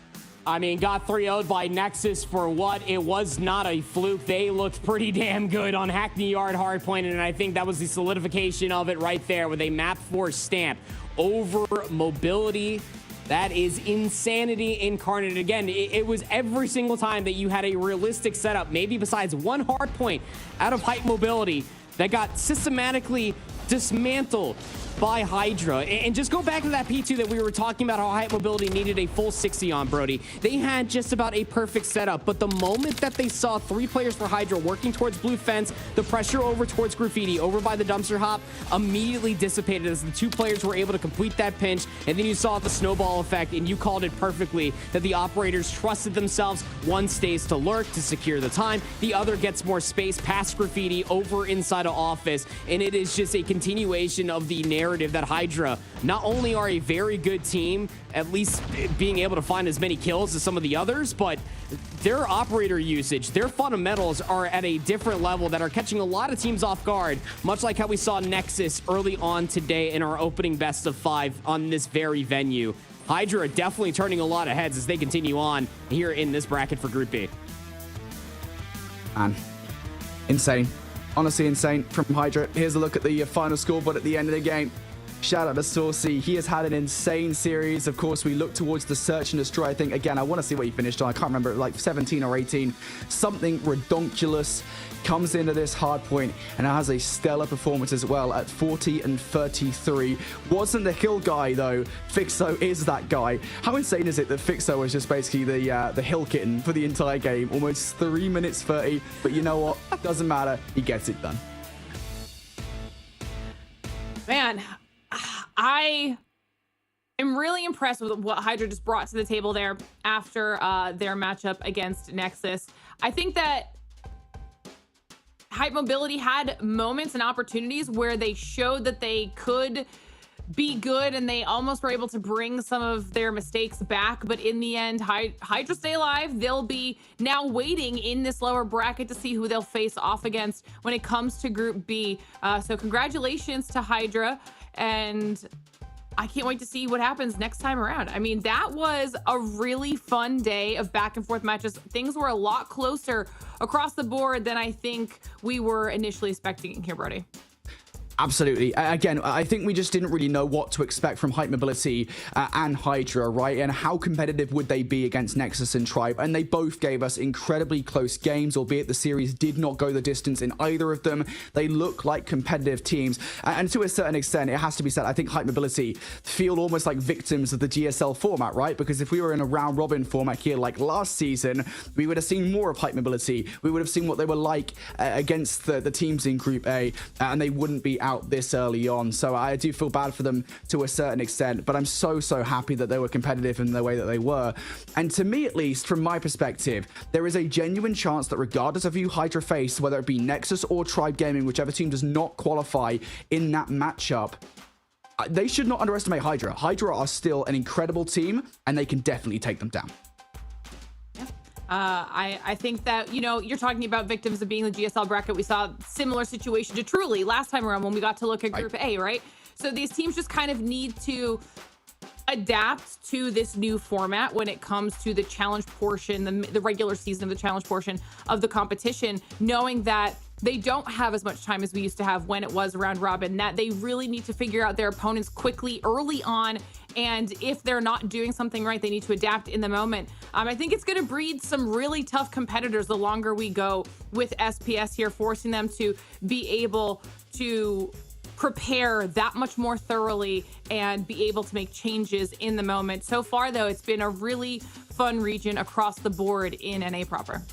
[SPEAKER 5] I mean, got 3-0'd by Nexus for what? It was not a fluke. They looked pretty damn good on Hackney Yard Hardpoint, and I think that was the solidification of it right there with a map 4 stamp over Mobility. That is insanity incarnate. Again, it was every single time that you had a realistic setup, maybe besides one hardpoint out of Hype Mobility, that got systematically dismantled by Hydra. And just go back to that P2 that we were talking about, how Hype Mobility needed a full 60 on, Brody. They had just about a perfect setup, but the moment that they saw 3 players for Hydra working towards blue fence, the pressure over towards Graffiti, over by the dumpster hop, immediately dissipated as the 2 players were able to complete that pinch, and then you saw the snowball effect, and you called it perfectly, that the operators trusted themselves. One stays to lurk to secure the time, the other gets more space past Graffiti over inside of office, and it is just a continuation of the narrative that Hydra not only are a very good team, at least being able to find as many kills as some of the others, but their operator usage, their fundamentals are at a different level that are catching a lot of teams off guard, much like how we saw Nexus early on today in our opening best of 5 on this very venue. Hydra are definitely turning a lot of heads as they continue on here in this bracket for Group B.
[SPEAKER 4] Man, insane. Honestly insane from Hydra. Here's a look at the final scoreboard at the end of the game. Shout out to Saucy. He has had an insane series. Of course, we look towards the Search and Destroy. I think, again, I want to see what he finished on. I can't remember, like 17 or 18. Something redonkulous. Comes into this hard point and has a stellar performance as well at 40 and 33. Wasn't the hill guy, though. Fixo is that guy. How insane is it that Fixo was just basically the hill kitten for the entire game? Almost 3 minutes 30. But you know what? Doesn't matter. He gets it done.
[SPEAKER 2] Man, I am really impressed with what Hydra just brought to the table there after their matchup against Nexus. I think that Hype Mobility had moments and opportunities where they showed that they could be good, and they almost were able to bring some of their mistakes back. But in the end, Hydra stay alive. They'll be now waiting in this lower bracket to see who they'll face off against when it comes to Group B. So congratulations to Hydra. And I can't wait to see what happens next time around. I mean, that was a really fun day of back and forth matches. Things were a lot closer across the board than I think we were initially expecting here, Brody.
[SPEAKER 4] Absolutely. Again, I think we just didn't really know what to expect from Hype Mobility and Hydra, right? And how competitive would they be against Nexus and Tribe? And they both gave us incredibly close games, albeit the series did not go the distance in either of them. They look like competitive teams. And to a certain extent, it has to be said, I think Hype Mobility feel almost like victims of the GSL format, right? Because if we were in a round robin format here like last season, we would have seen more of Hype Mobility. We would have seen what they were like against the teams in Group A, and they wouldn't be out this early on. So I do feel bad for them to a certain extent, but I'm so happy that they were competitive in the way that they were. And to me, at least from my perspective, there is a genuine chance that regardless of who Hydra face, whether it be Nexus or Tribe Gaming, whichever team does not qualify in that matchup, they should not underestimate Hydra. Hydra are still an incredible team, and they can definitely take them down.
[SPEAKER 2] I think that, you know, you're talking about victims of being the GSL bracket. We saw a similar situation to Truly last time around when we got to look at Group A, right? So these teams just kind of need to adapt to this new format when it comes to the challenge portion, the regular season of the challenge portion of the competition, knowing that they don't have as much time as we used to have when it was round robin, that they really need to figure out their opponents quickly early on. And if they're not doing something right, they need to adapt in the moment. I think it's going to breed some really tough competitors the longer we go with SPS here, forcing them to be able to prepare that much more thoroughly and be able to make changes in the moment. So far, though, it's been a really fun region across the board in NA proper.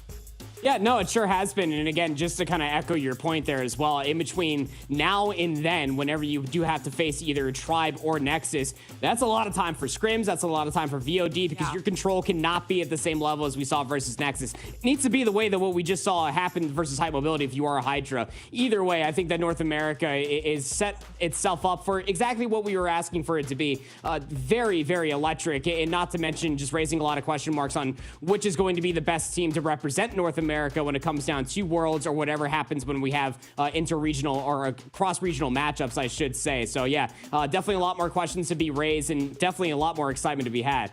[SPEAKER 5] Yeah, no, it sure has been. And again, just to kind of echo your point there as well, in between now and then, whenever you do have to face either Tribe or Nexus, that's a lot of time for scrims. That's a lot of time for VOD because your control cannot be at the same level as we saw versus Nexus. It needs to be the way that what we just saw happen versus Hype Mobility if you are a Hydra. Either way, I think that North America is set itself up for exactly what we were asking for it to be. Very, very electric, and not to mention just raising a lot of question marks on which is going to be the best team to represent North America when it comes down to Worlds or whatever happens when we have inter-regional or cross-regional matchups, I should say. So yeah, definitely a lot more questions to be raised and definitely a lot more excitement to be had.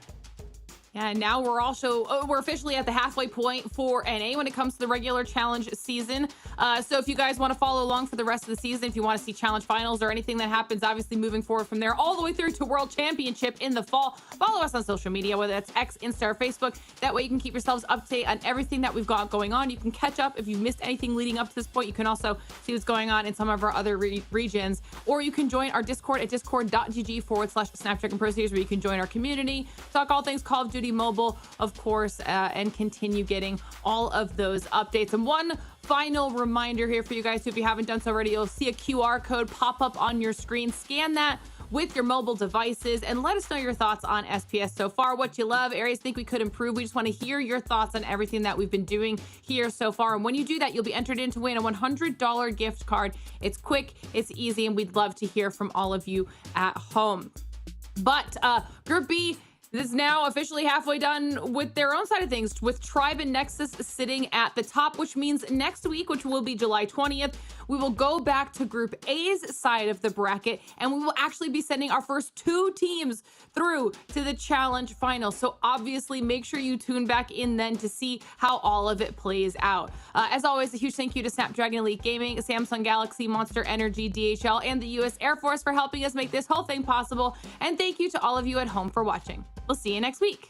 [SPEAKER 2] Yeah, and now we're officially at the halfway point for NA when it comes to the regular challenge season. So if you guys want to follow along for the rest of the season, if you want to see challenge finals or anything that happens, obviously moving forward from there all the way through to World Championship in the fall, follow us on social media, whether that's X, Insta, or Facebook. That way you can keep yourselves up to date on everything that we've got going on. You can catch up if you missed anything leading up to this point. You can also see what's going on in some of our other regions, or you can join our Discord at discord.gg/Snapdragon Pro Series, where you can join our community, talk all things Call of Duty Mobile, of course, and continue getting all of those updates. And one final reminder here for you guys, if you haven't done so already, you'll see a QR code pop up on your screen. Scan that with your mobile devices and let us know your thoughts on SPS so far, what you love, areas think we could improve. We just want to hear your thoughts on everything that we've been doing here so far. And when you do that, you'll be entered in to win a $100 gift card. It's quick, it's easy, and we'd love to hear from all of you at home. But Group B is now officially halfway done with their own side of things, with Tribe and Nexus sitting at the top, which means next week, which will be July 20th, we will go back to Group A's side of the bracket, and we will actually be sending our first 2 teams through to the challenge final. So obviously make sure you tune back in then to see how all of it plays out. As always, a huge thank you to Snapdragon Elite Gaming, Samsung Galaxy, Monster Energy, DHL, and the US Air Force for helping us make this whole thing possible. And thank you to all of you at home for watching. We'll see you next week.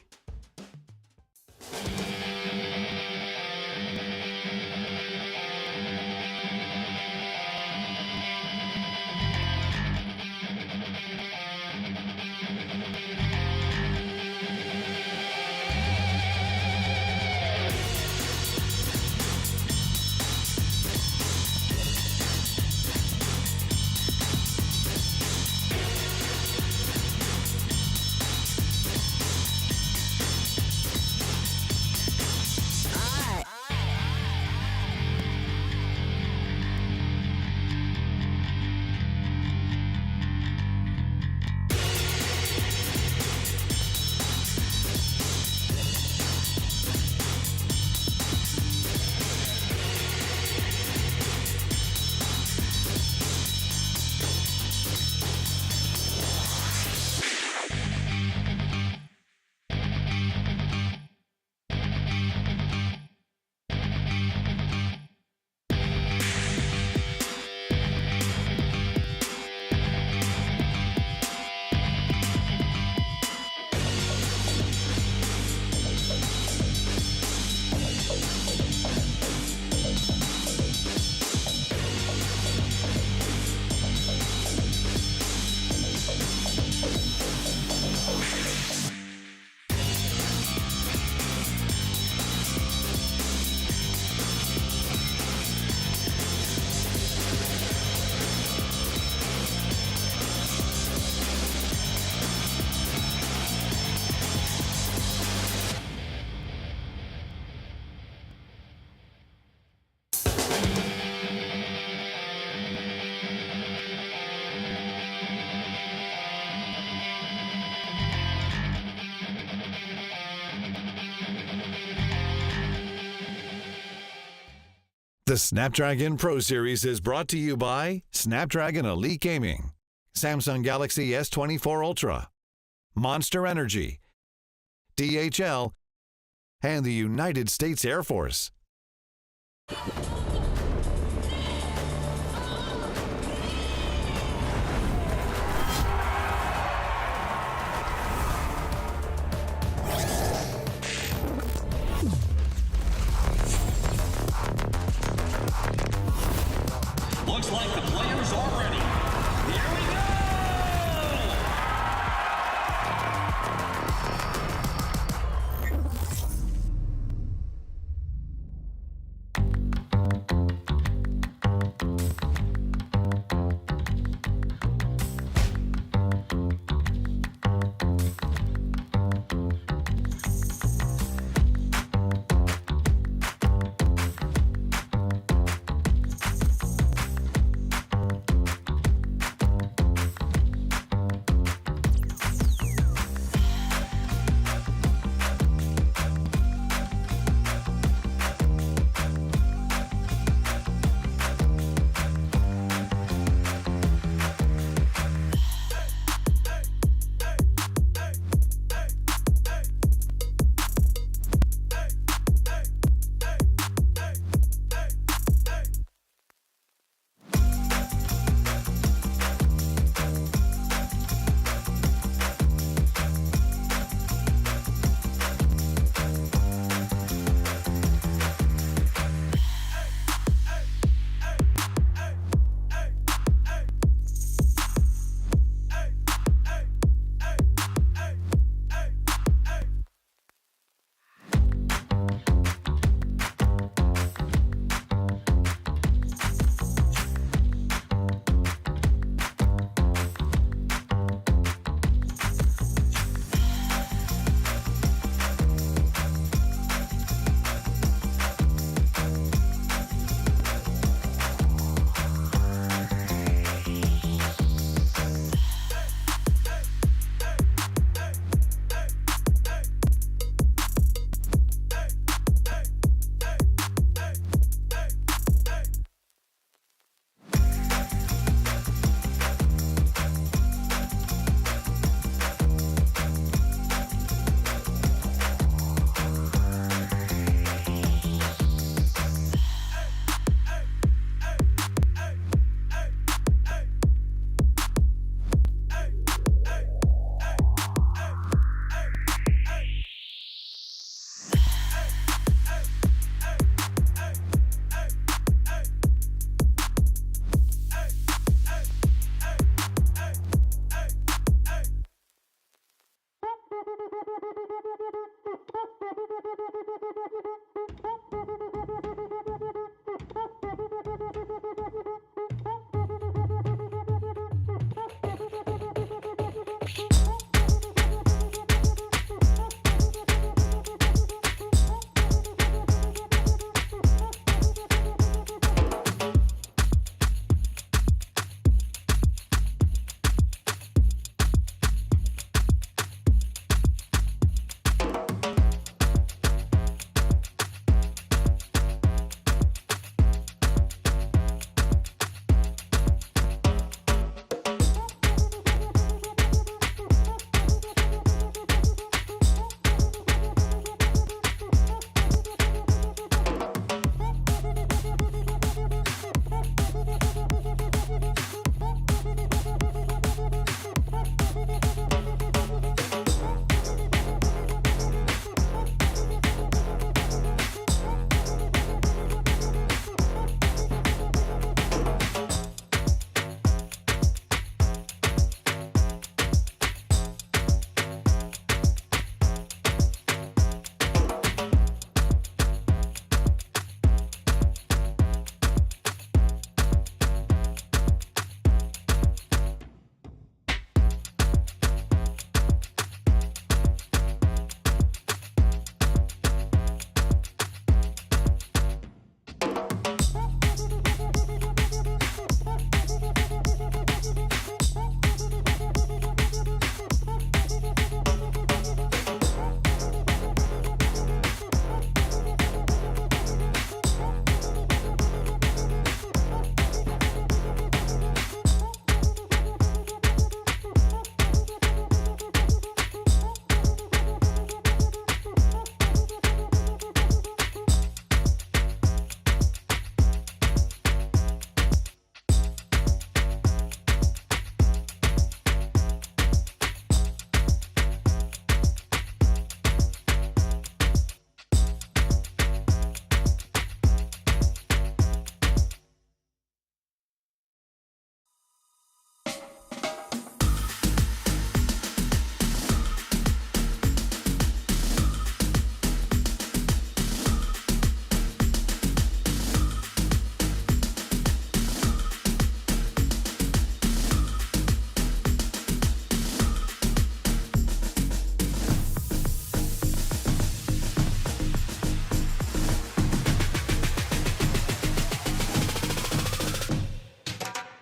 [SPEAKER 1] The Snapdragon Pro Series is brought to you by Snapdragon Elite Gaming, Samsung Galaxy S24 Ultra, Monster Energy, DHL, and the United States Air Force.
[SPEAKER 3] Looks like the players are ready. Here we go!